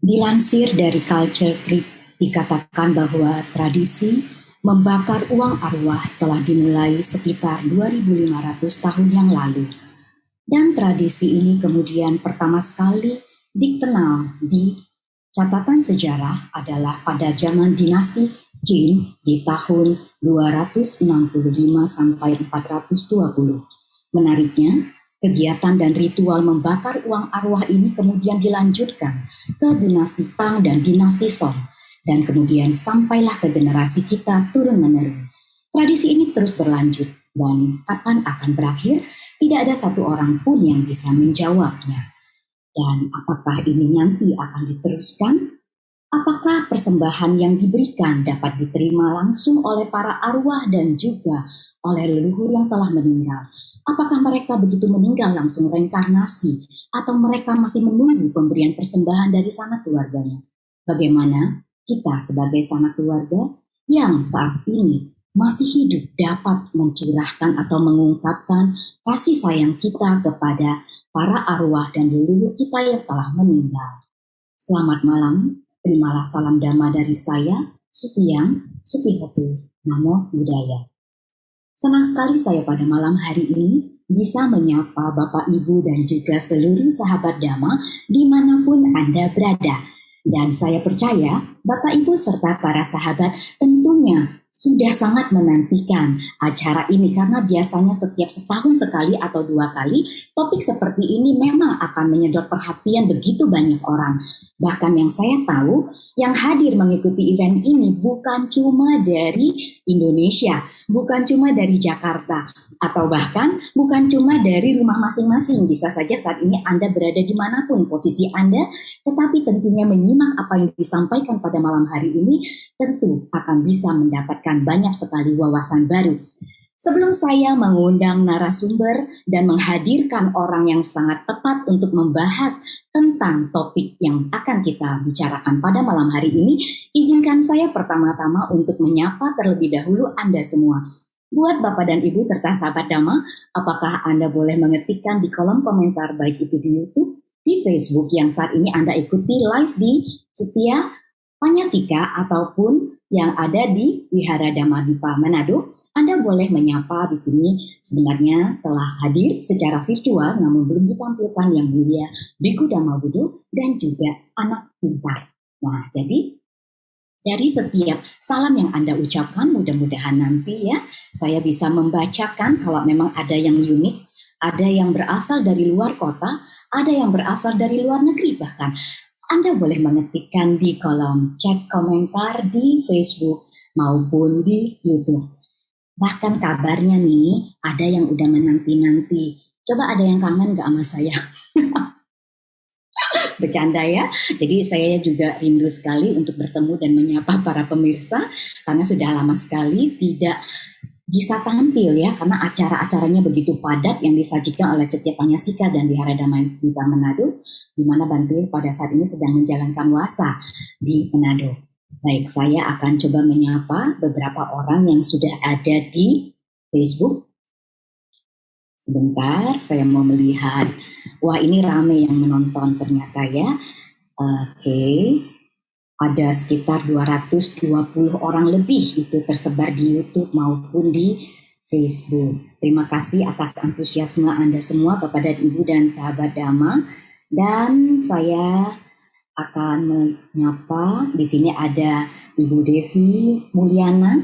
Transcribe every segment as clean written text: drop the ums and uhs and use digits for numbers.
Dilansir dari Culture Trip, dikatakan bahwa tradisi membakar uang arwah telah dimulai sekitar 2500 tahun yang lalu. Dan tradisi ini kemudian pertama sekali dikenal di catatan sejarah adalah pada zaman dinasti Jin di tahun 265 sampai 420. Menariknya, kegiatan dan ritual membakar uang arwah ini kemudian dilanjutkan ke dinasti Tang dan dinasti Song. Dan kemudian sampailah ke generasi kita turun-menurun. Tradisi ini terus berlanjut dan kapan akan berakhir, tidak ada satu orang pun yang bisa menjawabnya. Dan apakah ini nanti akan diteruskan? Apakah persembahan yang diberikan dapat diterima langsung oleh para arwah dan juga oleh leluhur yang telah meninggal? Apakah mereka begitu meninggal langsung reinkarnasi atau mereka masih menunggu pemberian persembahan dari sanak keluarganya? Bagaimana kita sebagai sanak keluarga yang saat ini masih hidup dapat mencurahkan atau mengungkapkan kasih sayang kita kepada para arwah dan leluhur kita yang telah meninggal? Selamat malam, terimalah salam dhamma dari saya, Susiang Sutihotu, Namo Buddhaya. Senang sekali saya pada malam hari ini bisa menyapa Bapak, Ibu, dan juga seluruh sahabat Dhamma dimanapun Anda berada. Dan saya percaya Bapak, Ibu, serta para sahabat tentunya sudah sangat menantikan acara ini karena biasanya setiap setahun sekali atau 2 kali topik seperti ini memang akan menyedot perhatian begitu banyak orang. Bahkan yang saya tahu yang hadir mengikuti event ini bukan cuma dari Indonesia, bukan cuma dari Jakarta, atau bahkan bukan cuma dari rumah masing-masing. Bisa saja saat ini Anda berada dimanapun posisi Anda, tetapi tentunya menyimak apa yang disampaikan pada malam hari ini tentu akan bisa mendapatkan banyak sekali wawasan baru. Sebelum saya mengundang narasumber dan menghadirkan orang yang sangat tepat untuk membahas tentang topik yang akan kita bicarakan pada malam hari ini, izinkan saya pertama-tama untuk menyapa terlebih dahulu Anda semua. Buat Bapak dan Ibu serta sahabat Dhamma, apakah Anda boleh mengetikkan di kolom komentar baik itu di YouTube, di Facebook yang saat ini Anda ikuti live di Setia Panyasika ataupun yang ada di Wihara Dhamma Dipa Manado? Anda boleh menyapa di sini sebenarnya telah hadir secara virtual namun belum ditampilkan yang mulia Biku Dhamma Buddho dan juga anak pintar. Nah, jadi dari setiap salam yang Anda ucapkan, mudah-mudahan nanti ya saya bisa membacakan kalau memang ada yang unik, ada yang berasal dari luar kota, ada yang berasal dari luar negeri bahkan. Anda boleh mengetikkan di kolom chat komentar di Facebook maupun di YouTube. Bahkan kabarnya nih, ada yang udah menanti-nanti. Coba ada yang kangen gak sama saya? Bercanda ya. Jadi saya juga rindu sekali untuk bertemu dan menyapa para pemirsa karena sudah lama sekali tidak bisa tampil ya karena acara-acaranya begitu padat yang disajikan oleh Setia Panyasika dan Wihara Dhamma Dipa Manado, di mana Bante pada saat ini sedang menjalankan wasa di Manado. Baik, saya akan coba menyapa beberapa orang yang sudah ada di Facebook. Sebentar, saya mau melihat. Wah, ini rame yang menonton ternyata ya. Oke. Ada sekitar 220 orang lebih itu tersebar di YouTube maupun di Facebook. Terima kasih atas antusiasme Anda semua, Bapak dan Ibu dan sahabat Dhamma. Dan saya akan menyapa, di sini ada Ibu Devi Mulyana,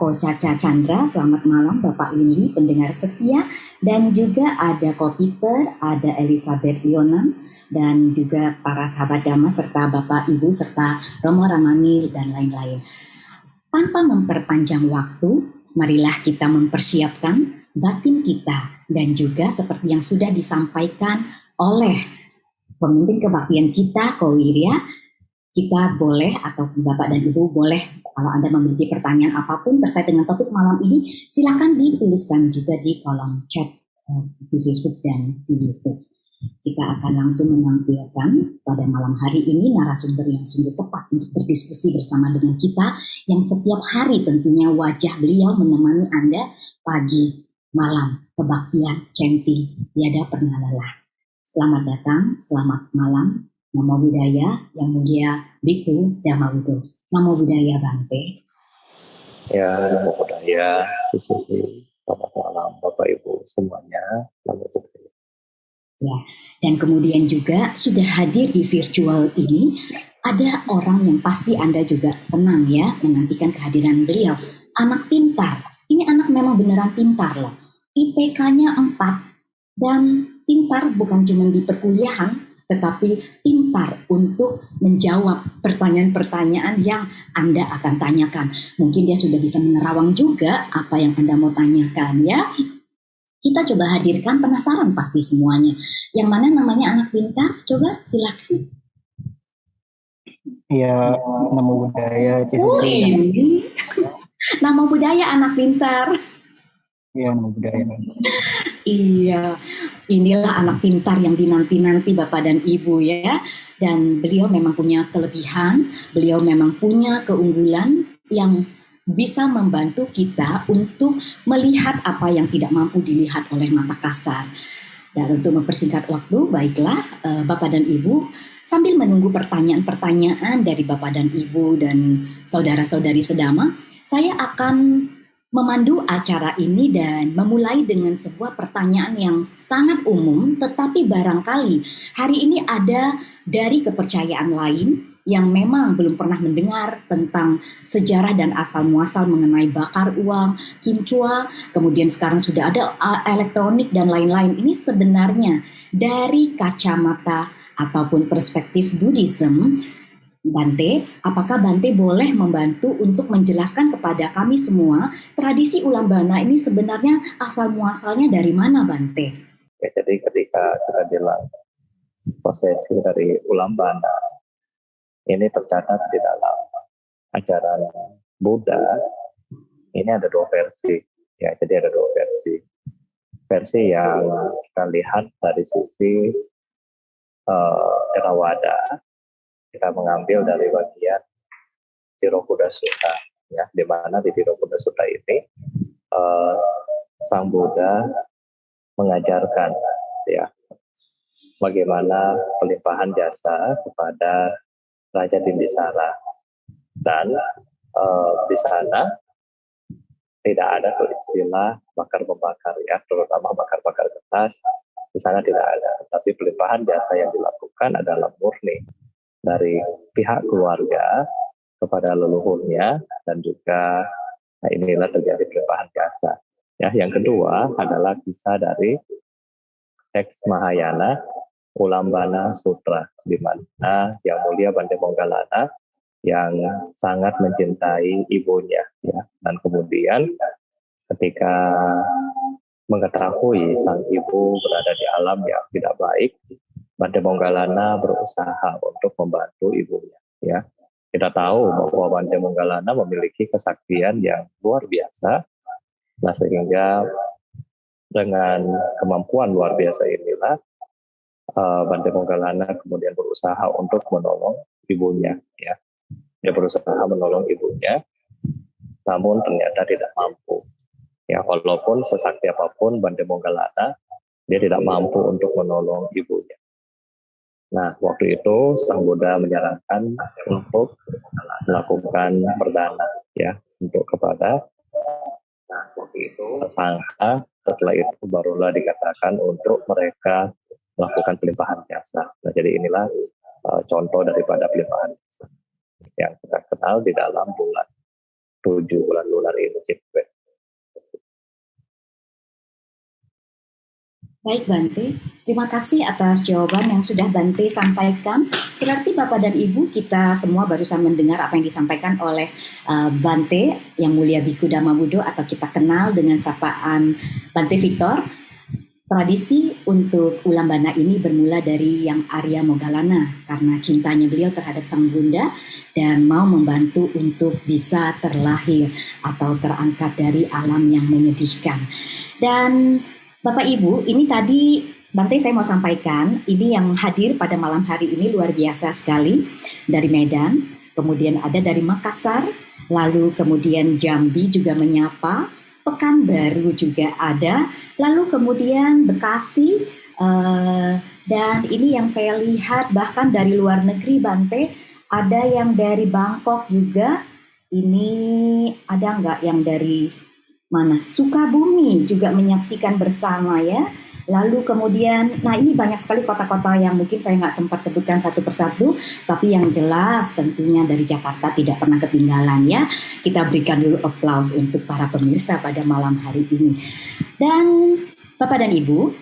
Ko Caca Chandra, selamat malam Bapak Lili, pendengar setia. Dan juga ada Ko Peter, ada Elizabeth Yonan, dan juga para sahabat Dhamma serta Bapak Ibu serta Romo Ramani dan lain-lain. Tanpa memperpanjang waktu, marilah kita mempersiapkan batin kita dan juga seperti yang sudah disampaikan oleh pemimpin kebaktian kita, Ko Wirya, kita boleh atau Bapak dan Ibu boleh kalau Anda memiliki pertanyaan apapun terkait dengan topik malam ini, silakan dituliskan juga di kolom chat di Facebook dan di YouTube. Kita akan langsung menampilkan pada malam hari ini narasumber yang sungguh tepat untuk berdiskusi bersama dengan kita yang setiap hari tentunya wajah beliau menemani Anda pagi, malam, kebaktian, chanting, tiada pernah lelah. Selamat datang, selamat malam, Namo Buddhaya, Yang Mulia Biku Dhammabuddho. Namo Buddhaya Bante. Ya, Namo Buddhaya, Susi. Selamat malam Bapak Ibu semuanya. Namo Buddhaya. Ya, dan kemudian juga sudah hadir di virtual ini ada orang yang pasti Anda juga senang ya menantikan kehadiran beliau. Anak pintar. Ini anak memang beneran pintar loh. IPK-nya 4 dan pintar bukan cuma di perkuliahan, tetapi pintar untuk menjawab pertanyaan-pertanyaan yang Anda akan tanyakan. Mungkin dia sudah bisa menerawang juga apa yang Anda mau tanyakan ya. Kita coba hadirkan, penasaran pasti semuanya. Yang mana namanya anak pintar? Coba silakan. Iya, Namo Buddhaya, Cisusi. Ini Namo Buddhaya anak pintar. Iya, Namo Buddhaya. Iya, inilah anak pintar yang dinanti-nanti Bapak dan Ibu ya. Dan beliau memang punya kelebihan, beliau memang punya keunggulan yang bisa membantu kita untuk melihat apa yang tidak mampu dilihat oleh mata kasar. Dan untuk mempersingkat waktu, baiklah Bapak dan Ibu, sambil menunggu pertanyaan-pertanyaan dari Bapak dan Ibu dan saudara-saudari sedama, saya akan memandu acara ini dan memulai dengan sebuah pertanyaan yang sangat umum, tetapi barangkali hari ini ada dari kepercayaan lain yang memang belum pernah mendengar tentang sejarah dan asal-muasal mengenai bakar uang, kimchua, kemudian sekarang sudah ada elektronik dan lain-lain. Ini sebenarnya dari kacamata ataupun perspektif Buddhism. Bante, apakah Bante boleh membantu untuk menjelaskan kepada kami semua tradisi Ulambana ini sebenarnya asal-muasalnya dari mana, Bante? Ya, jadi ketika kita bilang prosesi dari Ulambana, ini tercatat di dalam ajaran Buddha. Ini ada 2 versi. Ya, jadi ada 2 versi. Versi yang kita lihat dari sisi Theravada, kita mengambil dari bagian Tirokuda Sutta, ya, di mana di Tirokuda Sutta ini Sang Buddha mengajarkan, ya, bagaimana pelimpahan jasa kepada Raja Bimbisara, dan di sana tidak ada tuh istilah bakar-membakar ya, terutama bakar-bakar kertas. Di sana tidak ada, tapi pelimpahan jasa yang dilakukan adalah murni dari pihak keluarga kepada leluhurnya, dan juga inilah terjadi pelimpahan jasa. Ya, yang kedua adalah kisah dari teks Mahayana Ulambana Sutra, di mana Yang Mulia Bante Moggallana yang sangat mencintai ibunya, ya, dan kemudian ketika mengetahui sang ibu berada di alam yang tidak baik, Bante Moggallana berusaha untuk membantu ibunya. Ya, kita tahu bahwa Bante Moggallana memiliki kesaktian yang luar biasa, nah sehingga dengan kemampuan luar biasa inilah Bante Moggallana kemudian berusaha untuk menolong ibunya. Ya, dia berusaha menolong ibunya, namun ternyata tidak mampu. Ya, walaupun sesakti apapun Bante Moggallana, dia tidak mampu untuk menolong ibunya. Nah, waktu itu Sang Buddha menyarankan untuk melakukan perdana, ya, untuk kepada tersangka. Setelah itu barulah dikatakan untuk mereka melakukan pelimpahan jasa. Nah, jadi inilah contoh daripada pelimpahan jasa yang kita kenal di dalam bulan 7, bulan lunar ini. Baik Bante, terima kasih atas jawaban yang sudah Bante sampaikan. Berarti Bapak dan Ibu, kita semua barusan mendengar apa yang disampaikan oleh Bante Yang Mulia Biku Dhammabuddho, atau kita kenal dengan sapaan Bante Victor. Tradisi untuk Ulambana ini bermula dari Yang Arya Moggallana karena cintanya beliau terhadap Sang Bunda dan mau membantu untuk bisa terlahir atau terangkat dari alam yang menyedihkan. Dan Bapak Ibu, ini tadi Bante saya mau sampaikan, ini yang hadir pada malam hari ini luar biasa sekali dari Medan, kemudian ada dari Makassar, lalu kemudian Jambi juga menyapa, Pekanbaru juga ada, lalu kemudian Bekasi, Dan ini yang saya lihat bahkan dari luar negeri Bante, ada yang dari Bangkok juga. Ini ada nggak yang dari mana? Sukabumi juga menyaksikan bersama ya. Lalu kemudian, nah ini banyak sekali kota-kota yang mungkin saya nggak sempat sebutkan satu persatu, tapi yang jelas tentunya dari Jakarta tidak pernah ketinggalan ya. Kita berikan dulu applause untuk para pemirsa pada malam hari ini. Dan Bapak dan Ibu,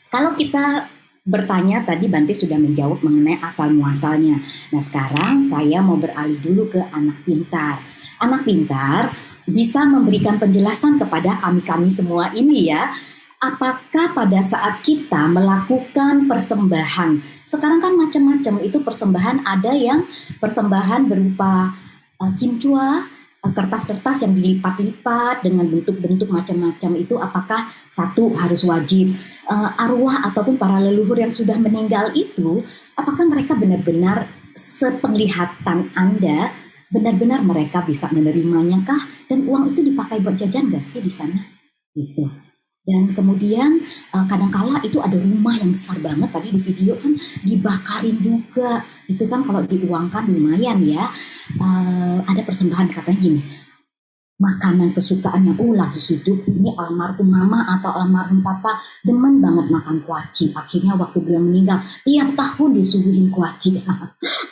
kalau kita bertanya tadi Bante sudah menjawab mengenai asal muasalnya. Nah sekarang saya mau beralih dulu ke anak pintar. Anak pintar bisa memberikan penjelasan kepada kami-kami semua ini ya. Apakah pada saat kita melakukan persembahan, sekarang kan macam-macam itu persembahan, ada yang persembahan berupa kimchua, kertas-kertas yang dilipat-lipat dengan bentuk-bentuk macam-macam itu, apakah satu harus wajib arwah ataupun para leluhur yang sudah meninggal itu, apakah mereka benar-benar sepenglihatan Anda, benar-benar mereka bisa menerimanya kah? Dan uang itu dipakai buat jajan gak sih di sana? Gitu. Dan kemudian kadangkala itu ada rumah yang besar banget, tadi di video kan dibakarin juga. Itu kan kalau diuangkan lumayan ya. Ada persembahan katanya gini, makanan kesukaannya, lagi hidup ini almarhum mama atau almarhum papa demen banget makan kuaci. Akhirnya waktu beliau meninggal, tiap tahun disuguhin kuaci.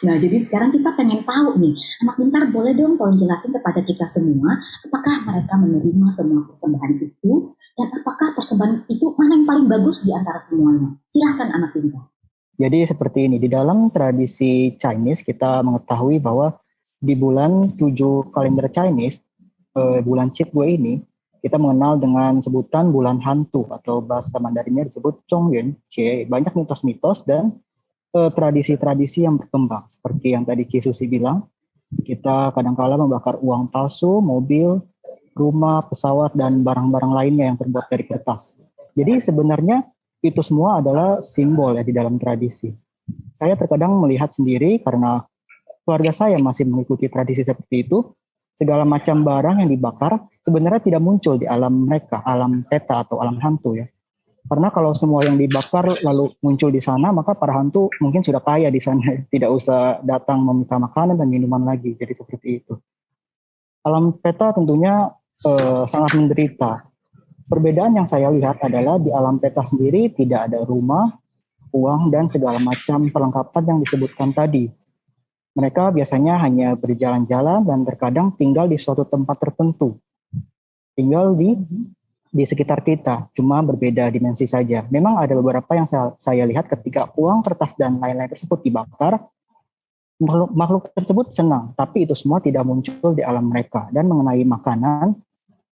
Nah jadi sekarang kita pengen tahu nih, anak pintar boleh dong tolong jelasin kepada kita semua, apakah mereka menerima semua persembahan itu, dan apakah persembahan itu mana yang paling bagus di antara semuanya. Silahkan anak pintar. Jadi seperti ini, di dalam tradisi Chinese kita mengetahui bahwa di bulan 7 kalender Chinese, bulan Qingwe ini, kita mengenal dengan sebutan bulan hantu atau bahasa Mandarinnya disebut Chongyuan Jie. Banyak mitos-mitos dan tradisi-tradisi yang berkembang. Seperti yang tadi Ci Susi bilang, kita kadang-kala membakar uang palsu, mobil, rumah, pesawat, dan barang-barang lainnya yang terbuat dari kertas. Jadi sebenarnya itu semua adalah simbol ya di dalam tradisi. Saya terkadang melihat sendiri karena keluarga saya masih mengikuti tradisi seperti itu, segala macam barang yang dibakar sebenarnya tidak muncul di alam mereka, alam peta atau alam hantu ya. Karena kalau semua yang dibakar lalu muncul di sana, maka para hantu mungkin sudah kaya di sana, tidak usah datang meminta makanan dan minuman lagi. Jadi seperti itu. Alam peta tentunya sangat menderita. Perbedaan yang saya lihat adalah di alam peta sendiri tidak ada rumah, uang, dan segala macam perlengkapan yang disebutkan tadi. Mereka biasanya hanya berjalan-jalan dan terkadang tinggal di suatu tempat tertentu. Tinggal di sekitar kita, cuma berbeda dimensi saja. Memang ada beberapa yang saya lihat ketika uang, kertas, dan lain-lain tersebut dibakar, makhluk tersebut senang, tapi itu semua tidak muncul di alam mereka. Dan mengenai makanan,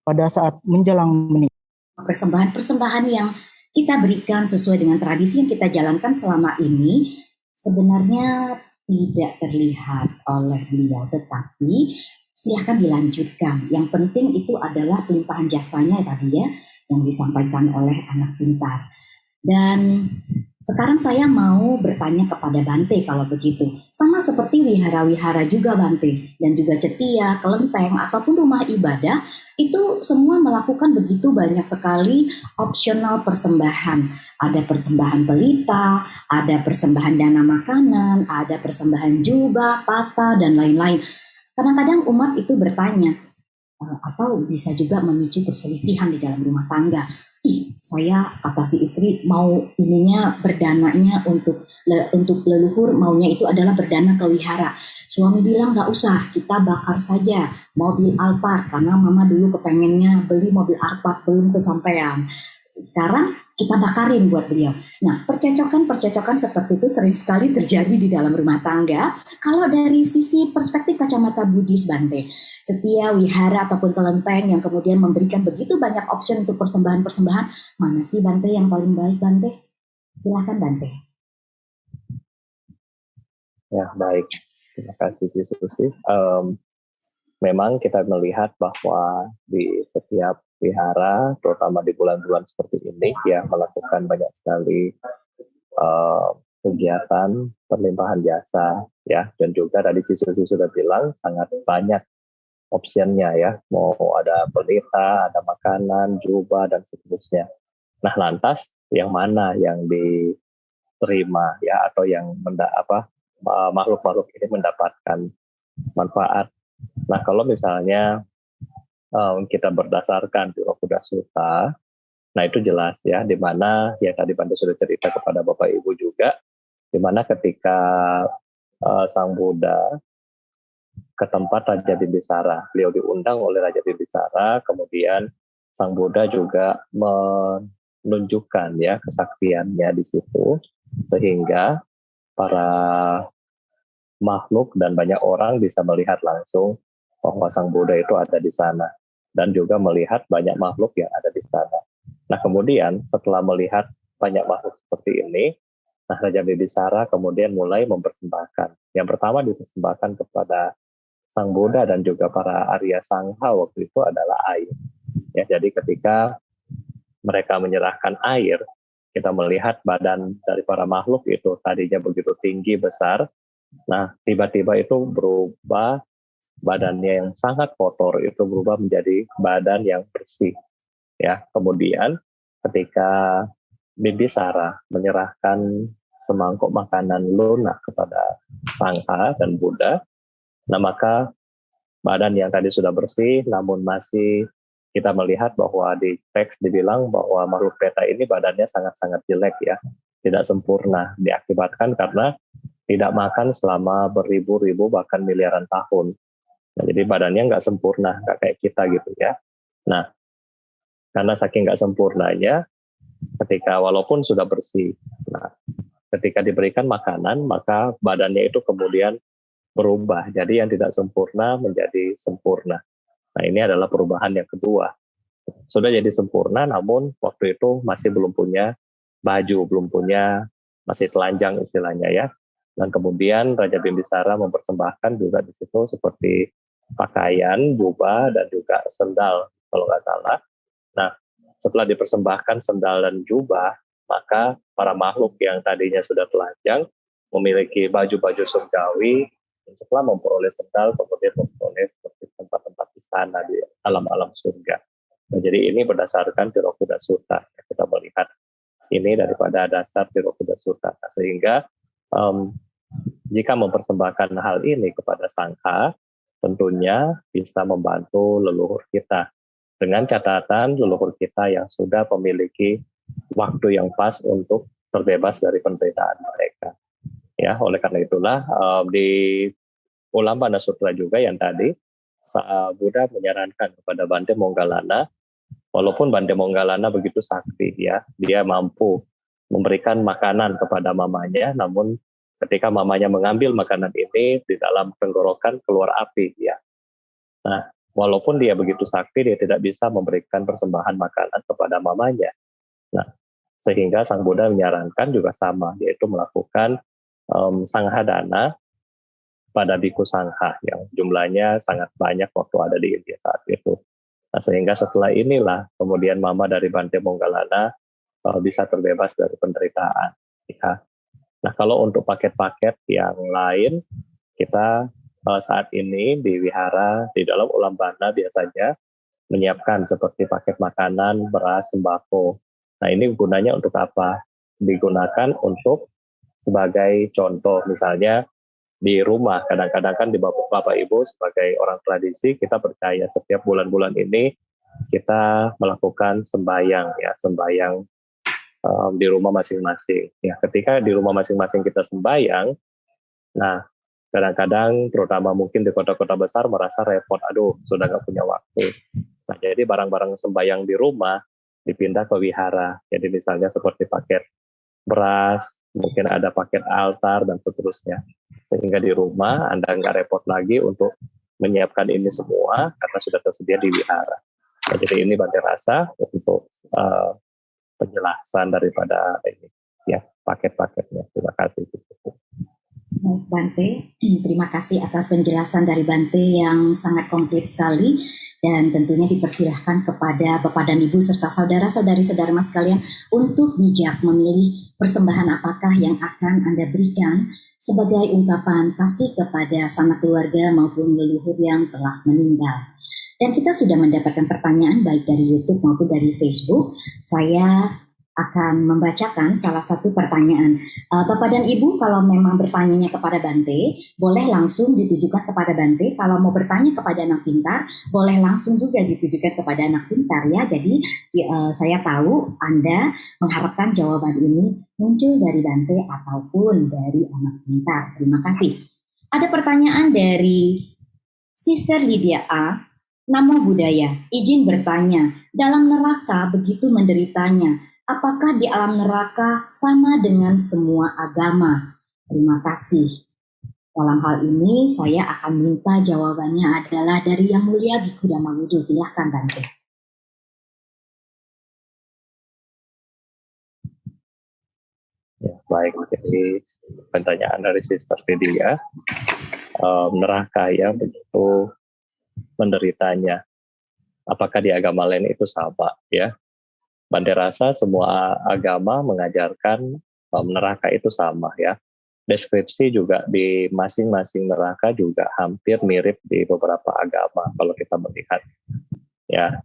pada saat menjelang meninggal, persembahan-persembahan yang kita berikan sesuai dengan tradisi yang kita jalankan selama ini sebenarnya tidak terlihat oleh beliau, tetapi silahkan dilanjutkan. Yang penting itu adalah pelimpahan jasanya tadi ya, yang disampaikan oleh anak pintar. Dan sekarang saya mau bertanya kepada Bante kalau begitu. Sama seperti wihara-wihara juga Bante, dan juga cetia, kelenteng, ataupun rumah ibadah, itu semua melakukan begitu banyak sekali optional persembahan. Ada persembahan pelita, ada persembahan dana makanan, ada persembahan jubah, pata, dan lain-lain. Kadang-kadang umat itu bertanya, atau bisa juga memicu perselisihan di dalam rumah tangga. Saya kata si istri mau ininya berdananya untuk leluhur, maunya itu adalah berdana ke wihara. Suami bilang nggak usah, kita bakar saja mobil Alphard karena mama dulu kepengennya beli mobil Alphard, belum kesampaian. Sekarang kita bakarin buat beliau. Nah, percecokan seperti itu sering sekali terjadi di dalam rumah tangga. Kalau dari sisi perspektif kacamata Buddhis Bante, cetia, wihara ataupun kelenteng yang kemudian memberikan begitu banyak option untuk persembahan-persembahan, mana sih Bante yang paling baik Bante? Silakan Bante. Ya, baik. Terima kasih Susi. Memang kita melihat bahwa di setiap wihara, terutama di bulan-bulan seperti ini, ya melakukan banyak sekali kegiatan perlimpahan jasa, ya, dan juga tadi Susi sudah bilang sangat banyak optionnya ya, mau ada pelita, ada makanan, jubah dan seterusnya. Nah lantas yang mana yang diterima ya, atau yang makhluk-makhluk ini mendapatkan manfaat. Nah, kalau misalnya kita berdasarkan Tirokuda Sutta, nah itu jelas ya, di mana ya tadi Bante sudah cerita kepada Bapak Ibu juga, di mana ketika Sang Buddha ke tempat Raja Bimbisara, beliau diundang oleh Raja Bimbisara, kemudian Sang Buddha juga menunjukkan ya kesaktiannya di situ, sehingga para makhluk dan banyak orang bisa melihat langsung bahwa Sang Buddha itu ada di sana, dan juga melihat banyak makhluk yang ada di sana. Nah, kemudian setelah melihat banyak makhluk seperti ini, nah Raja Bimbisara kemudian mulai mempersembahkan. Yang pertama dipersembahkan kepada Sang Buddha dan juga para Arya Sangha waktu itu adalah air. Ya, jadi ketika mereka menyerahkan air, kita melihat badan dari para makhluk itu tadinya begitu tinggi, besar. Nah, tiba-tiba itu berubah, badannya yang sangat kotor itu berubah menjadi badan yang bersih. Ya, kemudian ketika Bimbisara menyerahkan semangkuk makanan lunak kepada Sangha dan Buddha, nah maka badan yang tadi sudah bersih, namun masih kita melihat bahwa di teks dibilang bahwa makhluk peta ini badannya sangat-sangat jelek ya, tidak sempurna, diakibatkan karena tidak makan selama beribu-ribu bahkan miliaran tahun. Nah, jadi badannya nggak sempurna, nggak kayak kita gitu ya. Nah, karena saking nggak sempurnanya, ketika walaupun sudah bersih, nah ketika diberikan makanan, maka badannya itu kemudian berubah. Jadi yang tidak sempurna menjadi sempurna. Nah, ini adalah perubahan yang kedua. Sudah jadi sempurna, namun waktu itu masih belum punya baju, masih telanjang istilahnya ya. Dan kemudian Raja Bimbisara mempersembahkan juga di situ seperti pakaian, jubah, dan juga sendal, kalau nggak salah. Nah, setelah dipersembahkan sendal dan jubah, maka para makhluk yang tadinya sudah telanjang memiliki baju-baju surgawi. Setelah memperoleh sendal, kemudian memperoleh seperti tempat-tempat istana di alam-alam surga. Nah, jadi ini berdasarkan Tirokuda Sutta. Kita melihat ini daripada dasar Tirokuda Sutta. Nah, sehingga jika mempersembahkan hal ini kepada Sangha, tentunya bisa membantu leluhur kita. Dengan catatan leluhur kita yang sudah memiliki waktu yang pas untuk terbebas dari penderitaan mereka. Ya, oleh karena itulah di Ulambana Sutra juga yang tadi Buddha menyarankan kepada Bante Moggallana, walaupun Bante Moggallana begitu sakti ya, dia mampu memberikan makanan kepada mamanya, namun ketika mamanya mengambil makanan ini di dalam tenggorokan keluar api ya. Nah, walaupun dia begitu sakti, dia tidak bisa memberikan persembahan makanan kepada mamanya. Nah, sehingga Sang Buddha menyarankan juga sama, yaitu melakukan sanghadana pada biku sangha yang jumlahnya sangat banyak waktu ada di India saat itu. Nah, sehingga setelah inilah kemudian mama dari Bante Moggallana bisa terbebas dari penderitaan. Ya. Nah, kalau untuk paket-paket yang lain, kita saat ini di wihara di dalam Ulambana biasanya menyiapkan seperti paket makanan, beras, sembako. Nah, ini gunanya untuk apa? Digunakan untuk sebagai contoh, misalnya di rumah, kadang-kadang kan di Bapak Ibu sebagai orang tradisi, kita percaya setiap bulan-bulan ini kita melakukan sembahyang, ya, sembahyang di rumah masing-masing. Ya, ketika di rumah masing-masing kita sembahyang, nah, kadang-kadang terutama mungkin di kota-kota besar merasa repot, aduh, sudah nggak punya waktu. Nah, jadi barang-barang sembahyang di rumah dipindah ke wihara. Jadi misalnya seperti paket beras, mungkin ada paket altar, dan seterusnya. Sehingga di rumah Anda nggak repot lagi untuk menyiapkan ini semua, karena sudah tersedia di wihara. Nah, jadi ini Bante rasa untuk penjelasan daripada ini, ya, paket-paketnya. Terima kasih. Baik Bante, terima kasih atas penjelasan dari Bante yang sangat komplit sekali, dan tentunya dipersilahkan kepada Bapak dan Ibu serta saudara-saudari Dharma sekalian untuk bijak memilih persembahan apakah yang akan Anda berikan sebagai ungkapan kasih kepada sanak keluarga maupun leluhur yang telah meninggal. Dan kita sudah mendapatkan pertanyaan baik dari YouTube maupun dari Facebook. Saya akan membacakan salah satu pertanyaan. Bapak dan Ibu, kalau memang bertanyanya kepada Bante, boleh langsung ditujukan kepada Bante. Kalau mau bertanya kepada anak pintar, boleh langsung juga ditujukan kepada anak pintar ya. Jadi saya tahu Anda mengharapkan jawaban ini muncul dari Bante ataupun dari anak pintar. Terima kasih. Ada pertanyaan dari Sister Lydia A. Namo Buddhaya, izin bertanya, dalam neraka begitu menderitanya, apakah di alam neraka sama dengan semua agama? Terima kasih. Dalam hal ini saya akan minta jawabannya adalah dari Yang Mulia Bhikkhu Dhammabuddha. Silahkan Bante. Ya, baik, jadi pertanyaan dari Sister Lydia, neraka ya begitu menderitanya, apakah di agama lain itu sama ya? Bante rasa semua agama mengajarkan neraka itu sama ya. Deskripsi juga di masing-masing neraka juga hampir mirip di beberapa agama kalau kita melihat ya.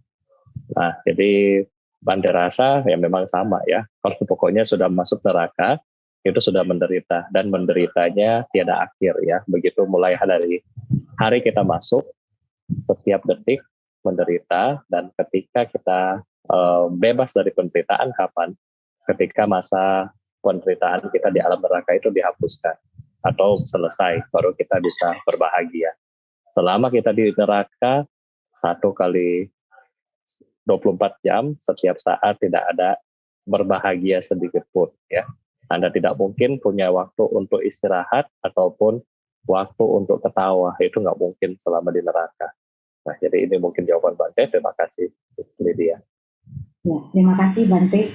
Nah, jadi Bante rasa ya memang sama ya. Kalau pokoknya sudah masuk neraka itu sudah menderita, dan menderitanya tiada akhir ya. Begitu mulai dari hari kita masuk, setiap detik menderita, dan ketika kita bebas dari penderitaan kapan? Ketika masa penderitaan kita di alam neraka itu dihapuskan atau selesai, baru kita bisa berbahagia. Selama kita di neraka 1 kali 24 jam, setiap saat tidak ada berbahagia sedikit pun ya. Anda tidak mungkin punya waktu untuk istirahat ataupun waktu untuk ketawa, itu nggak mungkin selama di neraka. Nah, jadi ini mungkin jawaban Bante. Terima kasih, Lydia. Ya, terima kasih Bante.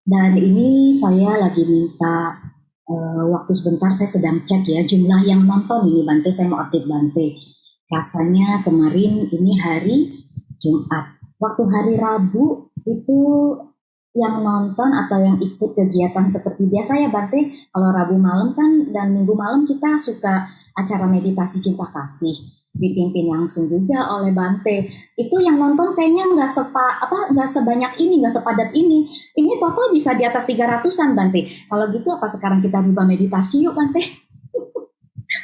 Dan ini saya lagi minta waktu sebentar, saya sedang cek ya jumlah yang nonton ini Bante. Saya mau update Bante. Rasanya kemarin ini hari Jumat. Waktu hari Rabu itu yang nonton atau yang ikut kegiatan seperti biasa ya Bante. Kalau Rabu malam kan dan Minggu malam kita suka acara meditasi cinta kasih, dipimpin langsung juga oleh Bante. Itu yang nonton kayaknya nggak sebanyak ini, nggak sepadat ini. Ini total bisa di atas 300-an Bante. Kalau gitu apa sekarang kita buka meditasi yuk Bante?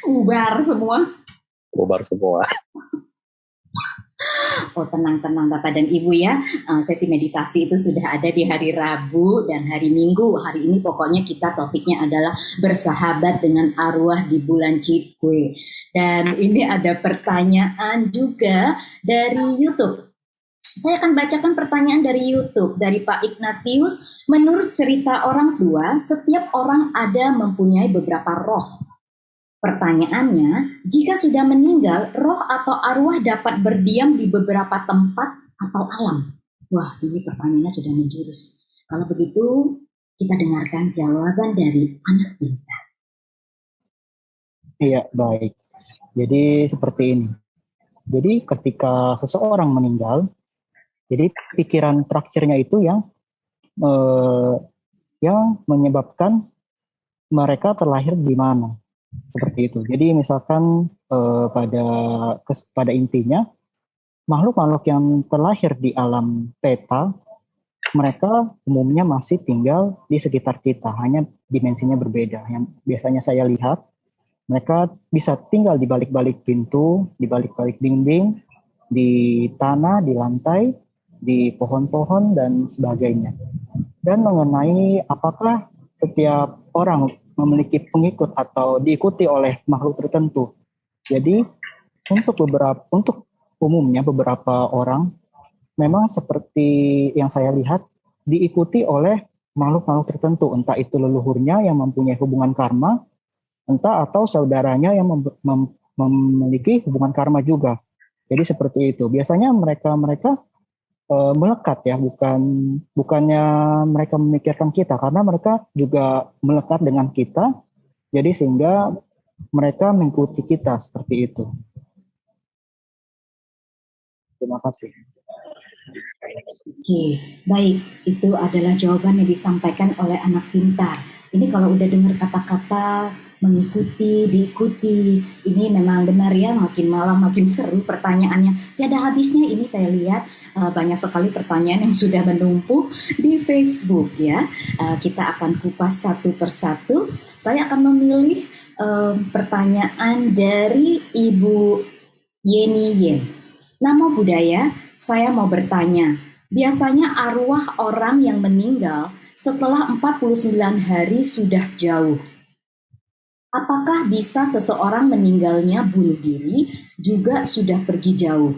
Bubar semua. Bubar semua. Oh tenang Bapak dan Ibu ya, sesi meditasi itu sudah ada di hari Rabu dan hari Minggu. Hari ini pokoknya kita topiknya adalah bersahabat dengan arwah di bulan Cikgue. Dan ini ada pertanyaan juga dari YouTube. Saya akan bacakan pertanyaan dari YouTube, dari Pak Ignatius. Menurut cerita orang tua, setiap orang ada mempunyai beberapa roh. Pertanyaannya, jika sudah meninggal, roh atau arwah dapat berdiam di beberapa tempat atau alam? Wah, ini pertanyaannya sudah menjurus. Kalau begitu, kita dengarkan jawaban dari anak pintar. Iya, baik. Jadi seperti ini. Jadi ketika seseorang meninggal, jadi pikiran terakhirnya itu yang menyebabkan mereka terlahir di mana. Seperti itu. Jadi misalkan pada intinya makhluk-makhluk yang terlahir di alam peta, mereka umumnya masih tinggal di sekitar kita, hanya dimensinya berbeda. Yang biasanya saya lihat, mereka bisa tinggal di balik-balik pintu, di balik-balik dinding, di tanah, di lantai, di pohon-pohon dan sebagainya. Dan mengenai apakah setiap orang memiliki pengikut atau diikuti oleh makhluk tertentu. Jadi untuk umumnya beberapa orang memang seperti yang saya lihat diikuti oleh makhluk-makhluk tertentu, entah itu leluhurnya yang mempunyai hubungan karma, entah atau saudaranya yang memiliki hubungan karma juga. Jadi seperti itu. Biasanya mereka melekat ya, bukannya mereka memikirkan kita, karena mereka juga melekat dengan kita, jadi sehingga mereka mengikuti kita seperti itu. Terima kasih. Oke, baik. Itu adalah jawaban yang disampaikan oleh anak pintar. Ini kalau udah dengar kata-kata mengikuti, diikuti, ini memang benar ya, makin malam makin seru pertanyaannya. Tiada habisnya ini saya lihat banyak sekali pertanyaan yang sudah menumpuk di Facebook ya. Kita akan kupas satu persatu. Saya akan memilih pertanyaan dari Ibu Yeni Yen. Namo Buddhaya, saya mau bertanya. Biasanya arwah orang yang meninggal setelah 49 hari sudah jauh. Apakah bisa seseorang meninggalnya bunuh diri juga sudah pergi jauh?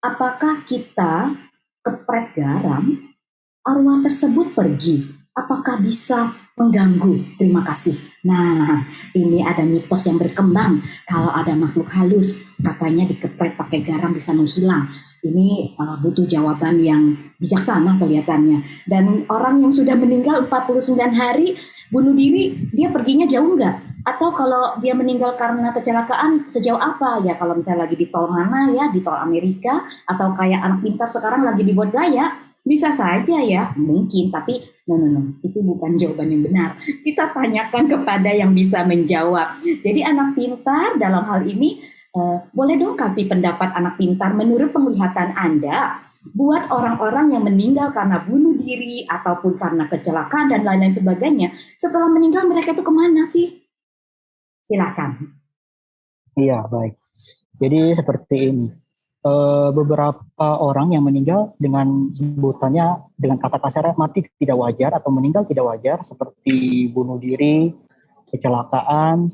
Apakah kita kepret garam, arwah tersebut pergi? Apakah bisa mengganggu? Terima kasih. Nah, ini ada mitos yang berkembang. Kalau ada makhluk halus, katanya dikepret pakai garam bisa menghilang. Ini butuh jawaban yang bijaksana kelihatannya. Dan orang yang sudah meninggal 49 hari, bunuh diri, dia perginya jauh nggak? Atau kalau dia meninggal karena kecelakaan sejauh apa ya, kalau misalnya lagi di tol mana ya, di tol Amerika, atau kayak anak pintar sekarang lagi dibuat gaya, bisa saja ya, mungkin, tapi no, itu bukan jawaban yang benar. Kita tanyakan kepada yang bisa menjawab. Jadi anak pintar dalam hal ini, boleh dong kasih pendapat anak pintar menurut penglihatan Anda, buat orang-orang yang meninggal karena bunuh diri, ataupun karena kecelakaan dan lain-lain sebagainya, setelah meninggal mereka itu kemana sih? Silakan. Iya, baik. Jadi seperti ini. Beberapa orang yang meninggal dengan sebutannya dengan kata kasar mati tidak wajar atau meninggal tidak wajar, seperti bunuh diri, kecelakaan,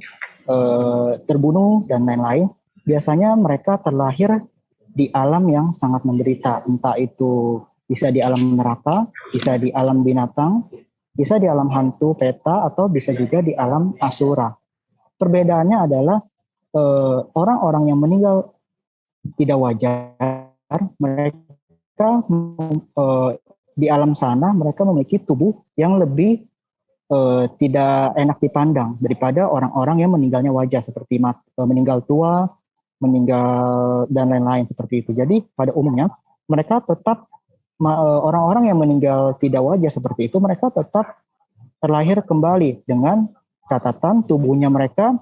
terbunuh dan lain-lain. Biasanya mereka terlahir di alam yang sangat menderita, entah itu bisa di alam neraka, bisa di alam binatang, bisa di alam hantu peta, atau bisa juga di alam asura. Perbedaannya adalah orang-orang yang meninggal tidak wajar, mereka di alam sana mereka memiliki tubuh yang lebih tidak enak dipandang daripada orang-orang yang meninggalnya wajar, seperti meninggal tua, meninggal dan lain-lain seperti itu. Jadi pada umumnya mereka tetap orang-orang yang meninggal tidak wajar seperti itu, mereka tetap terlahir kembali dengan catatan tubuhnya mereka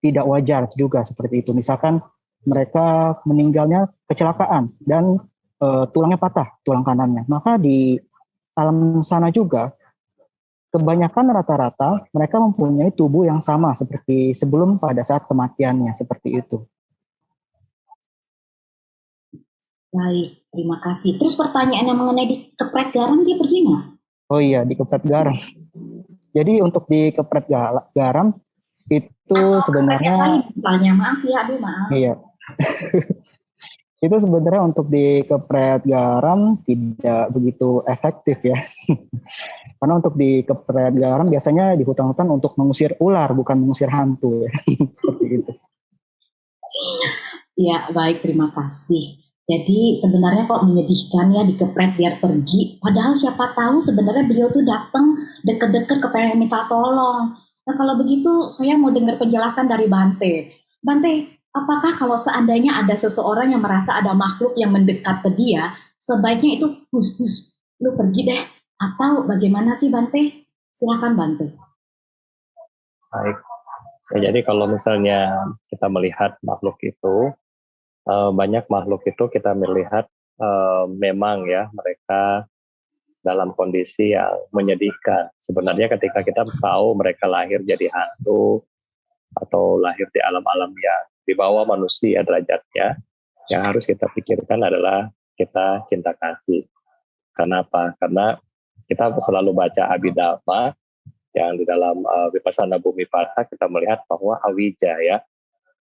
tidak wajar juga seperti itu. Misalkan mereka meninggalnya kecelakaan dan tulangnya patah, tulang kanannya. Maka di alam sana juga kebanyakan rata-rata mereka mempunyai tubuh yang sama seperti sebelum pada saat kematiannya, seperti itu. Baik, terima kasih. Terus pertanyaan yang mengenai dikepret garam, dia pergi nggak? Oh iya, dikepret garam. Jadi untuk dikepret garam itu atau sebenarnya kali misalnya, maaf ya, maaf. Iya. Itu sebenarnya untuk dikepret garam tidak begitu efektif ya. Karena untuk dikepret garam biasanya di hutan-hutan untuk mengusir ular, bukan mengusir hantu ya. Seperti itu. Ya, baik, terima kasih. Jadi sebenarnya kok menyedihkan ya dikepret biar pergi. Padahal siapa tahu sebenarnya beliau tuh datang deket-deket kepengen minta tolong. Nah kalau begitu saya mau dengar penjelasan dari Bante. Bante, apakah kalau seandainya ada seseorang yang merasa ada makhluk yang mendekat ke dia, sebaiknya itu hus, lu pergi deh. Atau bagaimana sih Bante? Silakan Bante. Baik. Ya, jadi kalau misalnya kita melihat makhluk itu, banyak makhluk itu kita melihat memang ya mereka dalam kondisi yang menyedihkan. Sebenarnya ketika kita tahu mereka lahir jadi hantu atau lahir di alam-alam yang di bawah manusia derajatnya, yang harus kita pikirkan adalah kita cinta kasih. Kenapa? Karena kita selalu baca Abhidhamma yang di dalam Vipassana Bhumipada kita melihat bahwa awija ya,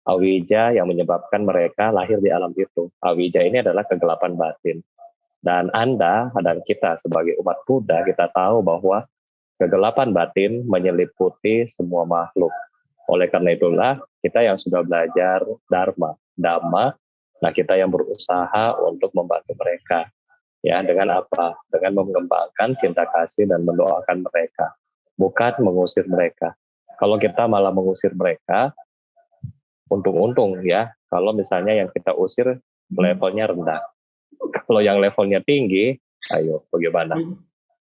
awija yang menyebabkan mereka lahir di alam itu. Awija ini adalah kegelapan batin. Dan Anda dan kita sebagai umat Buddha, kita tahu bahwa kegelapan batin menyeliputi semua makhluk. Oleh karena itulah, kita yang sudah belajar Dhamma, nah kita yang berusaha untuk membantu mereka. Ya, dengan apa? Dengan mengembangkan cinta kasih dan mendoakan mereka. Bukan mengusir mereka. Kalau kita malah mengusir mereka, untung-untung ya, kalau misalnya yang kita usir levelnya rendah. Kalau yang levelnya tinggi, ayo bagaimana?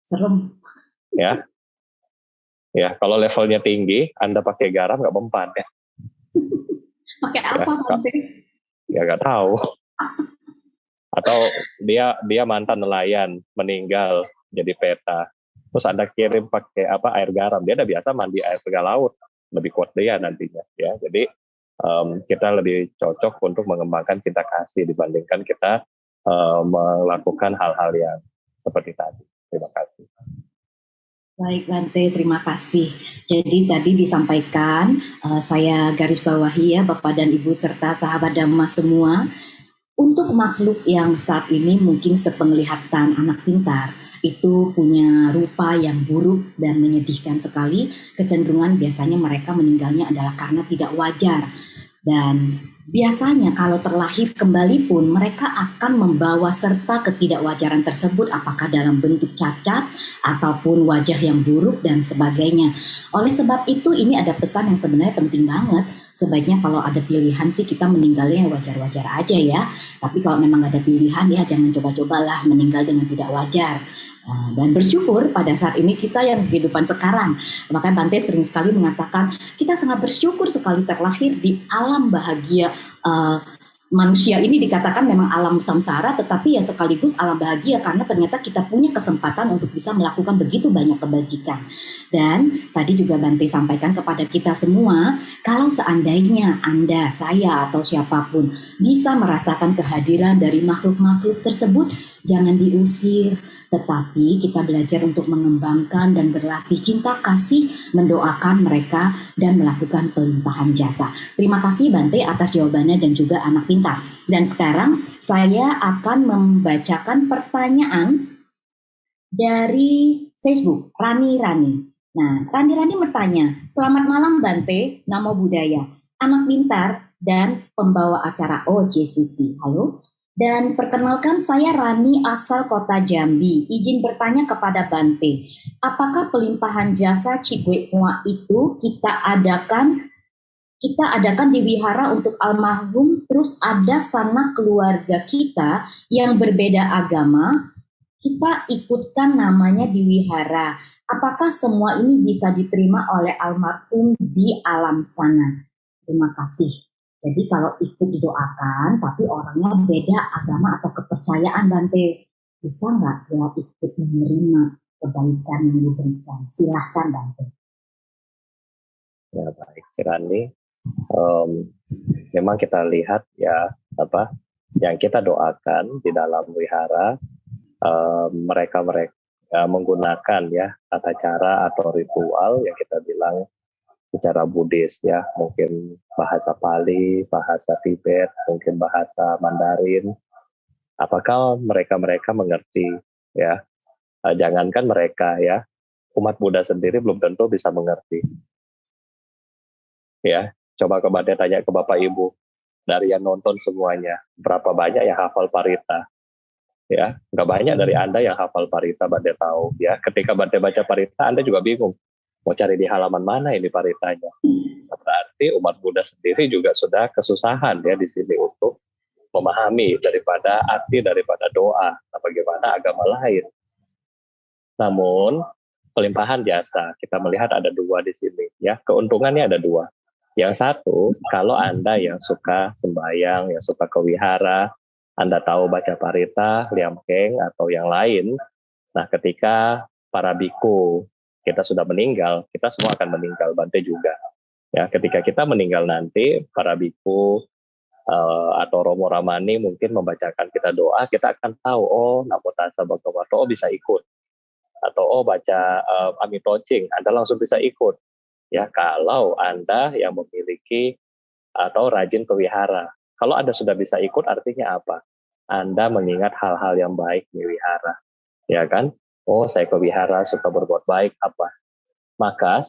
Serem. Ya, kalau levelnya tinggi, Anda pakai garam nggak mempan ya. Pakai apa Bante? Ya nggak tahu. Atau dia mantan nelayan meninggal jadi peta, terus Anda kirim pakai air garam, dia udah biasa mandi air tengah laut, lebih kuat dia nantinya ya. Jadi kita lebih cocok untuk mengembangkan cinta kasih dibandingkan kita melakukan hal-hal yang seperti tadi. Terima kasih. Baik Bante, terima kasih. Jadi tadi disampaikan, saya garis bawahi ya Bapak dan Ibu serta sahabat Dhamma semua, untuk makhluk yang saat ini mungkin sepenglihatan anak pintar, itu punya rupa yang buruk dan menyedihkan sekali. Kecenderungan biasanya mereka meninggalnya adalah karena tidak wajar. Dan biasanya kalau terlahir kembali pun mereka akan membawa serta ketidakwajaran tersebut, apakah dalam bentuk cacat ataupun wajah yang buruk dan sebagainya. Oleh sebab itu ini ada pesan yang sebenarnya penting banget. Sebaiknya kalau ada pilihan sih kita meninggalnya wajar-wajar aja ya. Tapi kalau memang ada pilihan ya jangan coba-cobalah meninggal dengan tidak wajar. Dan bersyukur pada saat ini kita yang kehidupan sekarang. Makanya Bante sering sekali mengatakan kita sangat bersyukur sekali terlahir di alam bahagia. Manusia ini dikatakan memang alam samsara, tetapi ya sekaligus alam bahagia karena ternyata kita punya kesempatan untuk bisa melakukan begitu banyak kebajikan. Dan tadi juga Bante sampaikan kepada kita semua, kalau seandainya Anda, saya atau siapapun bisa merasakan kehadiran dari makhluk-makhluk tersebut, jangan diusir, tetapi kita belajar untuk mengembangkan dan berlatih cinta kasih, mendoakan mereka dan melakukan pelimpahan jasa. Terima kasih Bante atas jawabannya dan juga anak pintar. Dan sekarang saya akan membacakan pertanyaan dari Facebook, Rani. Nah, Rani bertanya, selamat malam Bante, Namo Buddhaya, anak pintar dan pembawa acara OJ Susi. Halo. Dan perkenalkan saya Rani asal kota Jambi. Izin bertanya kepada Bante, apakah pelimpahan jasa Cibwe Mua itu kita adakan di wihara untuk almarhum, terus ada sanak keluarga kita yang berbeda agama, kita ikutkan namanya di wihara. Apakah semua ini bisa diterima oleh almarhum di alam sana? Terima kasih. Jadi kalau ikut didoakan, tapi orangnya beda agama atau kepercayaan, Bante, bisa nggak ya ikut menerima kebaikan yang diberikan? Silahkan, Bante. Ya baik, Rani. Memang kita lihat ya yang kita doakan di dalam wihara, mereka menggunakan ya tata cara atau ritual yang kita bilang secara Buddhis ya, mungkin bahasa Pali, bahasa Tibet, mungkin bahasa Mandarin. Apakah mereka mengerti ya? Jangankan mereka ya, umat Buddha sendiri belum tentu bisa mengerti. Ya, coba kembali tanya ke Bapak Ibu dari yang nonton semuanya, berapa banyak yang hafal parita? Ya, nggak banyak dari Anda yang hafal parita, Bante tahu ya. Ketika Bante baca parita, Anda juga bingung mau cari di halaman mana ini paritanya. Berarti umat Buddha sendiri juga sudah kesusahan ya di sini untuk memahami daripada arti daripada doa, bagaimana agama lain. Namun pelimpahan jasa kita melihat ada dua di sini ya, keuntungannya ada dua. Yang satu, kalau Anda yang suka sembahyang, yang suka ke wihara, Anda tahu baca parita, liamkeng atau yang lain, nah ketika para biku kita sudah meninggal, kita semua akan meninggal, Bante juga. Ya, ketika kita meninggal nanti, para biku atau Romo Ramani mungkin membacakan kita doa, kita akan tahu, oh Namo Tassa Bhagavato, oh bisa ikut. Atau baca Amitocing, Anda langsung bisa ikut. Ya, kalau Anda yang memiliki atau rajin ke wihara. Kalau Anda sudah bisa ikut, artinya apa? Anda mengingat hal-hal yang baik di wihara. Ya kan? Oh, saya ke wihara suka berbuat baik apa? Maka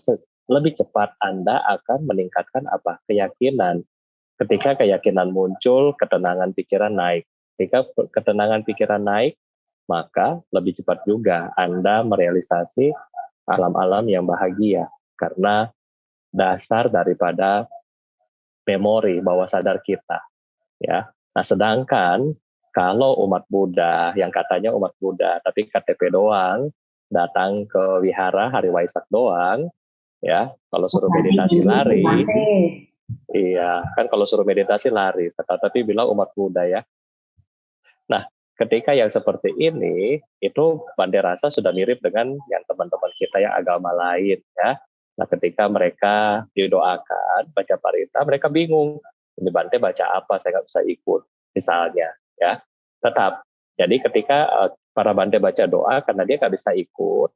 lebih cepat Anda akan meningkatkan apa? Keyakinan. Ketika keyakinan muncul, ketenangan pikiran naik. Ketika ketenangan pikiran naik, maka lebih cepat juga Anda merealisasi alam-alam yang bahagia. Karena dasar daripada memori bawah sadar kita. Ya. Nah, sedangkan kalau umat Buddha, yang katanya umat Buddha, tapi KTP doang, datang ke wihara hari Waisak doang, ya, kalau suruh meditasi lari, iya, kan kalau suruh meditasi lari, tapi bilang umat Buddha ya. Nah, ketika yang seperti ini, itu pandai rasa sudah mirip dengan yang teman-teman kita yang agama lain ya. Nah ketika mereka didoakan, baca parita, mereka bingung. Ini Bante baca apa, saya nggak bisa ikut, misalnya ya. Tetap, jadi ketika para Bante baca doa, karena dia nggak bisa ikut,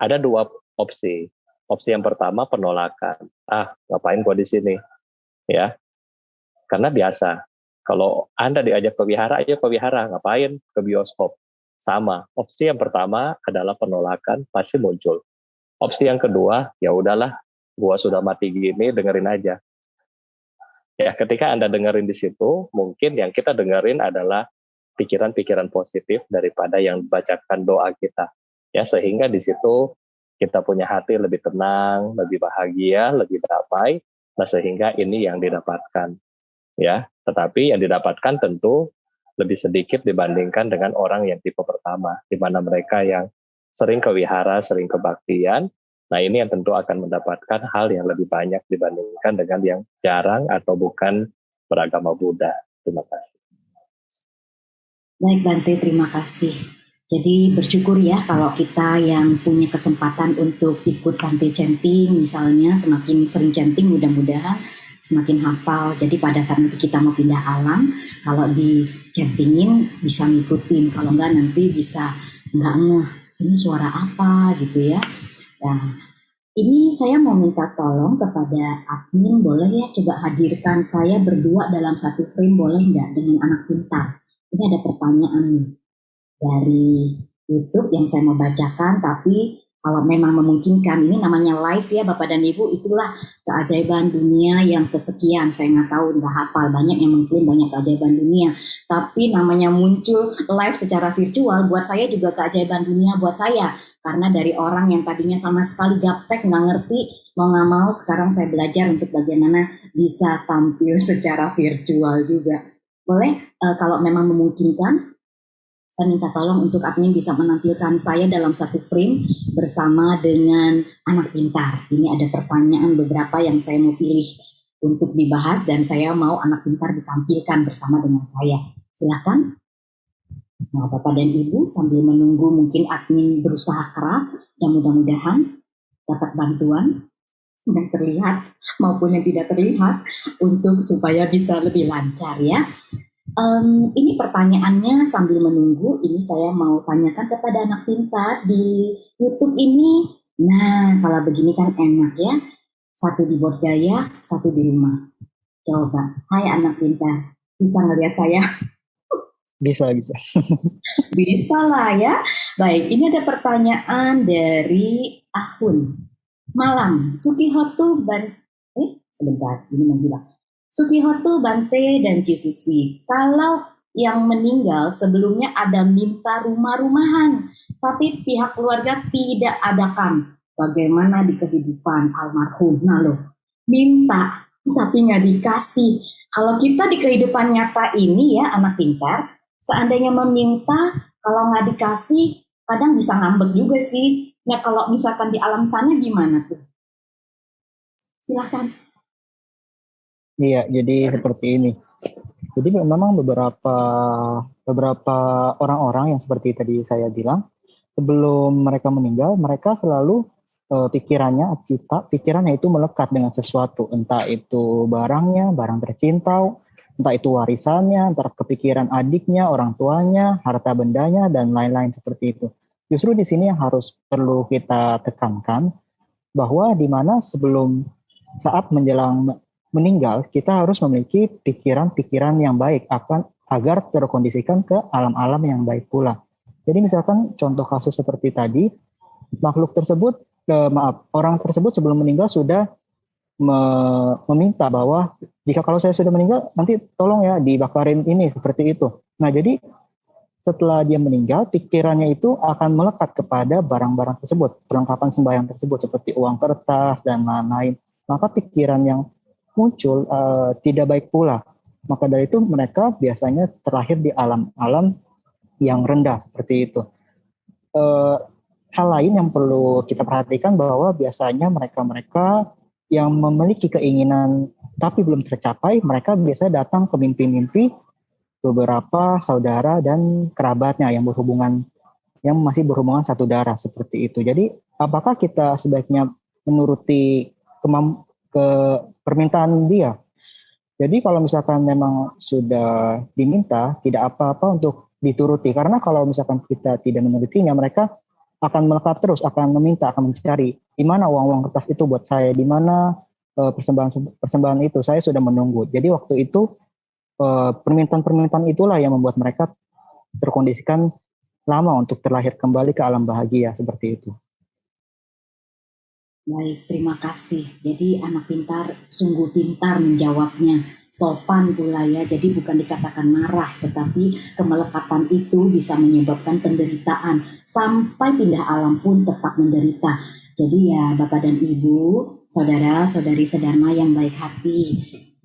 ada dua opsi. Opsi yang pertama penolakan. Ngapain gua di sini? Ya, karena biasa. Kalau Anda diajak ke wihara, ayo ke wihara. Ngapain? Ke bioskop. Sama. Opsi yang pertama adalah penolakan, pasti muncul. Opsi yang kedua, ya udahlah, gua sudah mati gini, dengerin aja. Ya, ketika Anda dengerin di situ, mungkin yang kita dengerin adalah pikiran-pikiran positif daripada yang dibacakan doa kita. Ya, sehingga di situ kita punya hati lebih tenang, lebih bahagia, lebih damai. Nah, sehingga ini yang didapatkan. Ya, tetapi yang didapatkan tentu lebih sedikit dibandingkan dengan orang yang tipe pertama, di mana mereka yang sering ke wihara, sering kebaktian. Nah, ini yang tentu akan mendapatkan hal yang lebih banyak dibandingkan dengan yang jarang atau bukan beragama Buddha. Terima kasih. Baik Bante, terima kasih. Jadi bersyukur ya kalau kita yang punya kesempatan untuk ikut Bante chanting, misalnya semakin sering chanting mudah-mudahan semakin hafal. Jadi pada saat nanti kita mau pindah alam, kalau di chantingin bisa ngikutin, kalau enggak nanti bisa enggak ngeh, ini suara apa gitu ya. Nah, ini saya mau minta tolong kepada admin, boleh ya coba hadirkan saya berdua dalam satu frame, boleh nggak, dengan anak pintar. Ini ada pertanyaan nih dari YouTube yang saya mau bacakan, tapi kalau memang memungkinkan, ini namanya live ya Bapak dan Ibu, itulah keajaiban dunia yang kesekian. Saya nggak tahu, nggak hafal, banyak yang mengklaim banyak keajaiban dunia. Tapi namanya muncul live secara virtual, buat saya juga keajaiban dunia buat saya. Karena dari orang yang tadinya sama sekali gaptek, nggak ngerti, mau nggak mau sekarang saya belajar untuk bagaimana bisa tampil secara virtual juga. Boleh kalau memang memungkinkan, saya minta tolong untuk admin bisa menampilkan saya dalam satu frame bersama dengan anak pintar. Ini ada pertanyaan beberapa yang saya mau pilih untuk dibahas dan saya mau anak pintar ditampilkan bersama dengan saya. Silakan. Nah, Bapak dan Ibu sambil menunggu mungkin admin berusaha keras dan mudah-mudahan dapat bantuan yang terlihat maupun yang tidak terlihat untuk supaya bisa lebih lancar ya. Ini pertanyaannya sambil menunggu, ini saya mau tanyakan kepada anak pintar di YouTube ini. Nah, kalau begini kan enak ya. Satu di Bodh Gaya, satu di rumah. Coba, hai anak pintar, bisa ngelihat saya? Bisa. Bisa lah ya. Baik, ini ada pertanyaan dari Ahun. Malam, Sukihotu sebentar, ini mau bilang. Sukihotu, Bante, dan Cisusi, kalau yang meninggal sebelumnya ada minta rumah-rumahan, tapi pihak keluarga tidak adakan, bagaimana di kehidupan almarhum? Nah loh, minta tapi nggak dikasih. Kalau kita di kehidupan nyata ini ya anak pintar, seandainya meminta, kalau nggak dikasih, kadang bisa ngambek juga sih. Nah kalau misalkan di alam sana gimana tuh? Silahkan. Iya, jadi seperti ini. Jadi memang beberapa orang-orang yang seperti tadi saya bilang, sebelum mereka meninggal, mereka selalu pikirannya itu melekat dengan sesuatu, entah itu barangnya, barang tercinta, entah itu warisannya, entah kepikiran adiknya, orang tuanya, harta bendanya, dan lain-lain seperti itu. Justru di sini yang harus perlu kita tekankan, bahwa di mana sebelum saat menjelang meninggal, kita harus memiliki pikiran-pikiran yang baik agar terkondisikan ke alam-alam yang baik pula. Jadi misalkan contoh kasus seperti tadi, orang tersebut sebelum meninggal sudah meminta bahwa jika kalau saya sudah meninggal, nanti tolong ya dibakarin ini, seperti itu. Nah jadi setelah dia meninggal, pikirannya itu akan melekat kepada barang-barang tersebut, perlengkapan sembahyang tersebut seperti uang kertas dan lain-lain. Maka pikiran yang muncul tidak baik pula. Maka dari itu mereka biasanya terlahir di alam-alam yang rendah seperti itu. Hal lain yang perlu kita perhatikan bahwa biasanya mereka-mereka yang memiliki keinginan tapi belum tercapai, mereka biasa datang ke mimpi-mimpi beberapa saudara dan kerabatnya yang masih berhubungan satu darah seperti itu. Jadi apakah kita sebaiknya menuruti ke permintaan dia? Jadi kalau misalkan memang sudah diminta, tidak apa-apa untuk dituruti. Karena kalau misalkan kita tidak menurutinya, mereka akan melekat terus, akan meminta, akan mencari. Di mana uang-uang kertas itu buat saya? Di mana persembahan itu? Saya sudah menunggu. Jadi waktu itu permintaan-permintaan itulah yang membuat mereka terkondisikan lama untuk terlahir kembali ke alam bahagia seperti itu. Baik, terima kasih. Jadi anak pintar sungguh pintar menjawabnya. Sopan pula ya, jadi bukan dikatakan marah, tetapi kemelekatan itu bisa menyebabkan penderitaan. Sampai pindah alam pun tetap menderita. Jadi ya Bapak dan Ibu, saudara-saudari sedharma yang baik hati,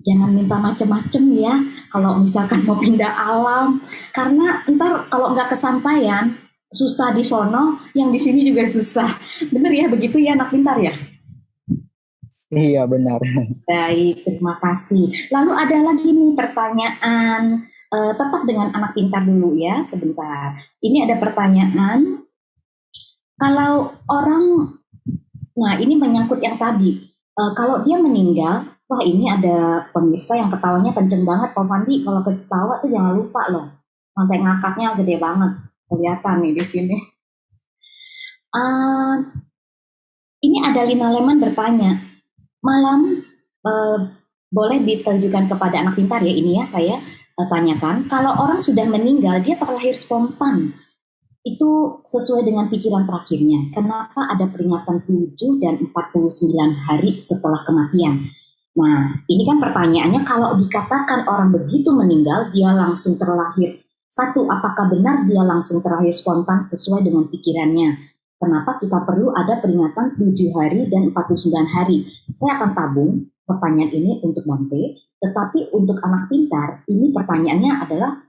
jangan minta macam-macam ya kalau misalkan mau pindah alam. Karena ntar kalau nggak kesampaian, susah di sono, yang di sini juga susah. Bener ya, begitu ya anak pintar ya? Iya, benar. Baik, terima kasih. Lalu ada lagi nih pertanyaan, tetap dengan anak pintar dulu ya, sebentar. Ini ada pertanyaan, kalau orang, nah ini menyangkut yang tadi, kalau dia meninggal, wah ini ada pemirsa yang ketawanya kenceng banget, Pak Fandi, kalau ketawa tuh jangan lupa loh, sampai ngakaknya gede banget. Kelihatan nih di sini. Ini ada Lina Leman bertanya, malam boleh ditujukan kepada anak pintar ya ini ya saya tanyakan, kalau orang sudah meninggal dia terlahir spontan, itu sesuai dengan pikiran terakhirnya. Kenapa ada peringatan 7 dan 49 hari setelah kematian? Nah, ini kan pertanyaannya, kalau dikatakan orang begitu meninggal dia langsung terlahir. Satu, apakah benar dia langsung terlahir spontan sesuai dengan pikirannya? Kenapa kita perlu ada peringatan 7 hari dan 49 hari? Saya akan tabung pertanyaan ini untuk Bante, tetapi untuk anak pintar, ini pertanyaannya adalah,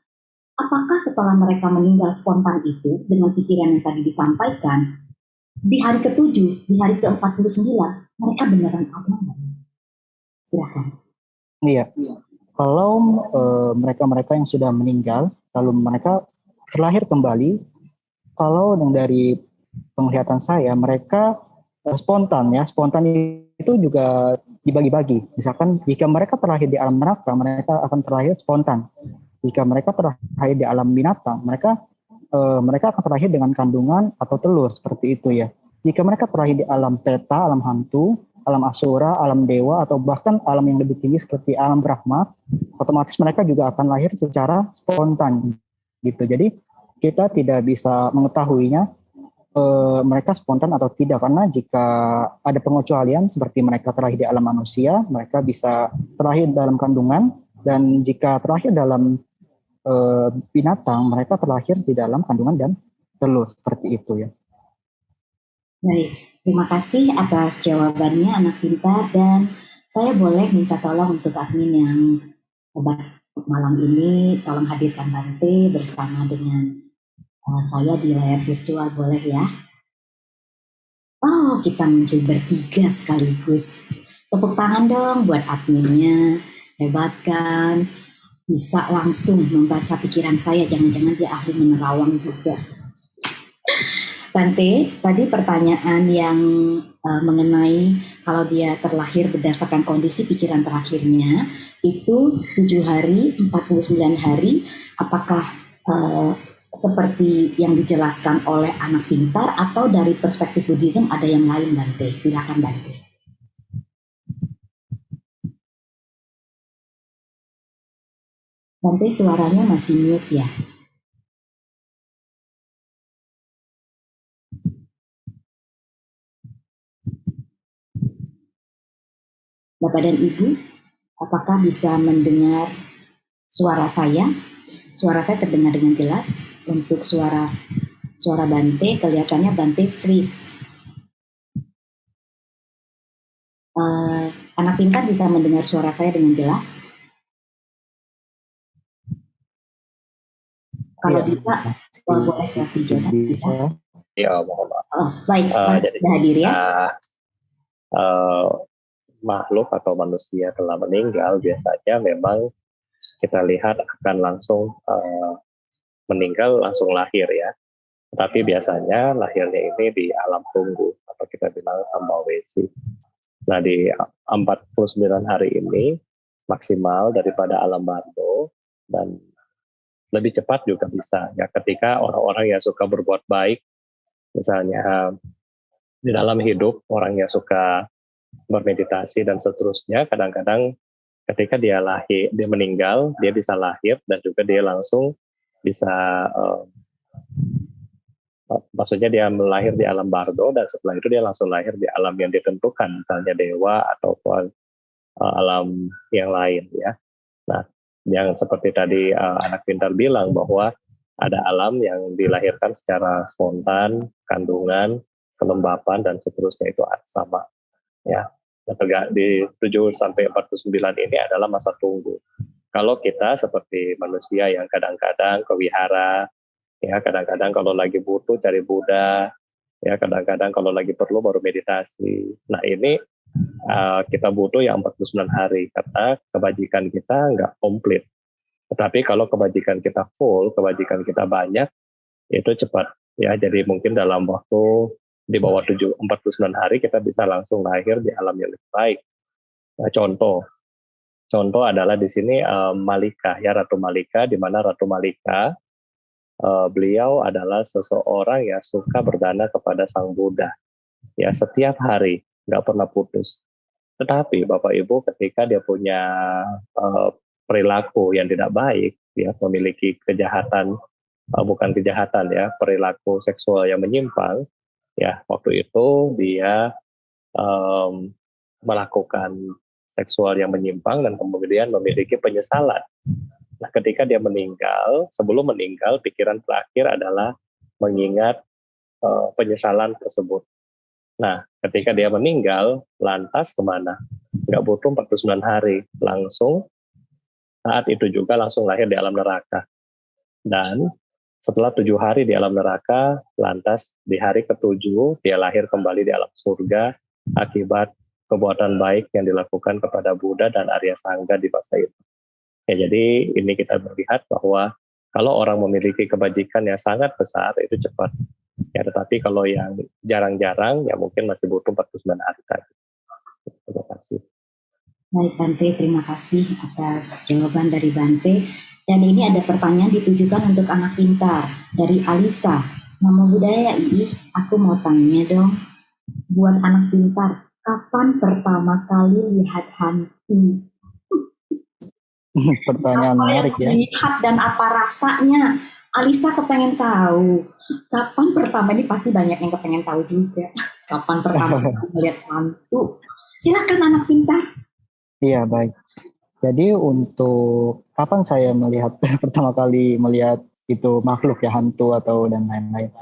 apakah setelah mereka meninggal spontan itu, dengan pikiran yang tadi disampaikan, di hari ke-7, di hari ke-49, mereka beneran apa? Silakan. Iya. Kalau mereka-mereka yang sudah meninggal, lalu mereka terlahir kembali, kalau yang dari penglihatan saya, mereka spontan ya. Spontan itu juga dibagi-bagi. Misalkan jika mereka terlahir di alam neraka, mereka akan terlahir spontan. Jika mereka terlahir di alam binatang, mereka akan terlahir dengan kandungan atau telur, seperti itu ya. Jika mereka terlahir di alam peta, alam hantu, alam asura, alam dewa, atau bahkan alam yang lebih tinggi seperti alam Brahma, otomatis mereka juga akan lahir secara spontan gitu. Jadi kita tidak bisa mengetahuinya mereka spontan atau tidak, karena jika ada pengecualian seperti mereka terlahir di alam manusia, mereka bisa terlahir dalam kandungan, dan jika terlahir dalam binatang, mereka terlahir di dalam kandungan dan telur, seperti itu ya. Baik, terima kasih atas jawabannya anak pintar, dan saya boleh minta tolong untuk admin yang hebat malam ini, tolong hadirkan Bante bersama dengan saya di layar virtual, boleh ya? Oh, kita muncul bertiga sekaligus. Tepuk tangan dong buat adminnya, hebat kan? Bisa langsung membaca pikiran saya, jangan-jangan dia ahli menerawang juga. Bante, tadi pertanyaan yang mengenai kalau dia terlahir berdasarkan kondisi pikiran terakhirnya, itu 7 hari, 49 hari, apakah seperti yang dijelaskan oleh anak pintar atau dari perspektif Buddhism ada yang lain, Bante? Silakan Bante. Bante, suaranya masih mute ya. Bapak dan Ibu, apakah bisa mendengar suara saya? Suara saya terdengar dengan jelas. Untuk suara Bante, kelihatannya Bante freeze. Anak pintar bisa mendengar suara saya dengan jelas? Kalau ya, bisa, boleh kasih jawaban. Bisa? Ya, mohon maaf. Oh, baik, sudah hadir ya. Makhluk atau manusia telah meninggal biasanya memang kita lihat akan langsung meninggal, langsung lahir ya. Tapi biasanya lahirnya ini di alam tunggu atau kita bilang sambawesi. Nah di 49 hari ini maksimal daripada alam bardo, dan lebih cepat juga bisa ya ketika orang-orang yang suka berbuat baik, misalnya di dalam hidup orang yang suka bermeditasi dan seterusnya, kadang-kadang ketika dia meninggal, dia bisa lahir dan juga dia langsung bisa maksudnya dia melahir di alam bardo dan setelah itu dia langsung lahir di alam yang ditentukan, misalnya dewa ataupun alam yang lain ya. Nah, yang seperti tadi anak pintar bilang bahwa ada alam yang dilahirkan secara spontan, kandungan, kelembapan dan seterusnya itu sama ya. Di 7 sampai 49 ini adalah masa tunggu. Kalau kita seperti manusia yang kadang-kadang ke wihara, ya kadang-kadang kalau lagi butuh cari Buddha, ya kadang-kadang kalau lagi perlu baru meditasi. Nah ini kita butuh yang 49 hari karena kebajikan kita nggak komplit. Tetapi kalau kebajikan kita full, kebajikan kita banyak, itu cepat ya. Jadi mungkin dalam waktu di bawah 49 hari kita bisa langsung lahir di alam yang lebih baik. Nah, contoh adalah di sini Malika ya, Ratu Malika, di mana Ratu Malika beliau adalah seseorang yang suka berdana kepada Sang Buddha ya, setiap hari, nggak pernah putus. Tetapi Bapak Ibu ketika dia punya perilaku yang tidak baik, dia memiliki kejahatan, bukan kejahatan ya, perilaku seksual yang menyimpang, ya waktu itu dia melakukan seksual yang menyimpang dan kemudian memiliki penyesalan. Nah, ketika dia meninggal, sebelum meninggal, pikiran terakhir adalah mengingat penyesalan tersebut. Nah, ketika dia meninggal, lantas kemana? Nggak butuh 49 hari, langsung saat itu juga langsung lahir di alam neraka. Dan setelah 7 hari di alam neraka, lantas di hari ke-7 dia lahir kembali di alam surga akibat perbuatan baik yang dilakukan kepada Buddha dan Arya Sangga di masa itu. Ya, jadi ini kita melihat bahwa kalau orang memiliki kebajikan yang sangat besar itu cepat. Ya, tetapi kalau yang jarang-jarang ya mungkin masih butuh 49 hari tadi. Terima kasih. Baik Bante, terima kasih atas jawaban dari Bante. Dan ini ada pertanyaan ditujukan untuk anak pintar dari Alisa. Namo Buddhaya Ii, aku mau tanya dong. Buat anak pintar, kapan pertama kali lihat hantu? Pertanyaan apa menarik ya. Lihat dan apa rasanya? Alisa kepengen tahu. Kapan pertama, ini pasti banyak yang kepengen tahu juga. Kapan pertama kali melihat hantu? Silakan anak pintar. Iya, baik. Jadi untuk kapan saya melihat pertama kali melihat itu makhluk ya, hantu atau dan lain-lain.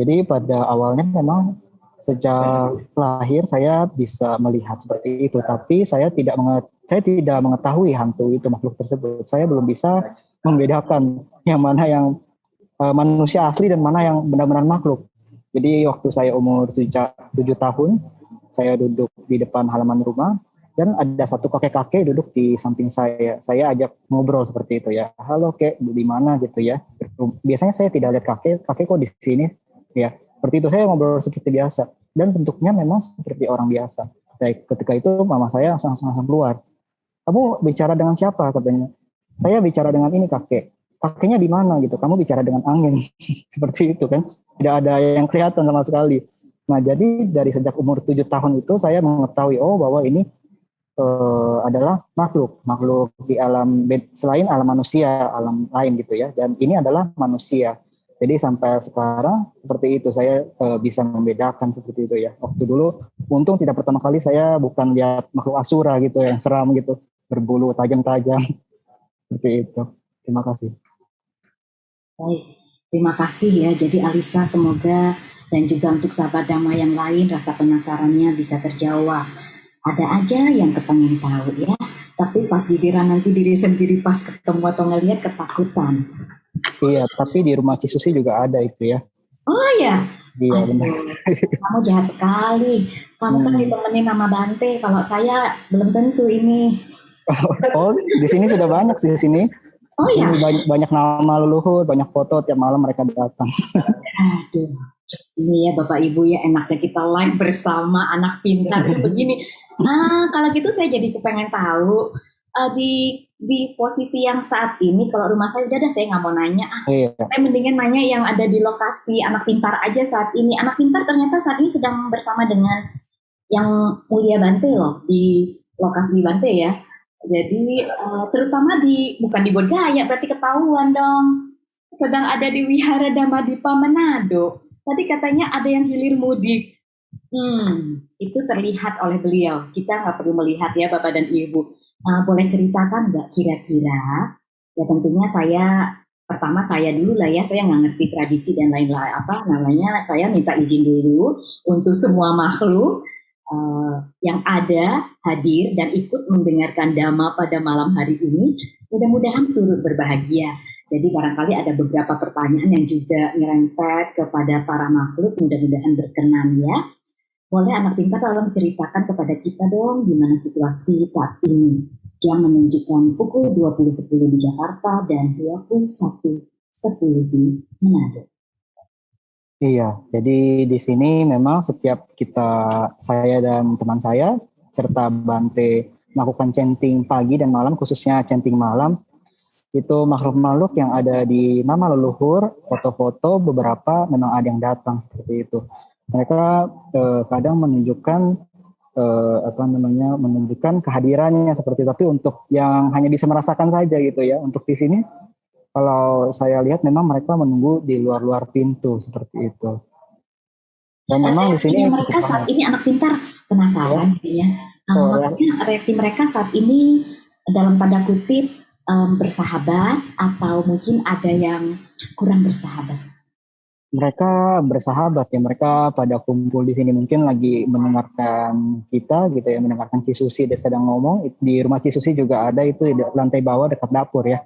Jadi pada awalnya memang sejak lahir saya bisa melihat seperti itu, tapi saya tidak mengetahui hantu itu, makhluk tersebut. Saya belum bisa membedakan yang mana yang manusia asli dan mana yang benar-benar makhluk. Jadi waktu saya umur 7 tahun, saya duduk di depan halaman rumah, dan ada satu kakek-kakek duduk di samping saya. Saya ajak ngobrol seperti itu ya. Halo kek, di mana gitu ya. Biasanya saya tidak lihat kakek kok di sini ya. Seperti itu, saya ngobrol seperti biasa. Dan bentuknya memang seperti orang biasa. Ketika itu mama saya langsung keluar. Kamu bicara dengan siapa katanya? Saya bicara dengan ini kakek. Kakeknya di mana gitu? Kamu bicara dengan angin. Seperti itu kan. Tidak ada yang kelihatan sama sekali. Nah jadi dari sejak umur 7 tahun itu saya mengetahui bahwa ini adalah makhluk di alam selain alam manusia, alam lain gitu ya. Dan ini adalah manusia. Jadi sampai sekarang seperti itu saya bisa membedakan seperti itu ya. Waktu dulu untung tidak pertama kali saya bukan lihat makhluk asura gitu yang seram gitu, berbulu tajam-tajam seperti itu. Terima kasih. Baik, terima kasih ya. Jadi Alisa, semoga dan juga untuk sahabat Dhamma yang lain rasa penasarannya bisa terjawab. Ada aja yang kepengen tahu ya, tapi pas giliran nanti diri sendiri pas ketemu atau ngelihat ketakutan. Iya, tapi di rumah Cisusi juga ada itu ya. Oh ya? Iya benar. Kamu jahat sekali. Kamu kan ditemenin sama Bante, kalau saya belum tentu ini. Oh, di sini sudah banyak sih di sini. Oh ya, Ini banyak nama leluhur, banyak foto tiap malam mereka datang. aduh. Ini ya Bapak Ibu ya enaknya kita live bersama anak pintar tuh begini. Kalau gitu saya jadi kepengen tahu di posisi yang saat ini kalau rumah saya udah ada saya nggak mau nanya. Iya. Saya mendingan nanya yang ada di lokasi anak pintar aja saat ini. Anak pintar ternyata saat ini sedang bersama dengan yang Mulia Bante loh di lokasi Bante ya. Jadi terutama bukan di Bodhgaya berarti ketahuan dong. Sedang ada di Wihara Dhamadipa Manado. Tadi katanya ada yang hilir mudik. Itu terlihat oleh beliau. Kita nggak perlu melihat ya Bapak dan Ibu. Boleh ceritakan nggak kira-kira? Ya tentunya pertama saya dulu lah ya. Saya nggak ngerti tradisi dan lain-lain apa namanya. Saya minta izin dulu untuk semua makhluk yang ada hadir dan ikut mendengarkan Dhamma pada malam hari ini. Mudah-mudahan turut berbahagia. Jadi barangkali ada beberapa pertanyaan yang juga nyerempet kepada para makhluk, mudah-mudahan berkenan ya. Boleh anak pintar tolong ceritakan kepada kita dong gimana situasi saat ini. Jam menunjukkan pukul 20.10 di Jakarta dan 21.10 di Manado. Iya, jadi di sini memang setiap saya dan teman saya, serta Bante melakukan chanting pagi dan malam, khususnya chanting malam, itu makhluk-makhluk yang ada di nama leluhur, foto-foto beberapa memang ada yang datang seperti itu. Mereka kadang menunjukkan menunjukkan kehadirannya seperti itu. Tapi untuk yang hanya bisa merasakan saja gitu ya. Untuk di sini kalau saya lihat memang mereka menunggu di luar-luar pintu seperti itu. Dan memang di sini mereka saat ini anak pintar penasaran jadinya. Maksudnya reaksi mereka saat ini dalam tanda kutip bersahabat atau mungkin ada yang kurang bersahabat? Mereka bersahabat ya, mereka pada kumpul di sini mungkin lagi mendengarkan kita gitu ya, mendengarkan Cisusi dia sedang ngomong. Di rumah Cisusi juga ada itu di lantai bawah dekat dapur ya.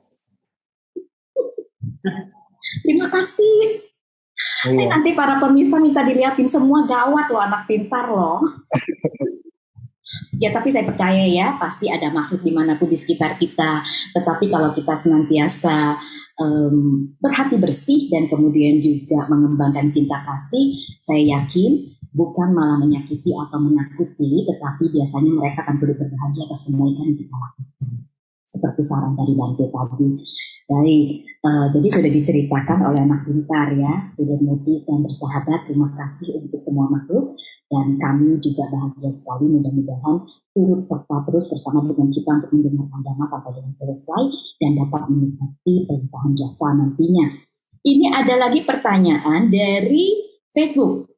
Terima kasih. Iya. Nanti para pemirsa minta dilihatin semua, gawat loh anak pintar loh. Ya tapi saya percaya ya pasti ada makhluk dimanapun di sekitar kita. Tetapi kalau kita senantiasa berhati bersih dan kemudian juga mengembangkan cinta kasih, saya yakin bukan malah menyakiti atau menakuti, tetapi biasanya mereka akan turut berbahagia atas kebaikan yang kita lakukan. Seperti saran dari Bante tadi. Baik, jadi sudah diceritakan oleh anak pintar ya, hilir mudik dan bersahabat. Terima kasih untuk semua makhluk. Dan kami juga bahagia sekali, mudah-mudahan turut serta terus bersama dengan kita untuk mendengarkan Dhamma sampai dengan selesai dan dapat menikmati pelimpahan jasa nantinya. Ini ada lagi pertanyaan dari Facebook.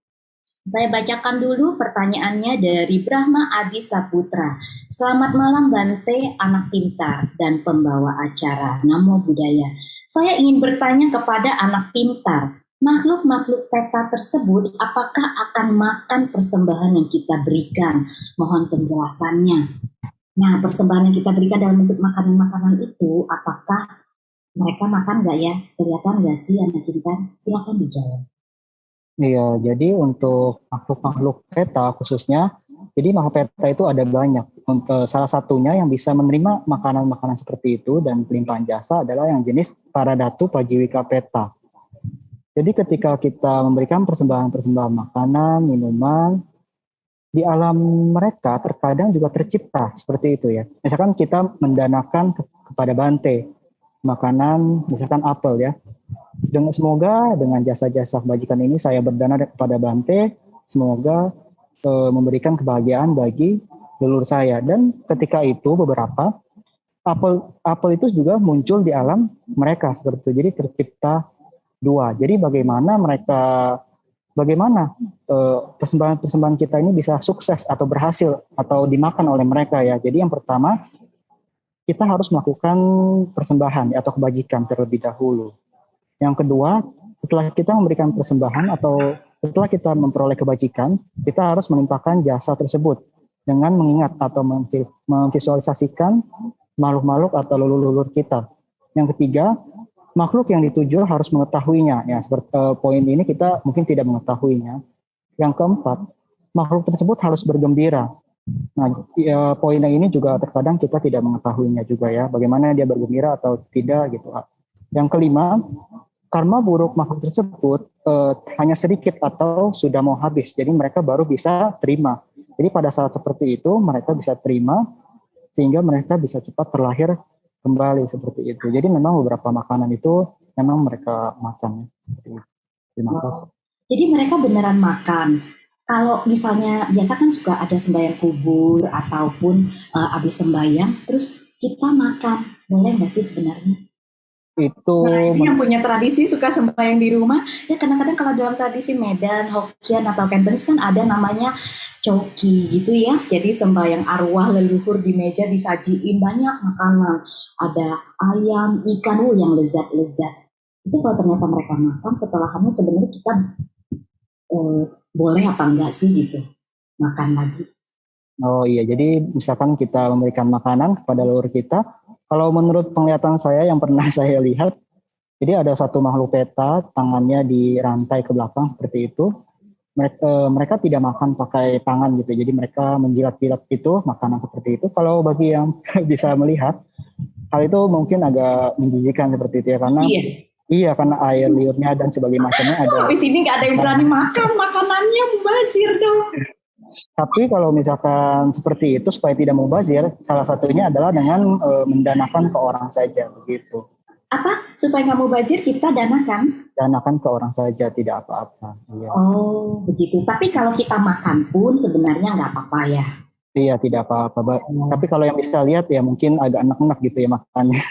Saya bacakan dulu pertanyaannya dari Brahma Adi Saputra. Selamat malam Bante, anak pintar dan pembawa acara. Namo Buddhaya. Saya ingin bertanya kepada anak pintar. Makhluk-makhluk peta tersebut apakah akan makan persembahan yang kita berikan? Mohon penjelasannya. Nah, persembahan yang kita berikan dalam bentuk makanan-makanan itu, apakah mereka makan nggak ya? Kelihatan nggak sih anak pintar? Silakan dijawab. Iya, jadi untuk makhluk-makhluk peta khususnya, jadi makhluk peta itu ada banyak. Salah satunya yang bisa menerima makanan-makanan seperti itu dan pelimpahan jasa adalah yang jenis Paradatu Pajiwika Peta. Jadi ketika kita memberikan persembahan-persembahan makanan, minuman, di alam mereka terkadang juga tercipta seperti itu ya. Misalkan kita mendanakan kepada Bante, makanan misalkan apel ya. Semoga dengan jasa-jasa kebajikan ini saya berdana kepada Bante, semoga memberikan kebahagiaan bagi leluhur saya. Dan ketika itu beberapa apel itu juga muncul di alam mereka seperti itu. Jadi tercipta dua. Jadi bagaimana persembahan-persembahan kita ini bisa sukses atau berhasil atau dimakan oleh mereka ya. Jadi yang pertama kita harus melakukan persembahan atau kebajikan terlebih dahulu. Yang kedua, setelah kita memberikan persembahan atau setelah kita memperoleh kebajikan, kita harus menimpakan jasa tersebut dengan mengingat atau memvisualisasikan makhluk-makhluk atau leluhur kita. Yang ketiga, makhluk yang dituju harus mengetahuinya. Ya, seperti poin ini kita mungkin tidak mengetahuinya. Yang keempat, makhluk tersebut harus bergembira. Nah, ya, poin yang ini juga terkadang kita tidak mengetahuinya juga ya, bagaimana dia bergembira atau tidak gitu. Yang kelima, karma buruk makhluk tersebut hanya sedikit atau sudah mau habis, jadi mereka baru bisa terima. Jadi pada saat seperti itu mereka bisa terima sehingga mereka bisa cepat terlahir kembali seperti itu. Jadi memang beberapa makanan itu memang mereka makan. Terima kasih. Jadi mereka beneran makan. Kalau misalnya biasa kan suka ada sembahyang kubur ataupun habis sembahyang, terus kita makan, boleh nggak sih sebenarnya? Itu Nah, ini yang punya tradisi suka sembahyang di rumah. Ya kadang-kadang kalau dalam tradisi Medan, Hokkien atau Cantonese kan ada namanya coki gitu ya. Jadi sembahyang arwah leluhur di meja disajiin banyak makanan. Ada ayam, ikan, yang lezat-lezat. Itu kalau ternyata mereka makan setelahnya sebenarnya kita boleh apa enggak sih gitu makan lagi. Oh iya, jadi misalkan kita memberikan makanan kepada leluhur kita, kalau menurut penglihatan saya yang pernah saya lihat, jadi ada satu makhluk peta, tangannya dirantai ke belakang seperti itu. Mereka tidak makan pakai tangan gitu, jadi mereka menjilat-jilat itu makanan seperti itu. Kalau bagi yang bisa melihat, hal itu mungkin agak menjijikan seperti itu ya, karena Iya. iya karena air liurnya dan sebagainya macamnya ada. Habis ini nggak ada yang berani makan makanannya mubazir dong. Tapi kalau misalkan seperti itu supaya tidak mubazir, salah satunya adalah dengan mendanakan ke orang saja begitu. Apa? Supaya nggak mubazir kita danakan? Danakan ke orang saja, tidak apa-apa. Iya. Oh, begitu. Tapi kalau kita makan pun sebenarnya nggak apa-apa ya. Iya, tidak apa-apa. Tapi kalau yang bisa lihat ya mungkin agak enak-enak gitu ya makannya.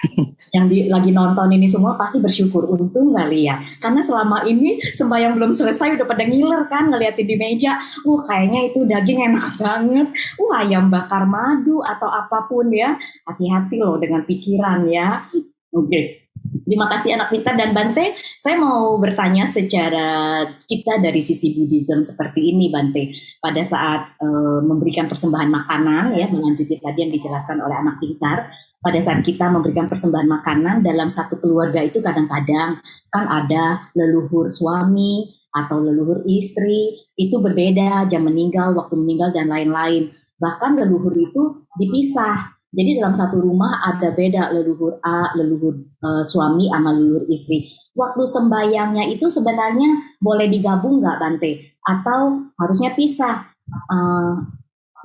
Yang lagi nonton ini semua pasti bersyukur, untung kali ya. Karena selama ini sembahyang belum selesai udah pada ngiler kan ngeliatin di meja. Kayaknya itu daging enak banget. Ayam bakar madu atau apapun ya. Hati-hati loh dengan pikiran ya. Oke. Terima kasih anak pintar dan Bante. Saya mau bertanya secara kita dari sisi Buddhism seperti ini Bante. Pada saat memberikan persembahan makanan ya, melanjutkan tadi yang dijelaskan oleh anak pintar. Pada saat kita memberikan persembahan makanan dalam satu keluarga itu kadang-kadang kan ada leluhur suami atau leluhur istri, itu berbeda jam meninggal, waktu meninggal dan lain-lain. Bahkan leluhur itu dipisah. Jadi dalam satu rumah ada beda leluhur A, leluhur suami sama leluhur istri. Waktu sembayangnya itu sebenarnya boleh digabung nggak Bante? Atau harusnya pisah?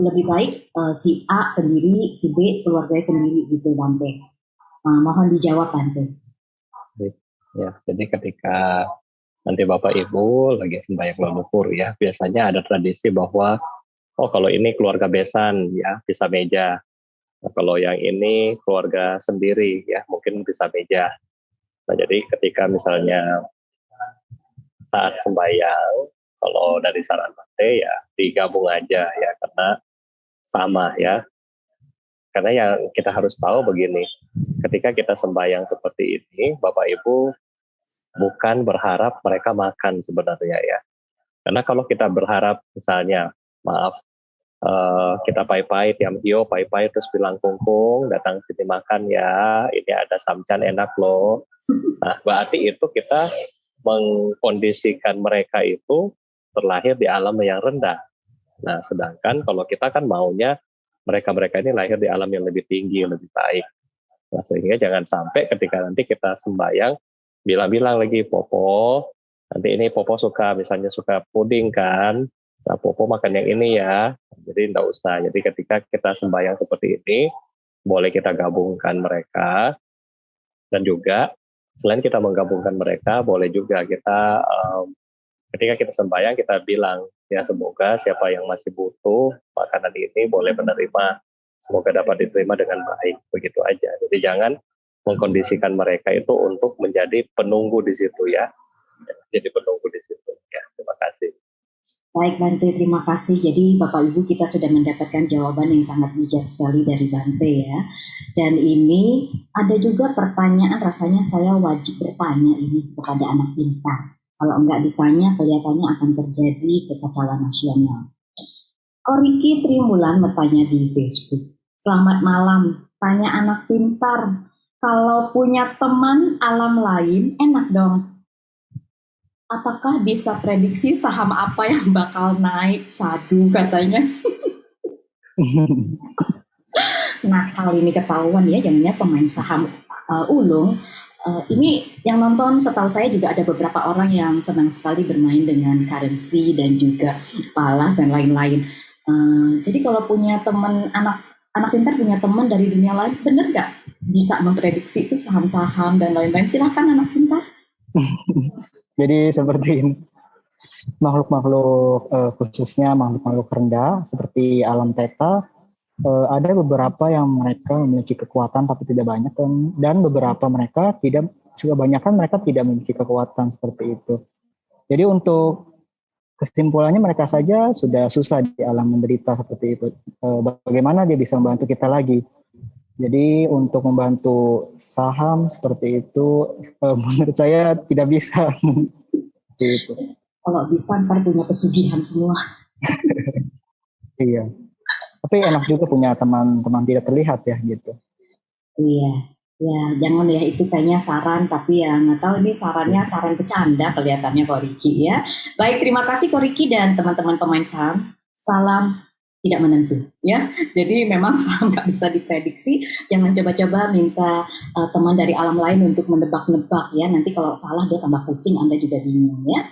Lebih baik si A sendiri, si B keluarganya sendiri gitu Bante. Mohon dijawab Bante. Ya, jadi ketika nanti Bapak Ibu lagi sembahyang leluhur ya, biasanya ada tradisi bahwa kalau ini keluarga besan ya bisa meja. Nah, kalau yang ini keluarga sendiri ya mungkin bisa meja. Nah, jadi ketika misalnya saat sembahyang, kalau dari saran Bante ya digabung aja ya karena sama ya. Karena yang kita harus tahu begini, ketika kita sembahyang seperti ini, Bapak Ibu bukan berharap mereka makan sebenarnya ya. Karena kalau kita berharap misalnya, maaf, kita pai-pai, tiam hio, pai-pai terus bilang kungkung, datang sini makan ya, ini ada samcan enak loh. Nah, berarti itu kita mengkondisikan mereka itu terlahir di alam yang rendah. Nah, sedangkan kalau kita kan maunya mereka-mereka ini lahir di alam yang lebih tinggi, lebih baik. Nah, sehingga jangan sampai ketika nanti kita sembahyang, bilang-bilang lagi, Popo, nanti ini Popo misalnya suka puding kan, nah Popo makan yang ini ya, jadi enggak usah. Jadi ketika kita sembahyang seperti ini, boleh kita gabungkan mereka, dan juga selain kita menggabungkan mereka, boleh juga kita ketika kita sembahyang kita bilang ya semoga siapa yang masih butuh makanan ini boleh menerima, semoga dapat diterima dengan baik, begitu aja. Jadi jangan mengkondisikan mereka itu untuk menjadi penunggu di situ ya, jadi penunggu di situ ya. Terima kasih. Baik Bante, terima kasih. Jadi Bapak Ibu kita sudah mendapatkan jawaban yang sangat bijak sekali dari Bante ya. Dan ini ada juga pertanyaan, rasanya saya wajib bertanya ini kepada anak pintar. Kalau enggak ditanya kelihatannya akan terjadi kekacauan nasional. Koriki Trimulan bertanya di Facebook. Selamat malam, tanya anak pintar. Kalau punya teman alam lain enak dong. Apakah bisa prediksi saham apa yang bakal naik? Sadu katanya. Nakal ini ketahuan ya, jangannya pemain saham ulung. Ini yang nonton setahu saya juga ada beberapa orang yang senang sekali bermain dengan currency dan juga falas dan lain-lain. Jadi kalau punya teman anak pintar punya teman dari dunia lain, bener nggak bisa memprediksi itu saham-saham dan lain-lain? Silahkan anak pintar. Jadi seperti makhluk-makhluk khususnya makhluk-makhluk rendah seperti alam theta, ada beberapa yang mereka memiliki kekuatan tapi tidak banyak, dan beberapa mereka tidak, kebanyakan mereka tidak memiliki kekuatan seperti itu. Jadi untuk kesimpulannya mereka saja sudah susah di alam menderita seperti itu. Bagaimana dia bisa membantu kita lagi? Jadi untuk membantu saham seperti itu, menurut saya tidak bisa. Gitu. Kalau bisa ntar punya pesugihan semua. Iya. Tapi enak juga punya teman-teman tidak terlihat ya gitu. Iya, ya jangan ya, itu kayaknya saran, tapi ya nggak tahu ini sarannya saran bercanda kelihatannya Ko Riki ya. Baik, terima kasih Ko Riki dan teman-teman pemain saham. Salam tidak menentu ya. Jadi memang saham nggak bisa diprediksi. Jangan coba-coba minta teman dari alam lain untuk menebak-nebak ya. Nanti kalau salah dia tambah pusing, Anda juga bingung ya.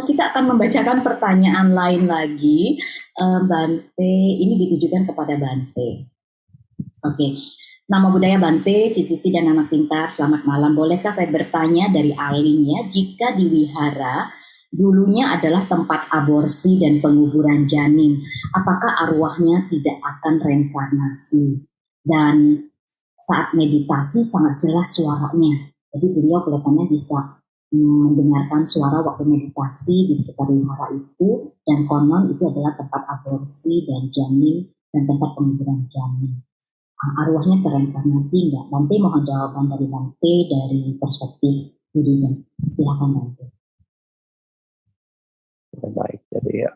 Kita akan membacakan pertanyaan lain lagi. Bante, ini ditujukan kepada Bante. Oke. Nama budaya Bante, Cisisi dan anak pintar, selamat malam. Bolehkah saya bertanya dari alinya, jika di wihara dulunya adalah tempat aborsi dan penguburan janin, apakah arwahnya tidak akan reinkarnasi? Dan saat meditasi sangat jelas suaranya. Jadi beliau kelihatannya bisa mendengarkan suara waktu meditasi di sekitar wihara itu, dan konon itu adalah tempat aborsi dan janin dan tempat penguburan janin. Arwahnya tereinkarnasi enggak? Bante mohon jawaban dari Bante dari perspektif Buddhism. Silakan Bante. Baik, jadi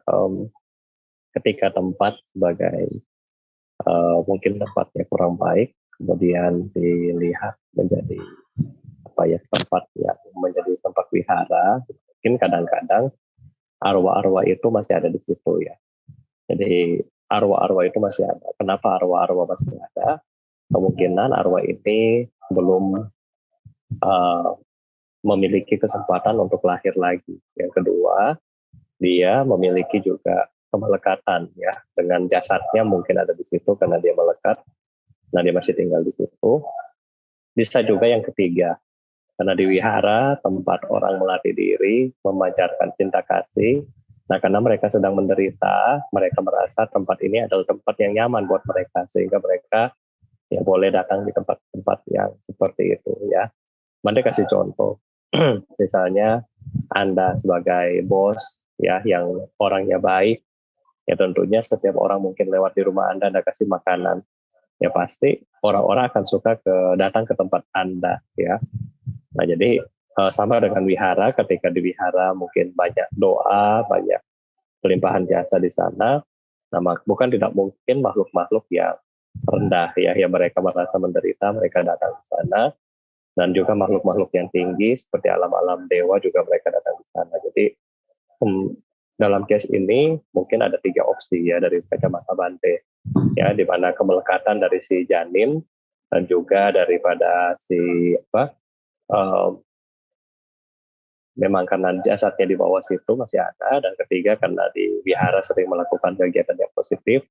ketika tempat sebagai mungkin tempatnya kurang baik, kemudian dilihat menjadi tempat yang menjadi tempat wihara, mungkin kadang-kadang arwah-arwah itu masih ada di situ ya. Jadi arwah-arwah itu masih ada. Kenapa arwah-arwah masih ada? Kemungkinan arwah ini belum memiliki kesempatan untuk lahir lagi. Yang kedua, dia memiliki juga kemelekatan ya, dengan jasadnya mungkin ada di situ karena dia melekat. Nah, dia masih tinggal di situ. Bisa juga yang ketiga, karena di wihara tempat orang melatih diri, memancarkan cinta kasih. Nah, karena mereka sedang menderita, mereka merasa tempat ini adalah tempat yang nyaman buat mereka, sehingga mereka ya boleh datang di tempat-tempat yang seperti itu ya. Bante kasih contoh, misalnya Anda sebagai bos ya, yang orangnya baik, ya tentunya setiap orang mungkin lewat di rumah Anda kasih makanan, ya pasti orang-orang akan suka datang ke tempat Anda ya. Nah, jadi sama dengan wihara, ketika di wihara mungkin banyak doa, banyak pelimpahan jasa di sana. Nah, bukan tidak mungkin makhluk-makhluk yang rendah ya, yang mereka merasa menderita, mereka datang ke sana. Dan juga makhluk-makhluk yang tinggi seperti alam-alam dewa juga mereka datang ke sana. Jadi dalam case ini mungkin ada 3 opsi ya dari kacamata Bante ya, di mana kemelekatan dari si janin dan juga daripada si memang karena jasadnya di bawah situ masih ada, dan ketiga karena di wihara sering melakukan kegiatan yang positif,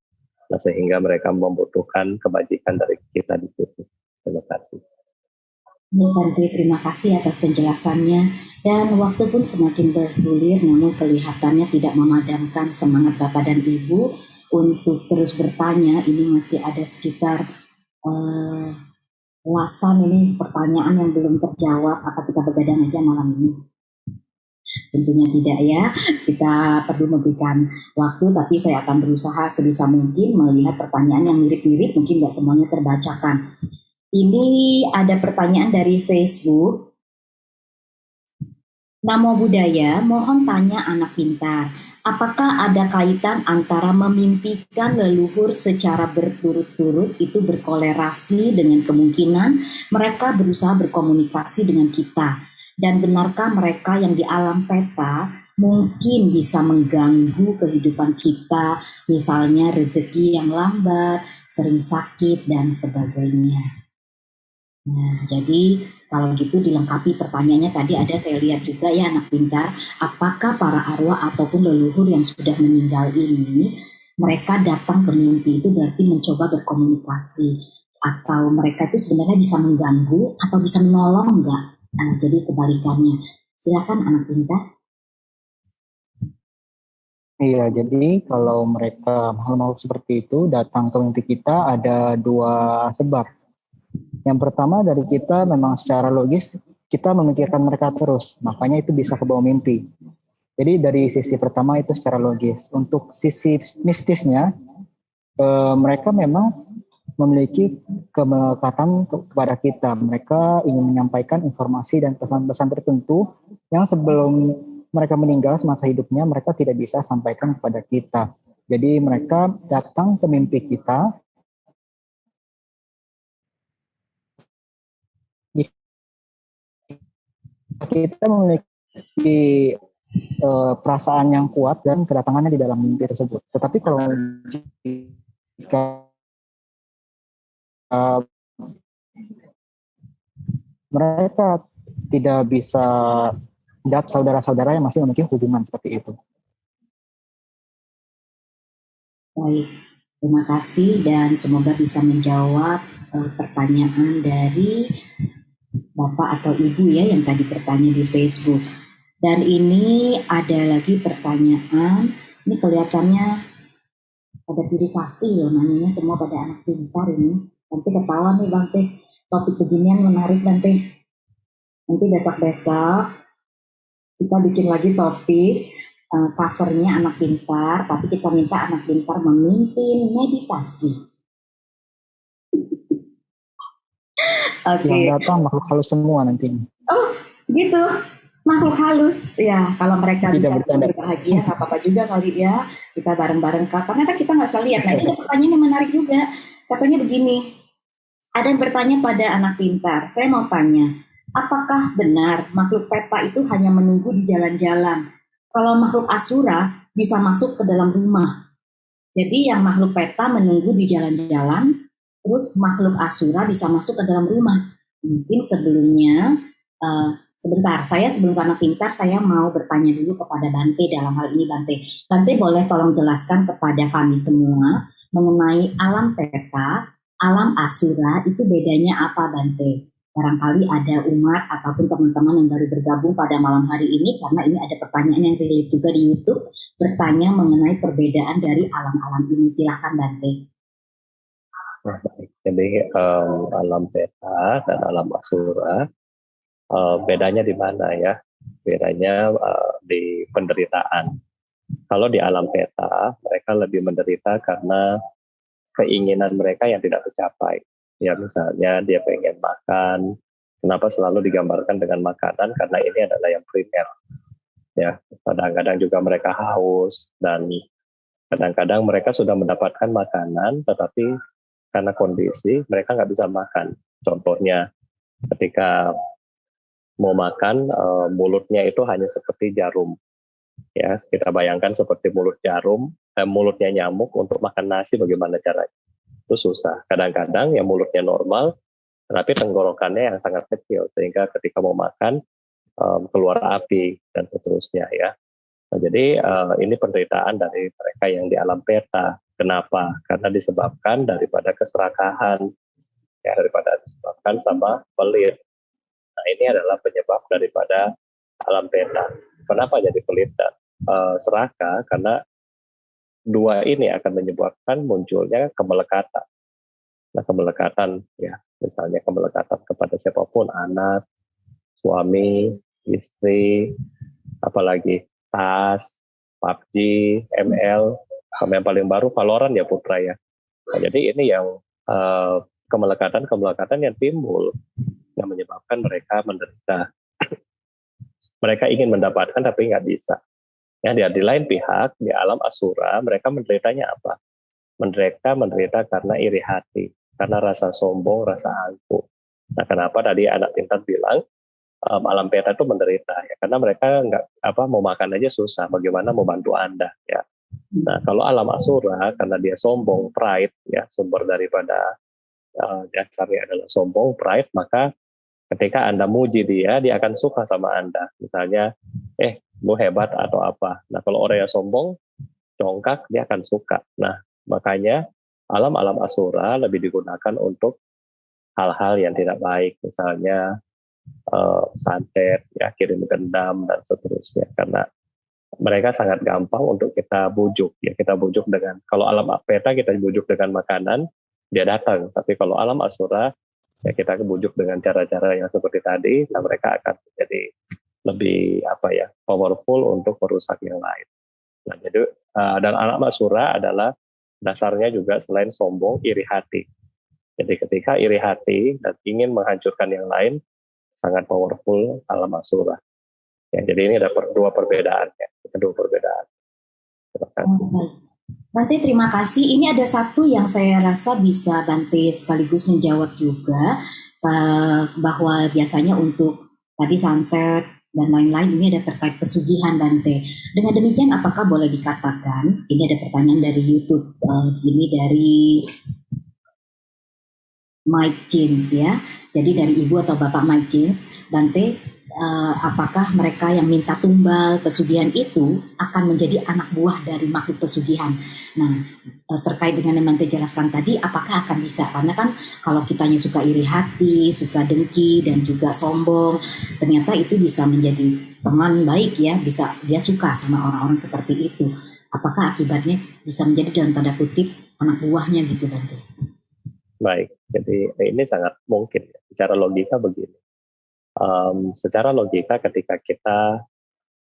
nah sehingga mereka membutuhkan kebajikan dari kita di situ. Terima kasih. Bante, terima kasih atas penjelasannya, dan waktu pun semakin bergulir, namun kelihatannya tidak memadamkan semangat Bapak dan Ibu untuk terus bertanya. Ini masih ada sekitar belasan ini pertanyaan yang belum terjawab. Apa kita begadang aja malam ini? Tentunya tidak ya, kita perlu memberikan waktu, tapi saya akan berusaha sebisa mungkin melihat pertanyaan yang mirip-mirip, mungkin nggak semuanya terbacakan. Ini ada pertanyaan dari Facebook. Namo Buddhaya, mohon tanya anak pintar, apakah ada kaitan antara memimpikan leluhur secara berturut-turut itu berkolerasi dengan kemungkinan mereka berusaha berkomunikasi dengan kita? Dan benarkah mereka yang di alam peta mungkin bisa mengganggu kehidupan kita, misalnya rezeki yang lambat, sering sakit, dan sebagainya. Nah, jadi kalau gitu dilengkapi pertanyaannya tadi ada saya lihat juga ya anak pintar, apakah para arwah ataupun leluhur yang sudah meninggal ini mereka datang ke mimpi itu berarti mencoba berkomunikasi atau mereka itu sebenarnya bisa mengganggu atau bisa menolong enggak? Nah, jadi kebalikannya. Silakan anak pintar. Iya, jadi kalau mereka makhluk seperti itu datang ke mimpi kita ada dua sebab. Yang pertama dari kita memang secara logis kita memikirkan mereka terus, makanya itu bisa ke bawah mimpi. Jadi dari sisi pertama itu secara logis. Untuk sisi mistisnya, mereka memang memiliki kemelekatan kepada kita. Mereka ingin menyampaikan informasi dan pesan-pesan tertentu yang sebelum mereka meninggal semasa hidupnya mereka tidak bisa sampaikan kepada kita. Jadi mereka datang ke mimpi kita. Kita memiliki perasaan yang kuat dan kedatangannya di dalam mimpi tersebut. Tetapi kalau jika mereka tidak bisa melihat saudara-saudara yang masih memiliki hubungan seperti itu. Baik, terima kasih dan semoga bisa menjawab pertanyaan dari Bapak atau Ibu ya yang tadi bertanya di Facebook. Dan ini ada lagi pertanyaan, ini kelihatannya ada privasi loh, nanyanya semua pada anak pintar ini. Nanti ketawa nih Bang Teh, topik beginian menarik Bang Teh. Nanti besok-besok kita bikin lagi topik covernya anak pintar, tapi kita minta anak pintar memimpin meditasi. Oke. Yang datang makhluk halus semua nantinya. Oh, gitu. Makhluk halus. Ya, kalau mereka bisa berbahagia, nggak apa-apa juga kali ya. Kita bareng-bareng. Karena kan kita nggak bisa lihat. Nah, ini ada pertanyaan yang menarik juga. Katanya begini. Ada yang bertanya pada anak pintar. Saya mau tanya, apakah benar makhluk peta itu hanya menunggu di jalan-jalan? Kalau makhluk asura bisa masuk ke dalam rumah. Jadi yang makhluk peta menunggu di jalan-jalan, terus makhluk asura bisa masuk ke dalam rumah. Mungkin sebelumnya, sebentar, saya sebelum anak pintar, saya mau bertanya dulu kepada Bante dalam hal ini Bante. Bante boleh tolong jelaskan kepada kami semua mengenai alam peta, alam asura itu bedanya apa Bante? Barangkali ada umat ataupun teman-teman yang baru bergabung pada malam hari ini karena ini ada pertanyaan yang relate juga di YouTube bertanya mengenai perbedaan dari alam-alam ini. Silahkan Bante. Jadi alam peta dan alam asura bedanya di mana ya? Bedanya di penderitaan. Kalau di alam peta mereka lebih menderita karena keinginan mereka yang tidak tercapai. Ya misalnya dia pengen makan, kenapa selalu digambarkan dengan makanan? Karena ini adalah yang primer. Ya, kadang-kadang juga mereka haus dan kadang-kadang mereka sudah mendapatkan makanan, tetapi karena kondisi mereka nggak bisa makan. Contohnya, ketika mau makan, mulutnya itu hanya seperti jarum. Ya, kita bayangkan seperti mulut jarum, mulutnya nyamuk untuk makan nasi, bagaimana caranya? Itu susah. Kadang-kadang yang mulutnya normal, tapi tenggorokannya yang sangat kecil, sehingga ketika mau makan, keluar api, dan seterusnya ya. Nah, jadi ini penderitaan dari mereka yang di alam peta. Kenapa? Karena disebabkan daripada keserakahan, ya, daripada disebabkan sama pelit. Nah, ini adalah penyebab daripada alam peta. Kenapa jadi pelit dan serakah? Karena dua ini akan menyebabkan munculnya kemelekatan. Nah, kemelekatan ya, misalnya kemelekatan kepada siapapun, anak, suami, istri, apalagi tas, PUBG, ML, sama yang paling baru Valorant ya Putra ya. Nah, jadi ini yang kemelekatan yang timbul yang menyebabkan mereka menderita. Mereka ingin mendapatkan tapi nggak bisa. Ya, di lain pihak di alam asura mereka menderitanya apa? Mereka menderita karena iri hati, karena rasa sombong, rasa angkuh. Nah, kenapa tadi anak pintar bilang alam beta itu menderita ya, karena mereka nggak mau makan aja susah, bagaimana mau bantu Anda ya. Nah, kalau alam asura karena dia sombong, pride ya, sumber daripada dasarnya adalah sombong, pride, maka ketika Anda muji dia akan suka sama Anda. Misalnya, lu hebat atau apa. Nah, kalau orang yang sombong, congkak, dia akan suka. Nah, makanya alam-alam asura lebih digunakan untuk hal-hal yang tidak baik, misalnya santet, ya, kirim dendam dan seterusnya. Karena mereka sangat gampang untuk kita bujuk, ya, kita bujuk dengan, kalau alam beta kita bujuk dengan makanan, dia datang. Tapi kalau alam asura, ya kita bujuk dengan cara-cara yang seperti tadi, nah mereka akan menjadi lebih powerful untuk merusak yang lain. Nah, jadi dan alam asura adalah dasarnya juga selain sombong, iri hati. Jadi ketika iri hati dan ingin menghancurkan yang lain, sangat powerful alam asura. Ya, jadi ini ada kedua perbedaan. Terima kasih. Bante, terima kasih. Ini ada satu yang saya rasa bisa Bante sekaligus menjawab juga, bahwa biasanya untuk tadi santet dan lain-lain ini ada terkait pesugihan, Bante. Dengan demikian apakah boleh dikatakan, ini ada pertanyaan dari YouTube, ini dari Mike James ya. Jadi dari ibu atau bapak Mike James, Bante, apakah mereka yang minta tumbal pesugihan itu akan menjadi anak buah dari makhluk pesugihan? Nah, terkait dengan yang Bante jelaskan tadi, apakah akan bisa? Karena kan kalau kitanya suka iri hati, suka dengki, dan juga sombong, ternyata itu bisa menjadi teman baik ya, bisa dia suka sama orang-orang seperti itu. Apakah akibatnya bisa menjadi dalam tanda kutip anak buahnya gitu, Bante? Baik, jadi ini sangat mungkin. Secara logika begini. Secara logika ketika kita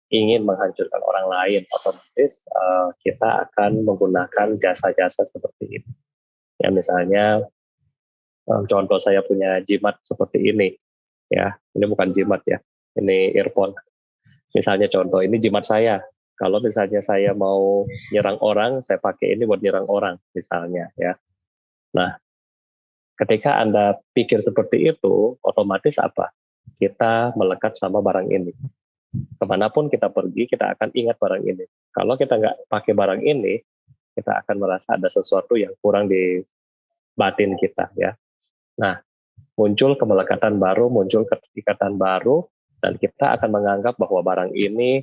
ingin menghancurkan orang lain, otomatis kita akan menggunakan jasa-jasa seperti ini. Ya, misalnya contoh, saya punya jimat seperti ini. Ya, ini bukan jimat ya, ini earphone. Misalnya contoh, ini jimat saya. Kalau misalnya saya mau nyerang orang, saya pakai ini buat nyerang orang, misalnya ya. Nah, ketika Anda pikir seperti itu, otomatis apa? Kita melekat sama barang ini. Kemanapun kita pergi, kita akan ingat barang ini. Kalau kita nggak pakai barang ini, kita akan merasa ada sesuatu yang kurang di batin kita, ya. Nah, muncul kemelekatan baru, muncul keterikatan baru, dan kita akan menganggap bahwa barang ini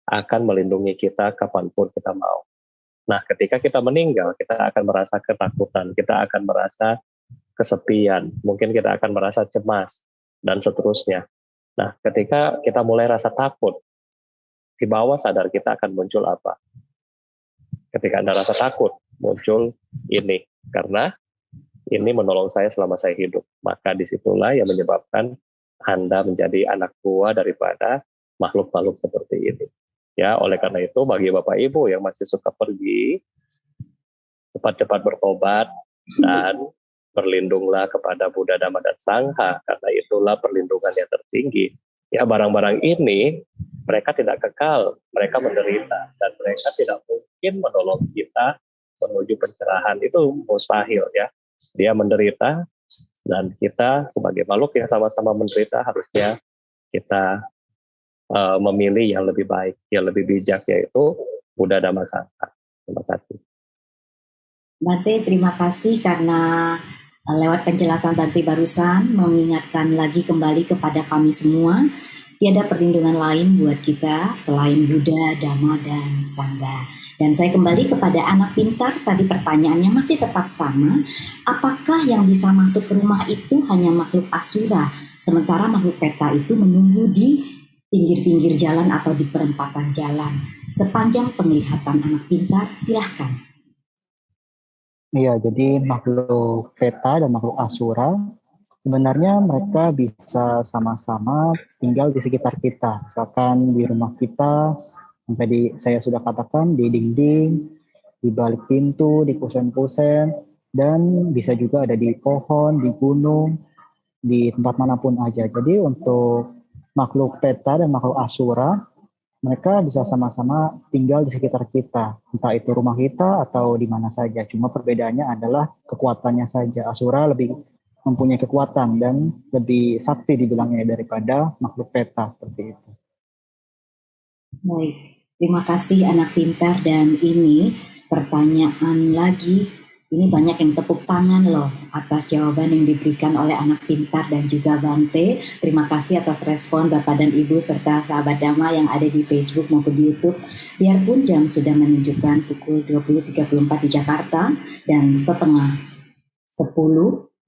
akan melindungi kita kapanpun kita mau. Nah, ketika kita meninggal, kita akan merasa ketakutan, kita akan merasa kesepian, mungkin kita akan merasa cemas, dan seterusnya. Nah, ketika kita mulai rasa takut, di bawah sadar kita akan muncul apa? Ketika Anda rasa takut, muncul ini. Karena ini menolong saya selama saya hidup. Maka disitulah yang menyebabkan Anda menjadi anak buah daripada makhluk-makhluk seperti ini. Ya, oleh karena itu, bagi Bapak Ibu yang masih suka pergi, cepat-cepat bertobat, dan berlindunglah kepada Buddha, Dhamma, dan Sangha, karena itulah perlindungan yang tertinggi. Ya, barang-barang ini mereka tidak kekal, mereka menderita, dan mereka tidak mungkin menolong kita menuju pencerahan. Itu mustahil ya. Dia menderita, dan kita sebagai makhluk yang sama-sama menderita harusnya kita memilih yang lebih baik, yang lebih bijak, yaitu Buddha, Dhamma, Sangha. Terima kasih. Bante, terima kasih karena lewat penjelasan Bante barusan mengingatkan lagi kembali kepada kami semua, tiada perlindungan lain buat kita selain Buddha, Dhamma, dan Sangha. Dan saya kembali kepada anak pintar, tadi pertanyaannya masih tetap sama, apakah yang bisa masuk ke rumah itu hanya makhluk asura, sementara makhluk peta itu menunggu di pinggir-pinggir jalan atau di perempatan jalan? Sepanjang penglihatan anak pintar, silahkan. Iya, jadi makhluk peta dan makhluk asura sebenarnya mereka bisa sama-sama tinggal di sekitar kita. Misalkan di rumah kita, yang tadi saya sudah katakan, di dinding, di balik pintu, di kusen-kusen, dan bisa juga ada di pohon, di gunung, di tempat manapun aja. Jadi untuk makhluk peta dan makhluk asura, mereka bisa sama-sama tinggal di sekitar kita, entah itu rumah kita atau di mana saja. Cuma perbedaannya adalah kekuatannya saja. Asura lebih mempunyai kekuatan dan lebih sakti dibilangnya daripada makhluk peta seperti itu. Baik, terima kasih anak pintar, dan ini pertanyaan lagi. Ini banyak yang tepuk tangan loh atas jawaban yang diberikan oleh anak pintar dan juga Bante. Terima kasih atas respon Bapak dan Ibu serta sahabat Dhamma yang ada di Facebook maupun di YouTube. Biarpun jam sudah menunjukkan pukul 20.34 di Jakarta dan setengah 10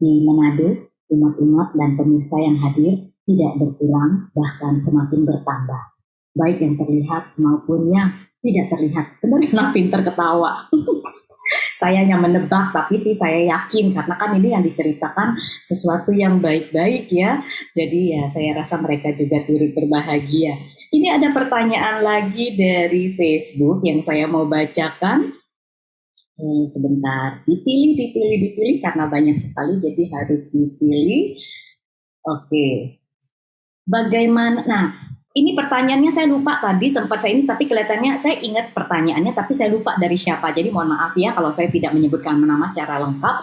di Manado, umat-umat dan pemirsa yang hadir tidak berkurang, bahkan semakin bertambah. Baik yang terlihat maupun yang tidak terlihat. Benar anak pintar ketawa. Saya hanya menebak, tapi sih saya yakin karena kan ini yang diceritakan sesuatu yang baik-baik ya. Jadi ya saya rasa mereka juga turut berbahagia. Ini ada pertanyaan lagi dari Facebook yang saya mau bacakan. Sebentar, dipilih karena banyak sekali jadi harus dipilih. Oke. Bagaimana? Nah, ini pertanyaannya saya lupa tadi sempat saya ini, tapi kelihatannya saya ingat pertanyaannya, tapi saya lupa dari siapa. Jadi mohon maaf ya kalau saya tidak menyebutkan nama secara lengkap.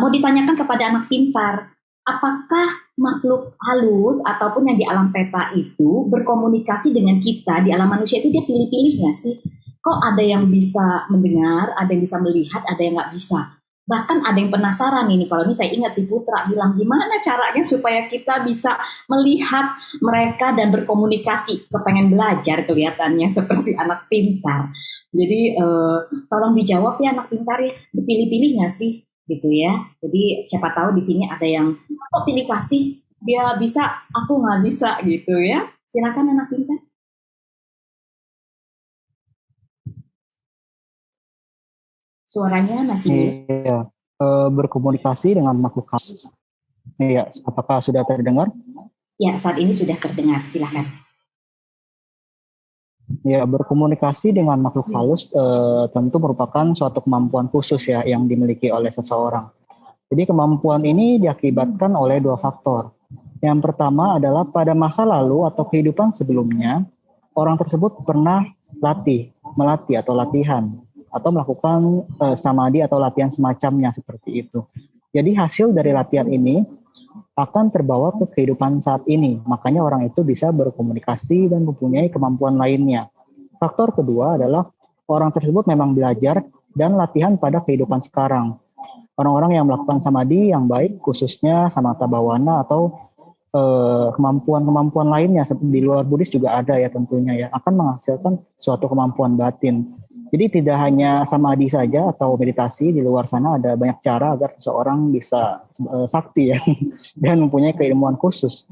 Mau ditanyakan kepada anak pintar, apakah makhluk halus ataupun yang di alam peta itu berkomunikasi dengan kita di alam manusia itu dia pilih-pilih nggak sih? Kok ada yang bisa mendengar, ada yang bisa melihat, ada yang nggak bisa? Bahkan ada yang penasaran ini, kalau ini saya ingat si Putra bilang gimana caranya supaya kita bisa melihat mereka dan berkomunikasi, kepengen belajar kelihatannya seperti anak pintar. Jadi tolong dijawab ya anak pintar ya, dipilih-pilih nggak sih gitu ya. Jadi siapa tahu di sini ada yang kok pilih kasih, dia bisa, aku nggak bisa gitu ya. Silakan anak pintar. Suaranya masih Iya, berkomunikasi dengan makhluk halus. Iya, apakah sudah terdengar? ya, saat ini sudah terdengar, silakan. Ya, berkomunikasi dengan makhluk halus tentu merupakan suatu kemampuan khusus ya yang dimiliki oleh seseorang. Jadi kemampuan ini diakibatkan oleh dua faktor. Yang pertama adalah pada masa lalu atau kehidupan sebelumnya, orang tersebut pernah melatih atau latihan, atau melakukan samadhi atau latihan semacamnya seperti itu. Jadi hasil dari latihan ini akan terbawa ke kehidupan saat ini. Makanya orang itu bisa berkomunikasi dan mempunyai kemampuan lainnya. Faktor kedua adalah orang tersebut memang belajar dan latihan pada kehidupan sekarang. Orang-orang yang melakukan samadhi yang baik, khususnya samatha bhawana atau kemampuan-kemampuan lainnya di luar Buddhis juga ada ya tentunya ya, akan menghasilkan suatu kemampuan batin. Jadi tidak hanya samadhi saja atau meditasi, di luar sana ada banyak cara agar seseorang bisa sakti ya dan mempunyai keilmuan khusus.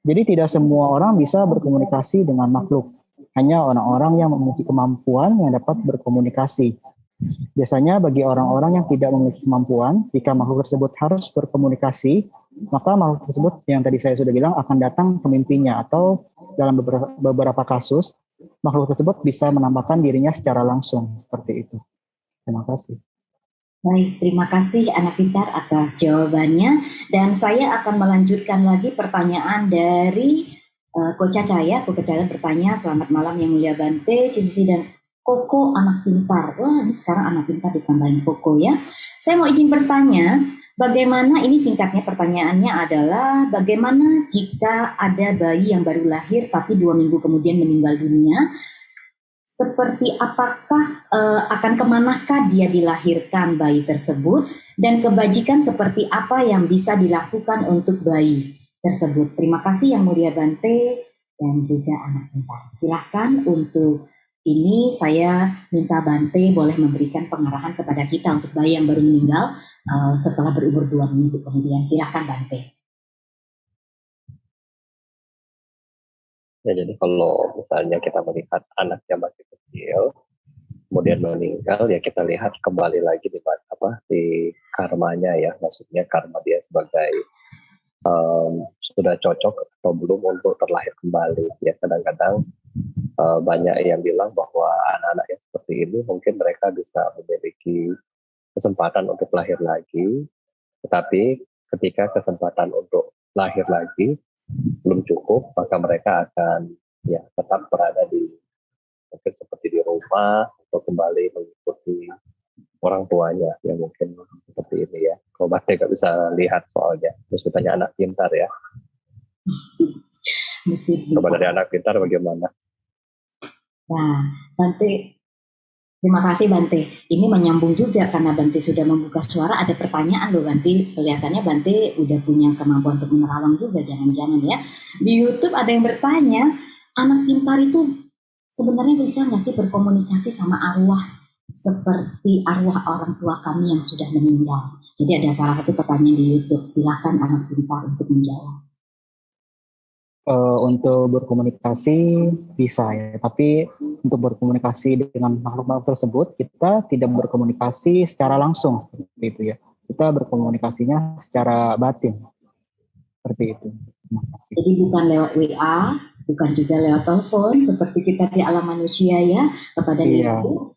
Jadi tidak semua orang bisa berkomunikasi dengan makhluk. Hanya orang-orang yang memiliki kemampuan yang dapat berkomunikasi. Biasanya bagi orang-orang yang tidak memiliki kemampuan, jika makhluk tersebut harus berkomunikasi, maka makhluk tersebut yang tadi saya sudah bilang akan datang ke mimpinya, atau dalam beberapa kasus, makhluk tersebut bisa menampakkan dirinya secara langsung, seperti itu. Terima kasih. Baik, terima kasih anak pintar atas jawabannya. Dan saya akan melanjutkan lagi pertanyaan dari Ko Caca ya. Ko Caca bertanya, selamat malam yang mulia Bante, Cisisi dan Koko anak pintar. Wah, ini sekarang anak pintar ditambahin Koko ya. Saya mau izin bertanya, bagaimana, ini singkatnya pertanyaannya adalah, bagaimana jika ada bayi yang baru lahir tapi 2 minggu kemudian meninggal dunia? Seperti apakah akan kemanakah dia dilahirkan bayi tersebut, dan kebajikan seperti apa yang bisa dilakukan untuk bayi tersebut? Terima kasih yang mulia Bante dan juga anak pintar. Silahkan untuk ini saya minta Bante boleh memberikan pengarahan kepada kita untuk bayi yang baru meninggal setelah berumur 2 minggu kemudian. Silahkan Bante. Ya, jadi kalau misalnya kita melihat anaknya masih kecil, kemudian meninggal, ya kita lihat kembali lagi di karmanya ya, maksudnya karma dia sebagai sudah cocok atau belum untuk terlahir kembali. Ya kadang-kadang banyak yang bilang bahwa anak-anak yang seperti ini mungkin mereka bisa memiliki kesempatan untuk lahir lagi, tetapi ketika kesempatan untuk lahir lagi belum cukup, maka mereka akan ya tetap berada di mungkin seperti di rumah atau kembali mengikuti orang tuanya yang mungkin seperti ini ya. Kalau Bante nggak bisa lihat soalnya, mesti tanya anak pintar ya. Coba dari anak pintar bagaimana? Nah, Bante, terima kasih Bante. Ini menyambung juga karena Bante sudah membuka suara. Ada pertanyaan loh Bante. Kelihatannya Bante udah punya kemampuan untuk menerawang juga, jangan-jangan ya. Di YouTube ada yang bertanya, anak pintar itu sebenarnya bisa nggak sih berkomunikasi sama arwah seperti arwah orang tua kami yang sudah meninggal? Jadi ada salah satu pertanyaan di YouTube. Silakan anak pintar untuk menjawab. Untuk berkomunikasi bisa ya, tapi untuk berkomunikasi dengan makhluk-makhluk tersebut kita tidak berkomunikasi secara langsung seperti itu ya. Kita berkomunikasinya secara batin seperti itu. Jadi bukan lewat WA, bukan juga lewat telepon seperti kita di alam manusia ya, kepada itu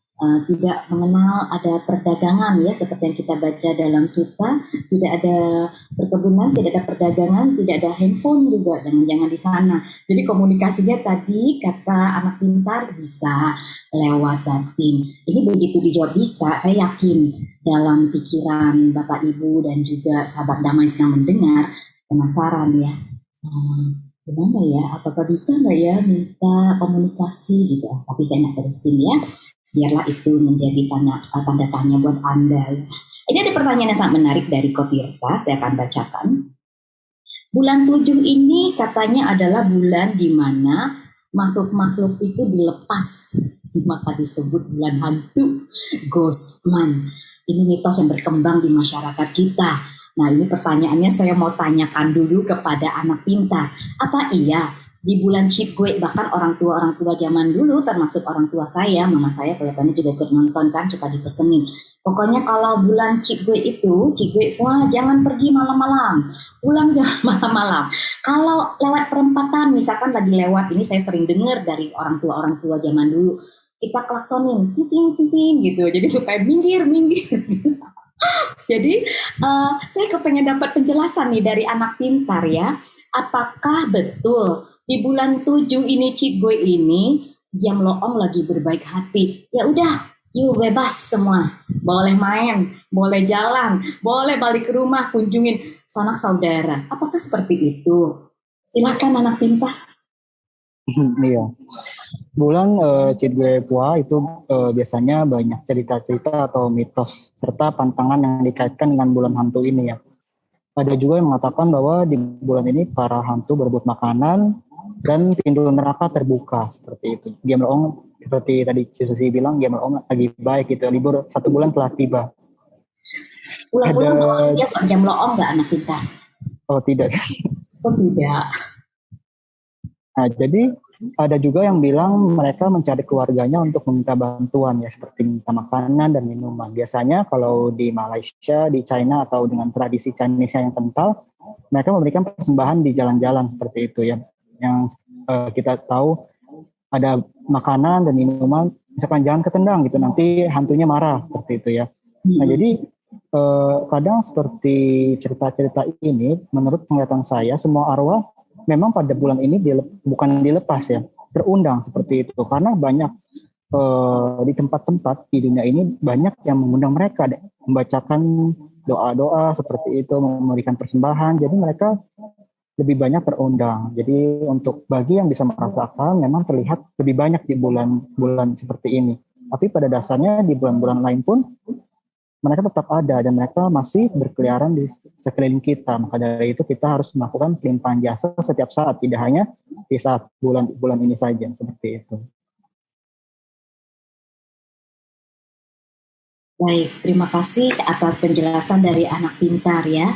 tidak mengenal ada perdagangan ya, seperti yang kita baca dalam sutta, tidak ada perkebunan, tidak ada perdagangan, tidak ada handphone juga, jangan-jangan di sana. Jadi komunikasinya tadi kata anak pintar bisa lewat batin. Ini begitu dijawab bisa, saya yakin dalam pikiran Bapak Ibu dan juga sahabat damai sedang mendengar, penasaran ya. Gimana ya, apakah bisa nggak ya minta komunikasi gitu, tapi saya nggak terusin ya, biarlah itu menjadi tanda tanya buat Anda. Ini ada pertanyaan yang sangat menarik dari Kotirta, saya akan bacakan. Bulan 7 ini katanya adalah bulan di mana makhluk-makhluk itu dilepas, maka disebut bulan hantu, ghost month. Ini mitos yang berkembang di masyarakat kita. Nah, ini pertanyaannya saya mau tanyakan dulu kepada anak pintar. Apa iya di bulan Cip Gue, bahkan orang tua zaman dulu, termasuk orang tua saya, mama saya kelihatannya juga ikut nonton kan, suka dipesenin. Pokoknya kalau bulan Cip Gue itu, Cip Gue, wah jangan pergi malam-malam, pulang jangan malam-malam. Kalau lewat perempatan, misalkan lagi lewat, ini saya sering dengar dari orang tua zaman dulu, kita klaksonin, titing gitu, jadi supaya minggir. Jadi saya kepengen dapat penjelasan nih dari anak pintar ya, apakah betul di bulan 7 ini Cik Gue ini Jam Loong lagi berbaik hati? Ya udah, yuk bebas semua, boleh main, boleh jalan, boleh balik ke rumah, kunjungin sanak saudara. Apakah seperti itu? Silakan anak pintar. Iya. Bulan Cit Gue Pua itu biasanya banyak cerita-cerita atau mitos serta pantangan yang dikaitkan dengan bulan hantu ini ya. Ada juga yang mengatakan bahwa di bulan ini para hantu berebut makanan dan pintu neraka terbuka seperti itu. Game Loong seperti tadi Susi bilang, Game Loong lagi baik gitu, libur 1 bulan telah tiba. Pulang-pulang bawa dia Jam Loong nggak anak pintar? Oh tidak. Oh tidak. Nah jadi ada juga yang bilang mereka mencari keluarganya untuk meminta bantuan ya, seperti minta makanan dan minuman. Biasanya kalau di Malaysia, di China atau dengan tradisi Chinese yang kental, mereka memberikan persembahan di jalan-jalan seperti itu ya. Yang kita tahu ada makanan dan minuman, misalkan jangan ketendang gitu, nanti hantunya marah seperti itu ya. Nah jadi kadang seperti cerita-cerita ini, menurut penglihatan saya, semua arwah memang pada bulan ini bukan dilepas ya, terundang seperti itu, karena banyak di tempat-tempat di dunia ini banyak yang mengundang mereka membacakan doa-doa seperti itu, memberikan persembahan, jadi mereka lebih banyak terundang. Jadi untuk bagi yang bisa merasakan memang terlihat lebih banyak di bulan-bulan seperti ini. Tapi pada dasarnya di bulan-bulan lain pun mereka tetap ada dan mereka masih berkeliaran di sekeliling kita. Maka dari itu kita harus melakukan pelimpahan jasa setiap saat, tidak hanya di saat bulan ini saja, seperti itu. Baik, terima kasih atas penjelasan dari anak pintar ya.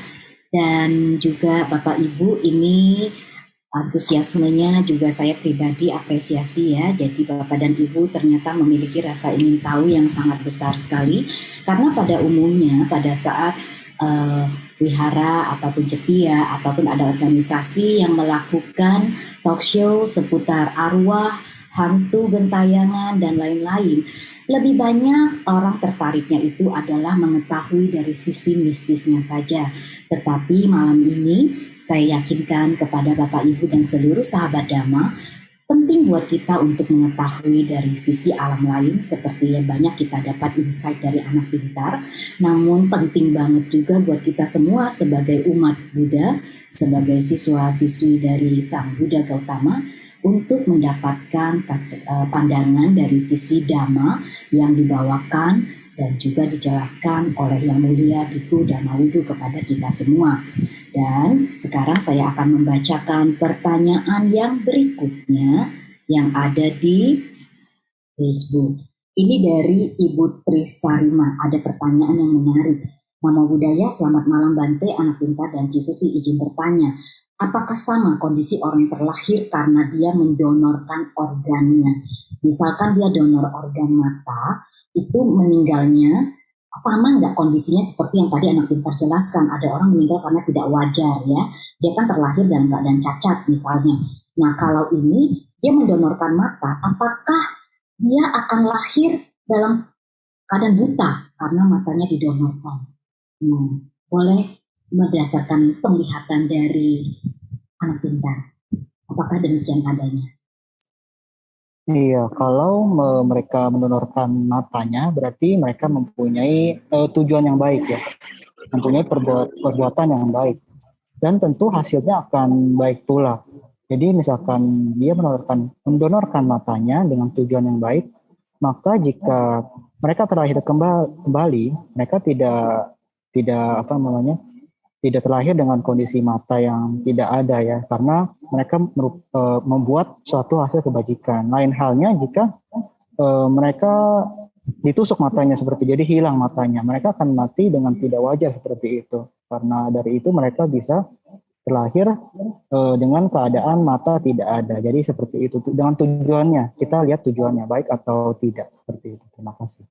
Dan juga Bapak Ibu, ini antusiasmenya juga saya pribadi apresiasi ya. Jadi Bapak dan Ibu ternyata memiliki rasa ingin tahu yang sangat besar sekali. Karena pada umumnya pada saat wihara ataupun cetia ataupun ada organisasi yang melakukan talk show seputar arwah, hantu, gentayangan, dan lain-lain, lebih banyak orang tertariknya itu adalah mengetahui dari sisi mistisnya saja. Tetapi malam ini saya yakinkan kepada Bapak Ibu dan seluruh sahabat Dhamma, penting buat kita untuk mengetahui dari sisi alam lain, seperti yang banyak kita dapat insight dari anak pintar, namun penting banget juga buat kita semua sebagai umat Buddha, sebagai siswa-siswi dari Sang Buddha Gautama, untuk mendapatkan pandangan dari sisi Dhamma yang dibawakan dan juga dijelaskan oleh Yang Mulia Biku Dhamawudu kepada kita semua. Dan sekarang saya akan membacakan pertanyaan yang berikutnya yang ada di Facebook. Ini dari Ibu Trisarima. Ada pertanyaan yang menarik. Namo Buddhaya, selamat malam Bante, anak pintar dan Cisusi izin bertanya. Apakah sama kondisi orang terlahir karena dia mendonorkan organnya? Misalkan dia donor organ mata, itu meninggalnya sama nggak kondisinya seperti yang tadi anak pintar jelaskan, ada orang meninggal karena tidak wajar ya, dia kan terlahir dalam keadaan cacat misalnya. Nah kalau ini dia mendonorkan mata, apakah dia akan lahir dalam keadaan buta karena matanya didonorkan? Nah, boleh berdasarkan penglihatan dari anak pintar, apakah demikian adanya? Iya, kalau mereka mendonorkan matanya, berarti mereka mempunyai tujuan yang baik ya, mempunyai perbuatan yang baik, dan tentu hasilnya akan baik pula. Jadi misalkan dia mendonorkan matanya dengan tujuan yang baik, maka jika mereka terlahir kembali, mereka tidak apa namanya, tidak terlahir dengan kondisi mata yang tidak ada ya, karena mereka membuat suatu hasil kebajikan. Lain halnya jika mereka ditusuk matanya seperti jadi hilang matanya, mereka akan mati dengan tidak wajar seperti itu. Karena dari itu mereka bisa terlahir dengan keadaan mata tidak ada. Jadi seperti itu dengan tujuannya. Kita lihat tujuannya baik atau tidak seperti itu. Terima kasih.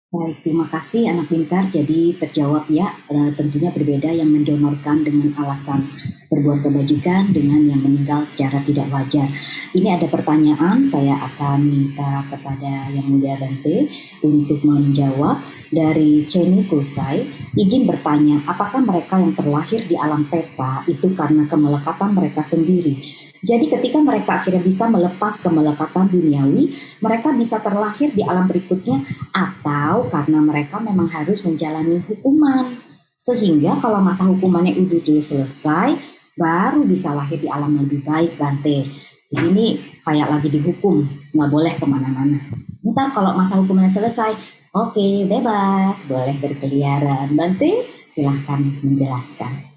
Baik, terima kasih anak pintar. Jadi terjawab ya, tentunya berbeda yang mendonorkan dengan alasan berbuat kebajikan dengan yang meninggal secara tidak wajar. Ini ada pertanyaan, saya akan minta kepada Yang Mulia Bante untuk menjawab dari Ceni Kusai. Izin bertanya, apakah mereka yang terlahir di alam peta itu karena kemelekatan mereka sendiri? Jadi ketika mereka akhirnya bisa melepas kemelekatan duniawi, mereka bisa terlahir di alam berikutnya, atau karena mereka memang harus menjalani hukuman. Sehingga kalau masa hukumannya udah selesai, baru bisa lahir di alam yang lebih baik, Bante. Jadi ini kayak lagi dihukum, nggak boleh kemana-mana. Ntar kalau masa hukumannya selesai, oke, bebas, boleh berkeliaran. Bante, silahkan menjelaskan.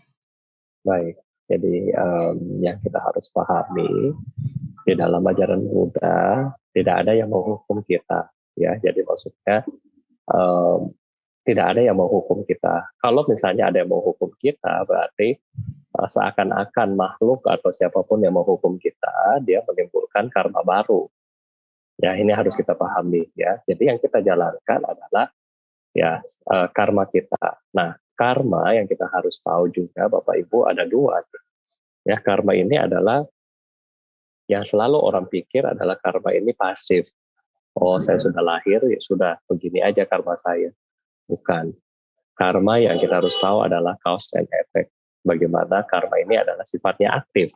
Baik, jadi yang kita harus pahami di dalam ajaran Buddha tidak ada yang menghukum kita, ya. Jadi maksudnya tidak ada yang menghukum kita. Kalau misalnya ada yang menghukum kita, berarti seakan-akan makhluk atau siapapun yang menghukum kita, dia menimbulkan karma baru. Ya, ini harus kita pahami ya. Jadi yang kita jalankan adalah ya karma kita. Nah, karma yang kita harus tahu juga Bapak Ibu ada dua. Ya, karma ini adalah yang selalu orang pikir adalah karma ini pasif. Oh, saya sudah lahir, ya sudah begini aja karma saya. Bukan. Karma yang kita harus tahu adalah cause and effect. Bagaimana karma ini adalah sifatnya aktif.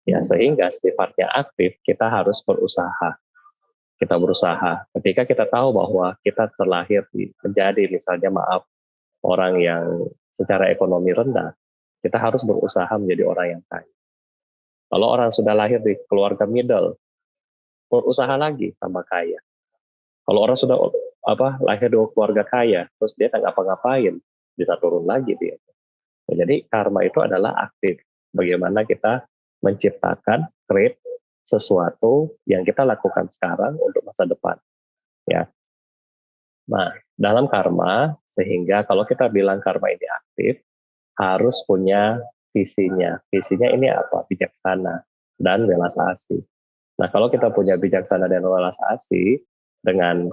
Ya, sehingga sifatnya aktif, kita harus berusaha. Kita berusaha. Ketika kita tahu bahwa kita terlahir menjadi misalnya orang yang secara ekonomi rendah, kita harus berusaha menjadi orang yang kaya. Kalau orang sudah lahir di keluarga middle, berusaha lagi tambah kaya. Kalau orang sudah lahir di keluarga kaya, terus dia tak ngapa-ngapain, bisa turun lagi dia. Jadi karma itu adalah aktif. Bagaimana kita menciptakan, create sesuatu yang kita lakukan sekarang untuk masa depan. Ya. Nah, dalam karma, sehingga kalau kita bilang karma ini aktif, harus punya visinya. Visinya ini apa? Bijaksana dan welas asih. Nah, kalau kita punya bijaksana dan welas asih dengan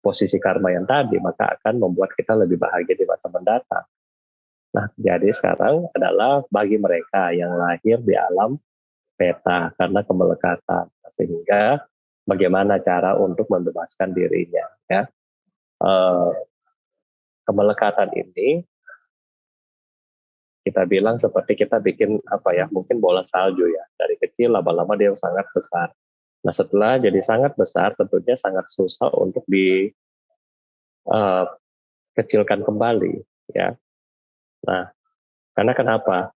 posisi karma yang tadi, maka akan membuat kita lebih bahagia di masa mendatang. Nah, jadi sekarang adalah bagi mereka yang lahir di alam peta karena kemelekatan, sehingga bagaimana cara untuk membebaskan dirinya, ya. Kemelekatan ini kita bilang seperti kita bikin mungkin bola salju ya, dari kecil lama-lama dia sangat besar. Nah setelah jadi sangat besar tentunya sangat susah untuk dikecilkan kembali ya. Nah karena kenapa?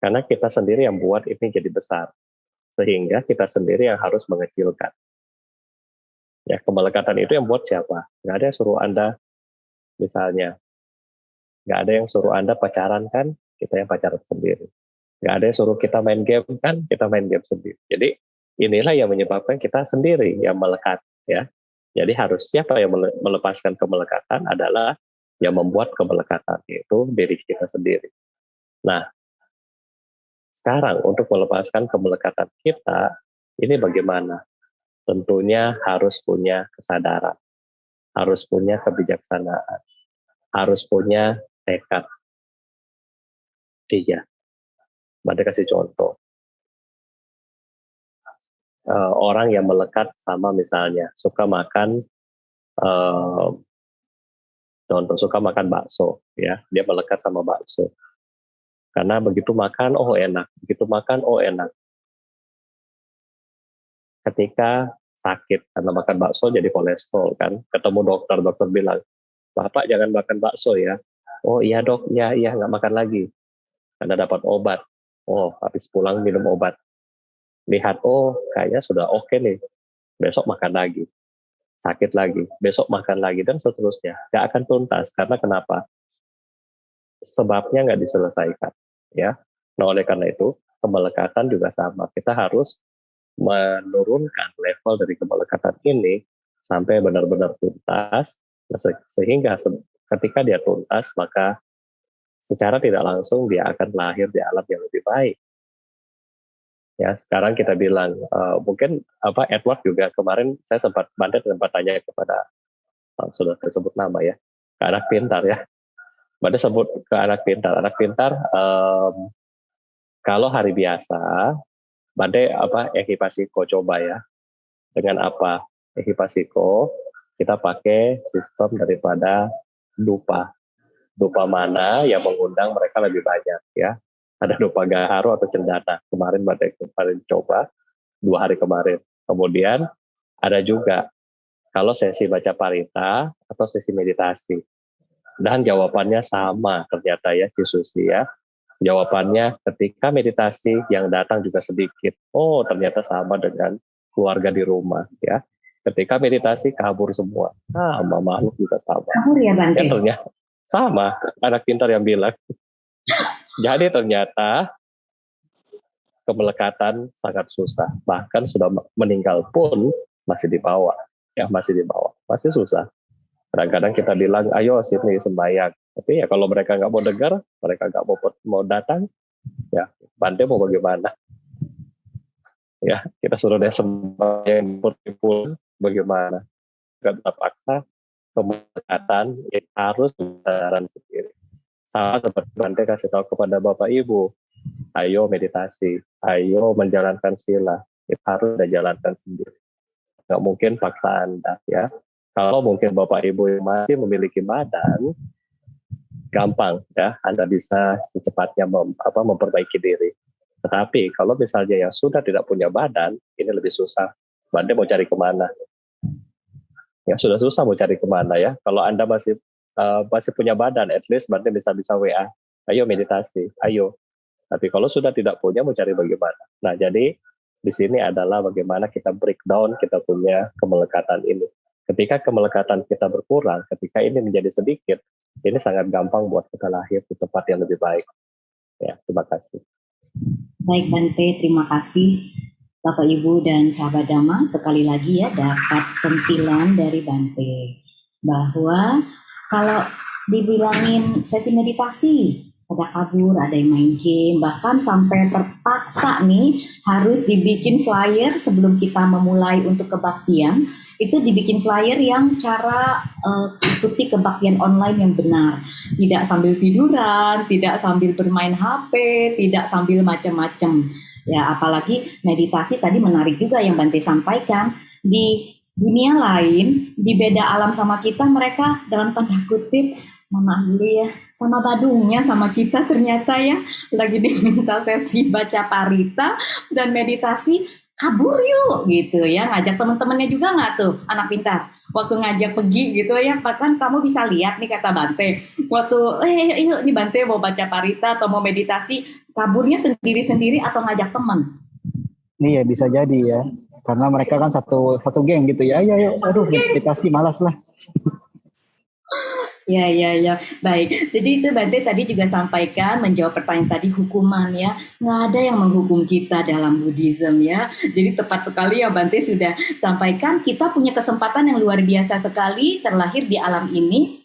Karena kita sendiri yang buat ini jadi besar, sehingga kita sendiri yang harus mengecilkan. Ya kemelekatan itu yang buat siapa? Nggak ada yang suruh Anda misalnya, nggak ada yang suruh Anda pacaran kan, kita yang pacaran sendiri. Nggak ada yang suruh kita main game kan, kita main game sendiri. Jadi inilah yang menyebabkan kita sendiri yang melekat ya. Jadi harus siapa yang melepaskan kemelekatan adalah yang membuat kemelekatan, yaitu diri kita sendiri. Nah, sekarang untuk melepaskan kemelekatan kita, ini bagaimana? Tentunya harus punya kesadaran, harus punya kebijaksanaan, harus punya tekad. 3. Bante kasih contoh. Orang yang melekat sama misalnya suka makan suka makan bakso ya, dia melekat sama bakso karena begitu makan enak, begitu makan enak. Ketika sakit karena makan bakso jadi kolesterol kan, ketemu dokter bilang, Bapak jangan makan bakso ya. Oh iya dok, iya nggak makan lagi karena dapat obat. Habis pulang minum obat, lihat kayaknya sudah oke nih, besok makan lagi, sakit lagi, besok makan lagi, dan seterusnya. Nggak akan tuntas. Karena kenapa? Sebabnya nggak diselesaikan. Ya. Nah, oleh karena itu, kemelekatan juga sama. Kita harus menurunkan level dari kemelekatan ini sampai benar-benar tuntas, sehingga ketika dia tuntas, maka secara tidak langsung dia akan lahir di alam yang lebih baik. Ya, sekarang kita bilang mungkin Edward juga kemarin saya sempat tanya kepada sudah tersebut nama ya, ke anak pintar ya. Bante sebut ke anak pintar. Anak pintar kalau hari biasa Bante Ehipasiko coba ya. Dengan apa? Ehipasiko kita pakai sistem daripada dupa. Dupa mana yang mengundang mereka lebih banyak ya. Ada dupa Gaharo atau Cendana. Kemarin coba 2 hari kemarin. Kemudian ada juga kalau sesi baca parita atau sesi meditasi. Dan jawabannya sama ternyata ya, Cisusi ya. Jawabannya ketika meditasi yang datang juga sedikit. Ternyata sama dengan keluarga di rumah ya. Ketika meditasi kabur semua. Sama, makhluk juga sama. Kabur ya Bante? Ya ternyata sama, anak pintar yang bilang. Jadi ternyata kemelekatan sangat susah. Bahkan sudah meninggal pun masih dibawa. Ya, masih dibawa. Masih susah. Kadang-kadang kita bilang, ayo sini sembahyang. Tapi ya kalau mereka nggak mau dengar, mereka nggak mau datang, ya Bante mau bagaimana? Ya kita suruh dia sembahyang pun bagaimana? Nggak bisa paksa. Kemelekatan harus kesadaran sendiri. Sama seperti Bante kasih tahu kepada Bapak Ibu, ayo meditasi, ayo menjalankan sila, itu harus dijalankan sendiri. Nggak mungkin paksa Anda ya. Kalau mungkin Bapak Ibu yang masih memiliki badan, gampang ya, Anda bisa secepatnya memperbaiki diri. Tetapi kalau misalnya yang sudah tidak punya badan, ini lebih susah. Bante mau cari kemana? Ya sudah susah mau cari kemana ya. Kalau Anda masih punya badan, at least Bante bisa WA, ayo meditasi, ayo. Tapi kalau sudah tidak punya, mau cari bagaimana? Nah jadi di sini adalah bagaimana kita breakdown kita punya kemelekatan ini. Ketika kemelekatan kita berkurang, ketika ini menjadi sedikit, ini sangat gampang buat kita lahir di tempat yang lebih baik. Ya, terima kasih. Baik Bante, terima kasih Bapak Ibu dan sahabat Dhamma. Sekali lagi ya dapat sentilan dari Bante bahwa kalau dibilangin sesi meditasi, ada kabur, ada yang main game, bahkan sampai terpaksa nih harus dibikin flyer sebelum kita memulai untuk kebaktian, itu dibikin flyer yang cara ikuti kebaktian online yang benar, tidak sambil tiduran, tidak sambil bermain HP, tidak sambil macam-macam. Ya, apalagi meditasi tadi menarik juga yang Bante sampaikan, di dunia lain, di beda alam sama kita, mereka dalam tanda kutip Mohon maaf dulu ya, sama Badungnya sama kita ternyata ya lagi diminta sesi baca parita dan meditasi, kabur yuk gitu ya, ngajak teman-temannya juga nggak tuh anak pintar waktu ngajak pergi gitu ya, bahkan kamu bisa lihat nih kata Bante waktu yuk nih Bante mau baca parita atau mau meditasi, kaburnya sendiri-sendiri atau ngajak teman. Iya bisa jadi ya, karena mereka kan satu satu geng gitu ya. Ayo, aduh meditasi malas lah. Ya, ya, ya. Baik. Jadi itu Bante tadi juga sampaikan menjawab pertanyaan tadi hukuman ya. Nggak ada yang menghukum kita dalam Buddhism ya. Jadi tepat sekali ya Bante sudah sampaikan. Kita punya kesempatan yang luar biasa sekali terlahir di alam ini.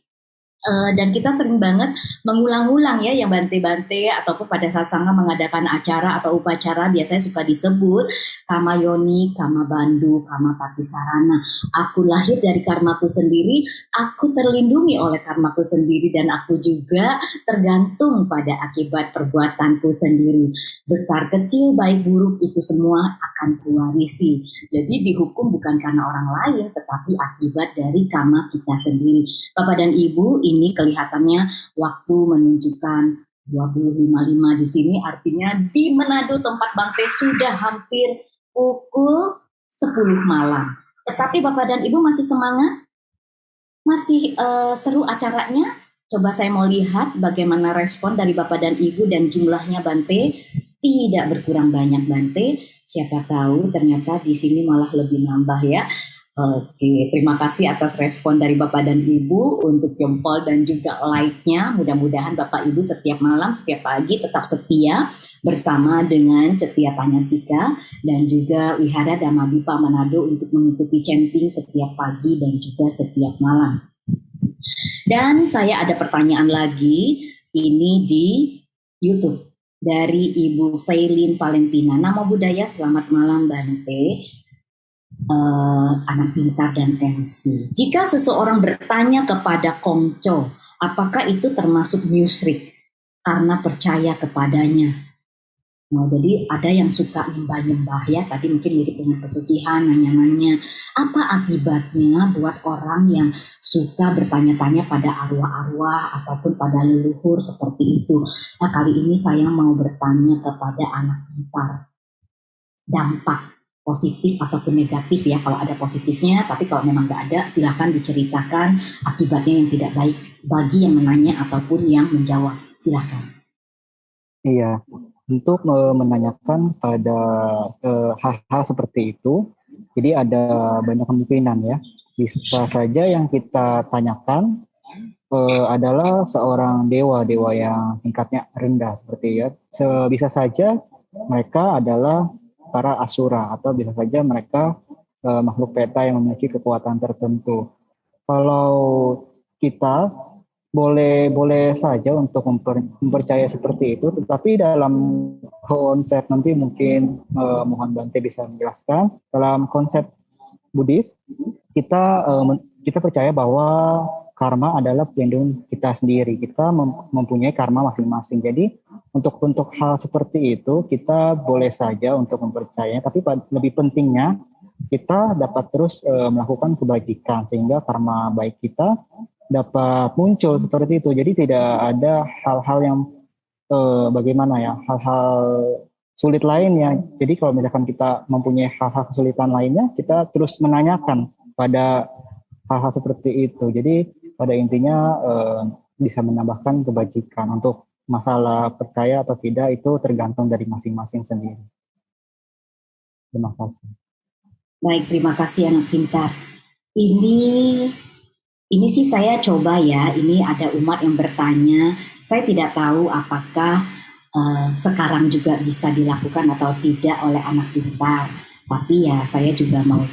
Dan kita sering banget mengulang-ulang ya yang bante-bante ataupun pada saat sangha mengadakan acara atau upacara biasanya suka disebut kama yoni, kama bandu, kama patisarana. Aku lahir dari karmaku sendiri, aku terlindungi oleh karmaku sendiri dan aku juga tergantung pada akibat perbuatanku sendiri. Besar kecil baik buruk itu semua akan kuwarisi. Jadi dihukum bukan karena orang lain tetapi akibat dari karma kita sendiri. Bapak dan Ibu, ini kelihatannya waktu menunjukkan 20.55 di sini, artinya di Manado tempat Bante sudah hampir pukul 10 malam. Tetapi Bapak dan Ibu masih semangat? Masih seru acaranya? Coba saya mau lihat bagaimana respon dari Bapak dan Ibu dan jumlahnya Bante tidak berkurang banyak Bante. Siapa tahu ternyata di sini malah lebih nambah ya. Oke, terima kasih atas respon dari Bapak dan Ibu untuk jempol dan juga like-nya. Mudah-mudahan Bapak Ibu setiap malam, setiap pagi tetap setia bersama dengan Cetia Panyasika dan juga Wihara Dhammadvipa Manado untuk mengikuti chanting setiap pagi dan juga setiap malam. Dan saya ada pertanyaan lagi, ini di YouTube dari Ibu Failin Valentina. Namo Buddhaya, selamat malam Bante. Anak pintar dan MC. Jika seseorang bertanya kepada Kongco, apakah itu termasuk musyrik karena percaya kepadanya? Nah, jadi ada yang suka nyembah-nyembah ya, tadi mungkin mirip dengan pesugihan, nanya-nanya. Apa akibatnya buat orang yang suka bertanya-tanya pada arwah-arwah ataupun pada leluhur seperti itu? Nah, kali ini saya mau bertanya kepada anak pintar. Dampak positif ataupun negatif ya, kalau ada positifnya, tapi kalau memang nggak ada silakan diceritakan akibatnya yang tidak baik bagi yang menanya ataupun yang menjawab, silakan. Iya, untuk menanyakan pada hal-hal seperti itu, jadi ada banyak kemungkinan ya. Bisa saja yang kita tanyakan adalah seorang dewa yang tingkatnya rendah seperti ya. Bisa saja mereka adalah para asura atau bisa saja mereka makhluk peta yang memiliki kekuatan tertentu. Kalau kita boleh saja untuk mempercaya seperti itu, tetapi dalam konsep nanti mungkin mohon Bante bisa menjelaskan dalam konsep Buddhis kita percaya bahwa karma adalah pelindung kita sendiri. Kita mempunyai karma masing-masing. Jadi untuk hal seperti itu kita boleh saja untuk mempercayai, tapi lebih pentingnya kita dapat terus melakukan kebajikan sehingga karma baik kita dapat muncul seperti itu. Jadi tidak ada hal-hal yang bagaimana ya, hal-hal sulit lainnya. Jadi kalau misalkan kita mempunyai hal-hal kesulitan lainnya, kita terus menanyakan pada hal-hal seperti itu. Jadi pada intinya bisa menambahkan kebajikan. Untuk masalah percaya atau tidak itu tergantung dari masing-masing sendiri. Terima kasih. Baik, terima kasih anak pintar. Ini sih saya coba ya, ini ada umat yang bertanya, saya tidak tahu apakah sekarang juga bisa dilakukan atau tidak oleh anak pintar. Tapi ya saya juga mau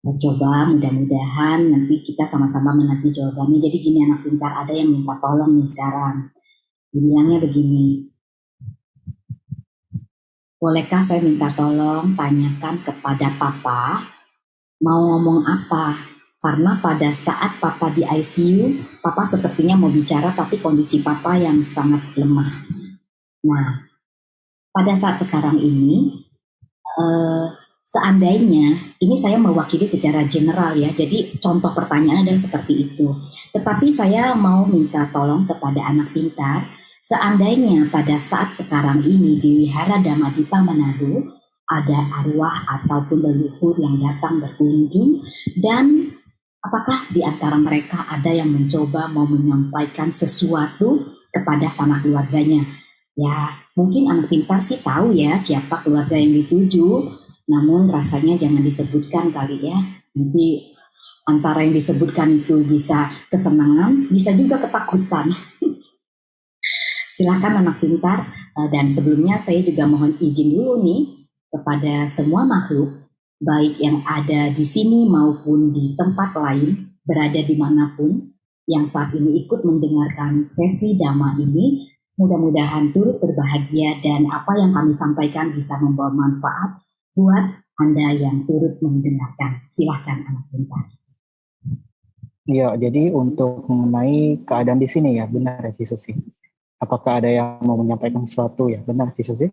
coba, mudah-mudahan nanti kita sama-sama menanti jawabannya. Jadi gini anak pintar, ada yang minta tolong nih sekarang. Dibilangnya begini, bolehkah saya minta tolong tanyakan kepada Papa mau ngomong apa? Karena pada saat Papa di ICU, Papa sepertinya mau bicara tapi kondisi Papa yang sangat lemah. Nah, pada saat sekarang ini, Seandainya, ini saya mewakili secara general ya, jadi contoh pertanyaan adalah seperti itu. Tetapi saya mau minta tolong kepada anak pintar, seandainya pada saat sekarang ini di Wihara Dhamadipa Manado, ada arwah ataupun leluhur yang datang berkunjung, dan apakah di antara mereka ada yang mencoba mau menyampaikan sesuatu kepada sanak keluarganya? Ya, mungkin anak pintar sih tahu ya siapa keluarga yang dituju, namun rasanya jangan disebutkan kali ya. Nanti antara yang disebutkan itu bisa kesenangan, bisa juga ketakutan. Silakan anak pintar. Dan sebelumnya saya juga mohon izin dulu nih kepada semua makhluk, baik yang ada di sini maupun di tempat lain, berada dimanapun, yang saat ini ikut mendengarkan sesi Dhamma ini, mudah-mudahan turut berbahagia dan apa yang kami sampaikan bisa membawa manfaat buat Anda yang turut mendengarkan. Silahkan anak pintar. Ya, jadi untuk mengenai keadaan di sini ya, benar ya Ci Susi. Apakah ada yang mau menyampaikan sesuatu ya? Benar Ci Susi?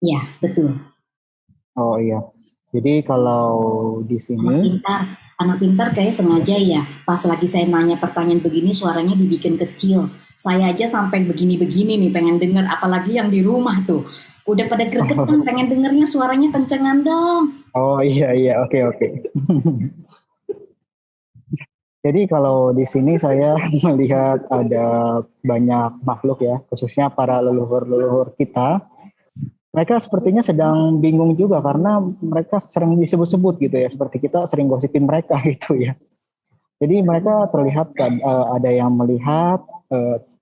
Ya, betul. Oh iya. Jadi kalau di sini anak pintar kayak sengaja ya. Pas lagi saya nanya pertanyaan begini suaranya dibikin kecil. Saya aja sampai begini-begini nih pengen dengar, apalagi yang di rumah tuh. Udah pada gregetan pengen dengernya suaranya kencengan dong. Oh iya oke. Jadi kalau di sini saya melihat ada banyak makhluk ya, khususnya para leluhur-leluhur kita. Mereka sepertinya sedang bingung juga karena mereka sering disebut-sebut gitu ya, seperti kita sering gosipin mereka gitu ya. Jadi mereka terlihat ada yang melihat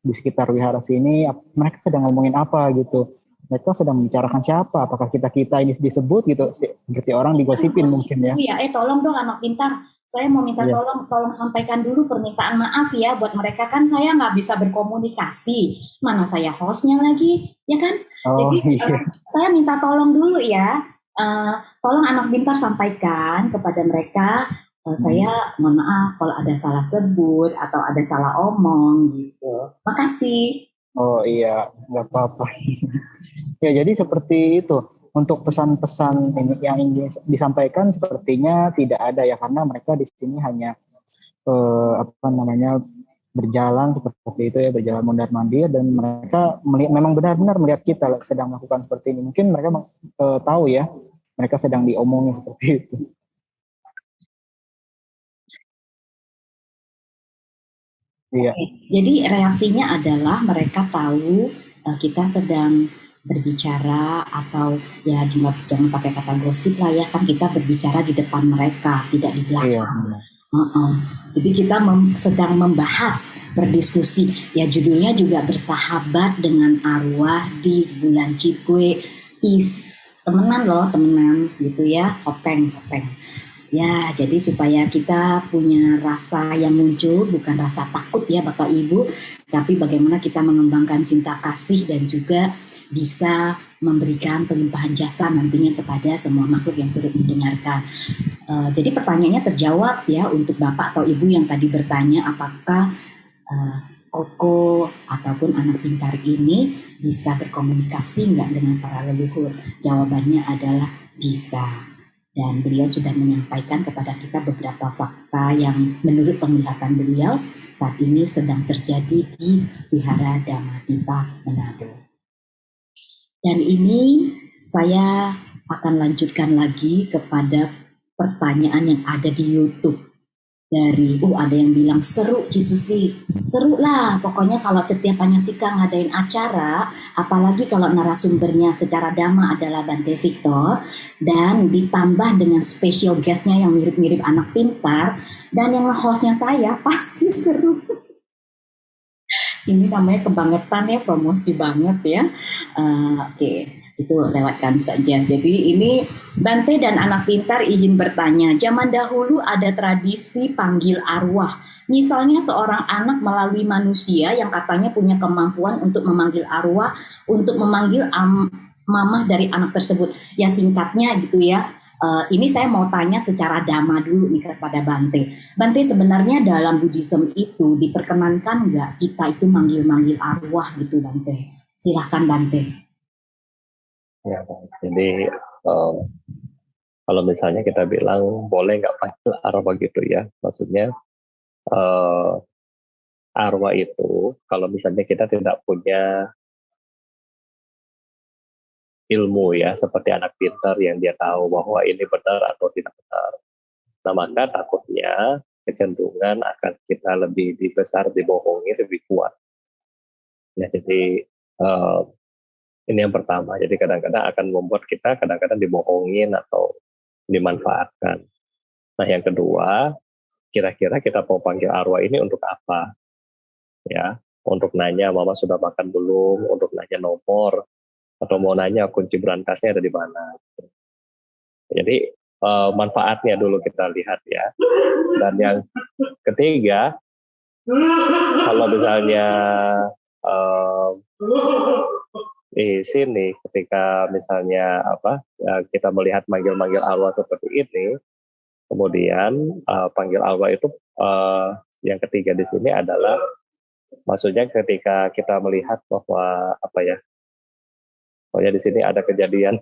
di sekitar wihara sini, mereka sedang ngomongin apa gitu. Mereka sedang membicarakan siapa, apakah kita ini disebut gitu, seperti orang digosipin mungkin ya. Tolong dong anak pintar. Saya mau minta tolong sampaikan dulu permintaan maaf ya buat mereka, kan saya nggak bisa berkomunikasi. Mana saya hostnya lagi, ya kan? Jadi saya minta tolong dulu ya. Tolong anak pintar sampaikan kepada mereka. Saya mohon maaf kalau ada salah sebut atau ada salah omong gitu. Makasih. Oh iya, nggak apa-apa. Ya jadi seperti itu. Untuk pesan-pesan yang ingin disampaikan sepertinya tidak ada ya, karena mereka di sini hanya berjalan seperti itu ya, berjalan mondar-mandir, dan mereka memang benar-benar melihat kita sedang melakukan seperti ini. Mungkin mereka tahu ya, mereka sedang diomongin seperti itu. Iya. Jadi reaksinya adalah mereka tahu kita sedang berbicara, atau ya jangan pakai kata gosip lah ya, kan kita berbicara di depan mereka, tidak di belakang. Jadi kita sedang membahas, berdiskusi. Ya judulnya juga bersahabat dengan arwah di bulan Cikue. Temenan gitu ya, hopeng. Ya, jadi supaya kita punya rasa yang muncul, bukan rasa takut ya Bapak Ibu, tapi bagaimana kita mengembangkan cinta kasih dan juga bisa memberikan pelimpahan jasa nantinya kepada semua makhluk yang turut mendengarkan. Jadi pertanyaannya terjawab ya untuk Bapak atau Ibu yang tadi bertanya apakah Koko ataupun anak pintar ini bisa berkomunikasi nggak dengan para leluhur? Jawabannya adalah bisa. Dan beliau sudah menyampaikan kepada kita beberapa fakta yang menurut penglihatan beliau saat ini sedang terjadi di Wihara Dhamadipa Manado. Dan ini saya akan lanjutkan lagi kepada pertanyaan yang ada di YouTube. Dari, ada yang bilang seru Ci Susi, seru lah pokoknya kalau setiap Anyasika ngadain acara, apalagi kalau narasumbernya secara dhamma adalah Bante Victor, dan ditambah dengan special guestnya yang mirip-mirip anak pintar, dan yang hostnya saya, pasti seru. Ini namanya kebangetan ya, promosi banget ya. Oke. Itu lewatkan saja. Jadi ini Bante dan anak pintar izin bertanya. Zaman dahulu ada tradisi panggil arwah. Misalnya seorang anak melalui manusia yang katanya punya kemampuan untuk memanggil arwah, untuk memanggil mamah dari anak tersebut. Ya singkatnya gitu ya. Ini saya mau tanya secara dhamma dulu nih kepada Bante. Bante, sebenarnya dalam Buddhism itu diperkenankan nggak kita itu manggil-manggil arwah gitu Bante? Silahkan Bante. Ya, jadi kalau misalnya kita bilang boleh nggak panggil arwah gitu ya, maksudnya arwah itu kalau misalnya kita tidak punya ilmu ya, seperti anak pintar yang dia tahu bahwa ini benar atau tidak benar, nah maka takutnya kecenderungan akan kita lebih dibesar dibohongi lebih kuat ya. Jadi ini yang pertama, jadi kadang-kadang akan membuat kita kadang-kadang dibohongin atau dimanfaatkan. Nah yang kedua, kira-kira kita mau panggil arwah ini untuk apa? Ya, untuk nanya mama sudah makan belum, untuk nanya nomor, atau mau nanya kunci berangkasnya ada di mana. Jadi manfaatnya dulu kita lihat ya. Dan yang ketiga, kalau misalnya di sini ketika misalnya kita melihat manggil-manggil arwah seperti ini, kemudian panggil arwah itu yang ketiga di sini adalah maksudnya ketika kita melihat bahwa pokoknya di sini ada kejadian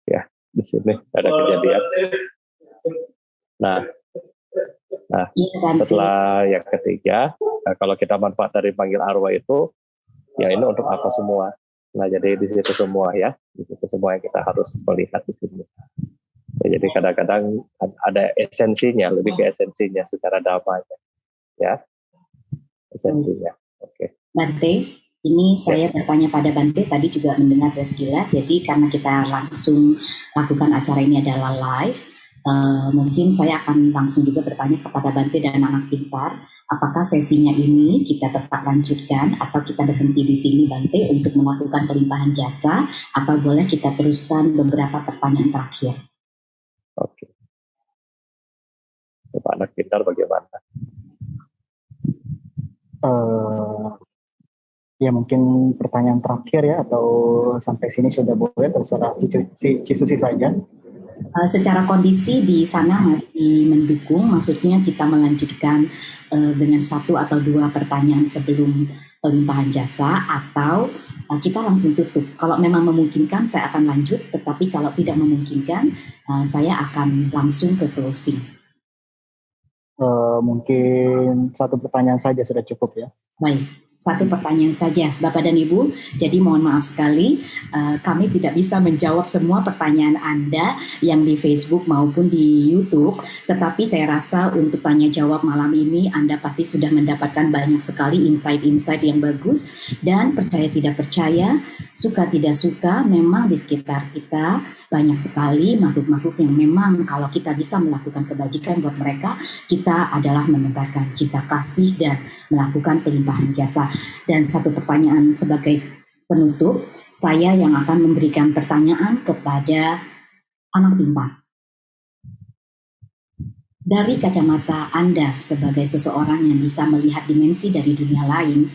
ya, di sini ada kejadian. Nah setelah yang ketiga, kalau kita manfaat dari panggil arwah itu ya ini untuk apa semua. Nah jadi di situ semua ya, di situ semua yang kita harus melihat di sini. Ya, jadi kadang-kadang ada esensinya, lebih ke esensinya secara damainya, ya esensinya. Oke. Bante, ini saya bertanya pada Bante tadi juga mendengar dari sekilas. Jadi karena kita langsung lakukan acara ini adalah live, mungkin saya akan langsung juga bertanya kepada Bante dan anak pintar. Apakah sesinya ini kita tetap lanjutkan atau kita berhenti di sini Bante untuk melakukan pelimpahan jasa, atau boleh kita teruskan beberapa pertanyaan terakhir? Oke. Bapak anak pintar bagaimana? Ya mungkin pertanyaan terakhir ya, atau sampai sini sudah boleh, terserah Cisusi saja. Secara kondisi di sana masih mendukung, maksudnya kita melanjutkan dengan 1 atau 2 pertanyaan sebelum pelimpahan jasa, atau kita langsung tutup. Kalau memang memungkinkan saya akan lanjut, tetapi kalau tidak memungkinkan saya akan langsung ke closing. Mungkin 1 pertanyaan saja sudah cukup ya. Baik, 1 pertanyaan saja Bapak dan Ibu. Jadi mohon maaf sekali, kami tidak bisa menjawab semua pertanyaan Anda yang di Facebook maupun di YouTube. Tetapi saya rasa untuk tanya jawab malam ini Anda pasti sudah mendapatkan banyak sekali insight-insight yang bagus. Dan percaya tidak percaya, suka tidak suka, memang di sekitar kita banyak sekali makhluk-makhluk yang memang kalau kita bisa melakukan kebajikan buat mereka, kita adalah menebarkan cinta kasih dan melakukan pelimpahan jasa. Dan 1 pertanyaan sebagai penutup, saya yang akan memberikan pertanyaan kepada anak pintar. Dari kacamata Anda sebagai seseorang yang bisa melihat dimensi dari dunia lain,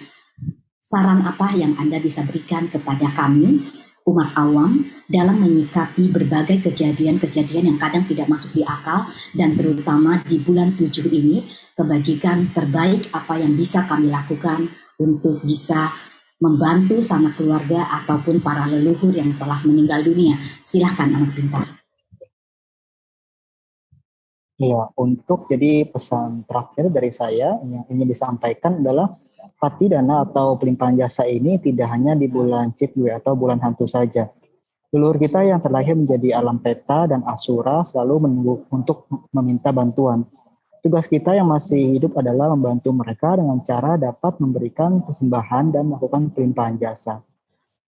saran apa yang Anda bisa berikan kepada kami, umat awam, dalam menyikapi berbagai kejadian-kejadian yang kadang tidak masuk di akal, dan terutama di bulan 7 ini, kebajikan terbaik apa yang bisa kami lakukan untuk bisa membantu sanak keluarga ataupun para leluhur yang telah meninggal dunia. Silahkan anak pintar. Iya, untuk jadi pesan terakhir dari saya yang ingin disampaikan adalah Pati Dana atau pelimpahan jasa ini tidak hanya di bulan Citwe atau bulan hantu saja. Leluhur kita yang terlahir menjadi alam peta dan asura selalu menunggu untuk meminta bantuan. Tugas kita yang masih hidup adalah membantu mereka dengan cara dapat memberikan persembahan dan melakukan pelimpahan jasa.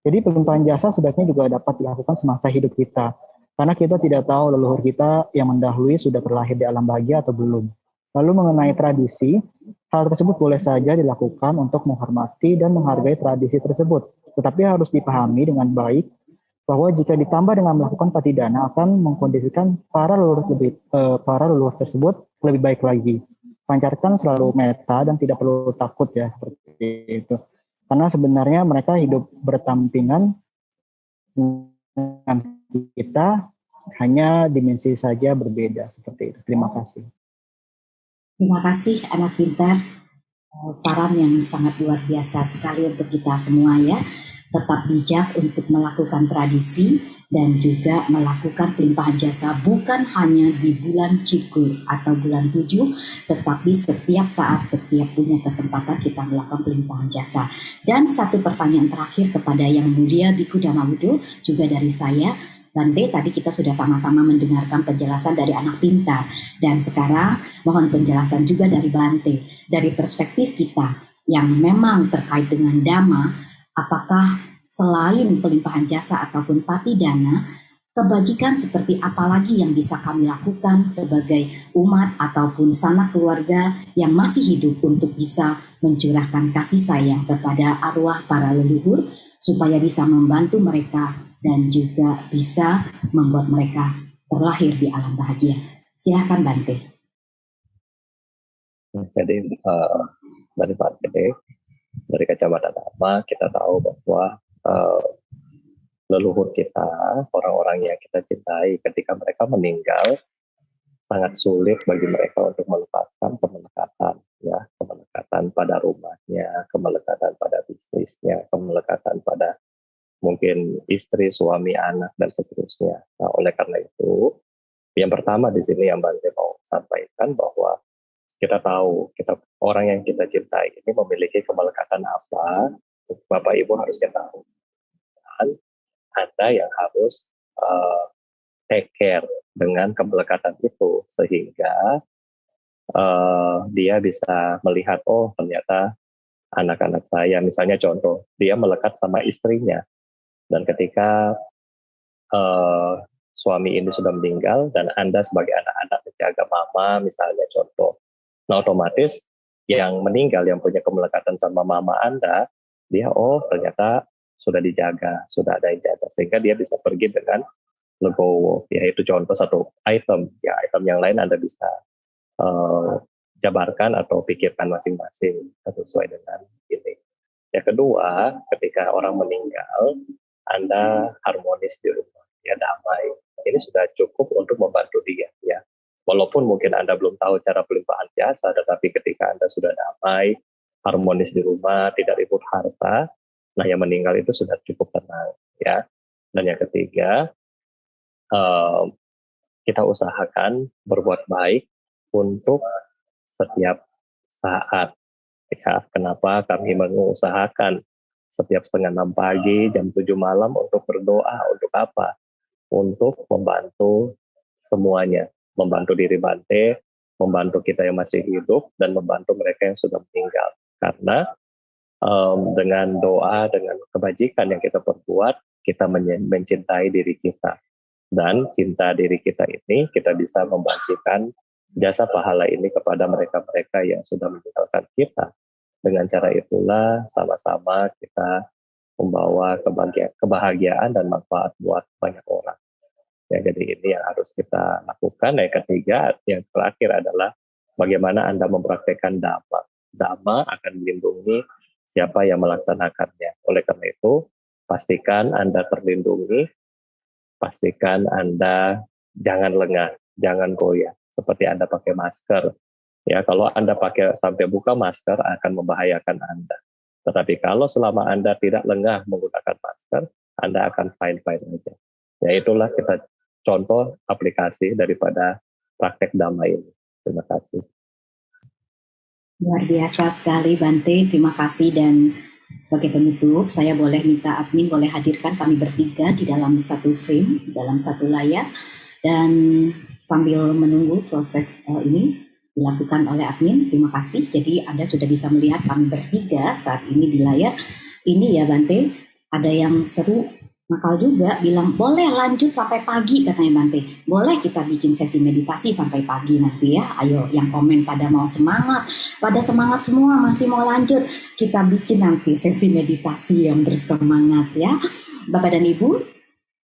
Jadi pelimpahan jasa sebaiknya juga dapat dilakukan semasa hidup kita. Karena kita tidak tahu leluhur kita yang mendahului sudah terlahir di alam bahagia atau belum. Lalu mengenai tradisi, hal tersebut boleh saja dilakukan untuk menghormati dan menghargai tradisi tersebut. Tetapi harus dipahami dengan baik bahwa jika ditambah dengan melakukan patidana akan mengkondisikan para leluhur tersebut lebih baik lagi. Pancarkan selalu meta dan tidak perlu takut ya, seperti itu. Karena sebenarnya mereka hidup berdampingan dengan kita, hanya dimensi saja berbeda, seperti itu. Terima kasih. Terima kasih anak pintar. Saran yang sangat luar biasa sekali untuk kita semua ya. Tetap bijak untuk melakukan tradisi dan juga melakukan pelimpahan jasa bukan hanya di bulan Cikul atau bulan 7, tetapi setiap saat, setiap punya kesempatan kita melakukan pelimpahan jasa. Dan satu pertanyaan terakhir kepada Yang Mulia Biku Damawudo, juga dari saya, Bante, tadi kita sudah sama-sama mendengarkan penjelasan dari anak pintar, dan sekarang mohon penjelasan juga dari Bante, dari perspektif kita yang memang terkait dengan Dhamma, apakah selain pelimpahan jasa ataupun patidana, kebajikan seperti apa lagi yang bisa kami lakukan sebagai umat ataupun sanak keluarga yang masih hidup untuk bisa mencurahkan kasih sayang kepada arwah para leluhur supaya bisa membantu mereka dan juga bisa membuat mereka terlahir di alam bahagia. Silakan Bante. Jadi dari Bante, dari kacamata Dhamma, kita tahu bahwa leluhur kita, orang-orang yang kita cintai, ketika mereka meninggal, sangat sulit bagi mereka untuk melepaskan kemelekatan, ya, kemelekatan pada rumahnya, kemelekatan pada bisnisnya, kemelekatan pada mungkin istri, suami, anak, dan seterusnya. Nah, oleh karena itu, yang pertama di sini yang Bante mau sampaikan bahwa kita tahu, orang yang kita cintai ini memiliki kemelekatan apa, Bapak Ibu harusnya tahu. Dan Anda yang harus take care dengan kemelekatan itu, sehingga dia bisa melihat, oh ternyata anak-anak saya, misalnya contoh, dia melekat sama istrinya, dan ketika suami ini sudah meninggal, dan Anda sebagai anak-anak menjaga mama, misalnya contoh, nah otomatis yang meninggal, yang punya kemelekatan sama mama Anda, dia, oh ternyata sudah dijaga, sudah ada yang jaga, sehingga dia bisa pergi dengan legowo, yaitu contoh satu item, ya item yang lain Anda bisa jabarkan atau pikirkan masing-masing sesuai dengan ini. Yang kedua, ketika orang meninggal, Anda harmonis di rumah, ya damai. Ini sudah cukup untuk membantu dia, ya. Walaupun mungkin Anda belum tahu cara pelimpahan jasa, tetapi ketika Anda sudah damai, harmonis di rumah, tidak ribut harta, nah yang meninggal itu sudah cukup tenang, ya. Dan yang ketiga, kita usahakan berbuat baik untuk setiap saat. Ya, kenapa kami mengusahakan setiap 5:30 pagi, jam 7 malam untuk berdoa, untuk apa? Untuk membantu semuanya, membantu diri Bante, membantu kita yang masih hidup, dan membantu mereka yang sudah meninggal. Karena dengan doa, dengan kebajikan yang kita perbuat, kita mencintai diri kita. Dan cinta diri kita ini, kita bisa membagikan jasa pahala ini kepada mereka-mereka yang sudah meninggalkan kita. Dengan cara itulah sama-sama kita membawa kebahagiaan dan manfaat buat banyak orang. Ya, jadi ini yang harus kita lakukan. Yang ketiga, yang terakhir adalah bagaimana Anda mempraktekkan Dhamma. Dhamma akan melindungi siapa yang melaksanakannya. Oleh karena itu, pastikan Anda terlindungi, pastikan Anda jangan lengah, jangan goyah, seperti Anda pakai masker. Ya, kalau Anda pakai sampai buka masker akan membahayakan Anda. Tetapi kalau selama Anda tidak lengah menggunakan masker, Anda akan fine-fine aja. Ya, itulah kita contoh aplikasi daripada praktek Dhamma ini. Terima kasih. Luar biasa sekali Bante, terima kasih. Dan sebagai penutup, saya boleh minta admin boleh hadirkan kami bertiga di dalam satu frame, dalam satu layar. Dan sambil menunggu proses ini dilakukan oleh admin, terima kasih. Jadi Anda sudah bisa melihat kami bertiga saat ini di layar. Ini ya Bante, ada yang seru, nakal juga, bilang boleh lanjut sampai pagi katanya Bante. Boleh kita bikin sesi meditasi sampai pagi nanti ya. Ayo yang komen pada mau semangat, pada semangat semua masih mau lanjut. Kita bikin nanti sesi meditasi yang bersemangat ya. Bapak dan Ibu,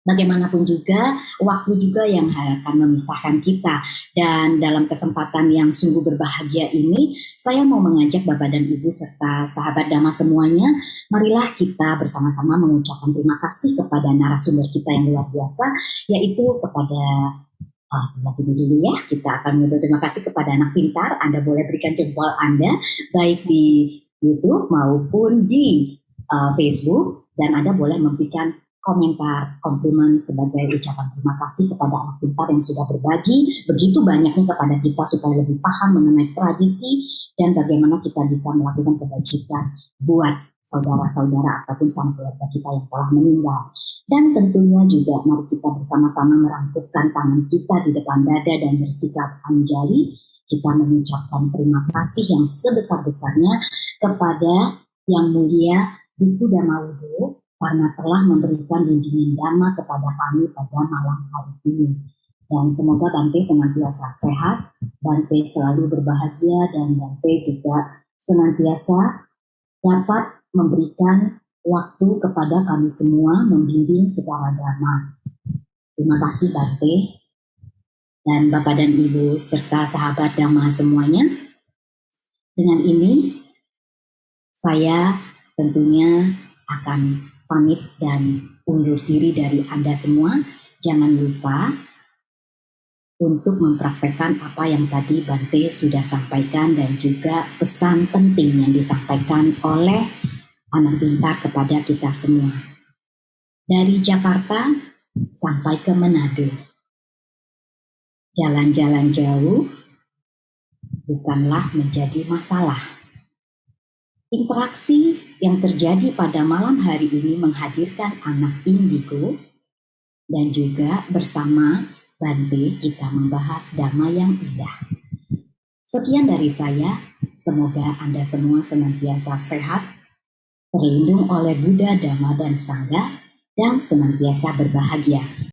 bagaimanapun juga, waktu juga yang akan memisahkan kita. Dan dalam kesempatan yang sungguh berbahagia ini, saya mau mengajak Bapak dan Ibu serta sahabat Dhamma semuanya, marilah kita bersama-sama mengucapkan terima kasih kepada narasumber kita yang luar biasa, yaitu kepada sebelah sini dulu ya, kita akan mengucapkan terima kasih kepada anak pintar. Anda boleh berikan jempol Anda, baik di YouTube maupun di Facebook, dan Anda boleh memberikan komentar, komplimen sebagai ucapan terima kasih kepada anak pintar yang sudah berbagi begitu banyaknya kepada kita supaya lebih paham mengenai tradisi dan bagaimana kita bisa melakukan kebajikan buat saudara-saudara ataupun sama keluarga kita yang telah meninggal. Dan tentunya juga mari kita bersama-sama merangkupkan tangan kita di depan dada dan bersikap anjali. Kita mengucapkan terima kasih yang sebesar-besarnya kepada Yang Mulia Biku Damawudo karena telah memberikan bimbingan dhamma kepada kami pada malam hari ini. Dan semoga Bante senantiasa sehat, Bante selalu berbahagia, dan Bante juga senantiasa dapat memberikan waktu kepada kami semua membimbing secara dhamma. Terima kasih Bante dan Bapak dan Ibu serta sahabat dhamma semuanya. Dengan ini saya tentunya akan pamit dan undur diri dari Anda semua. Jangan lupa untuk mempraktekkan apa yang tadi Bante sudah sampaikan dan juga pesan penting yang disampaikan oleh anak pintar kepada kita semua. Dari Jakarta sampai ke Manado, jalan-jalan jauh bukanlah menjadi masalah. Interaksi yang terjadi pada malam hari ini menghadirkan anak indigo dan juga bersama Bante kita membahas dhamma yang indah. Sekian dari saya, semoga Anda semua senantiasa sehat, terlindung oleh Buddha, Dhamma, dan Sangha, dan senantiasa berbahagia.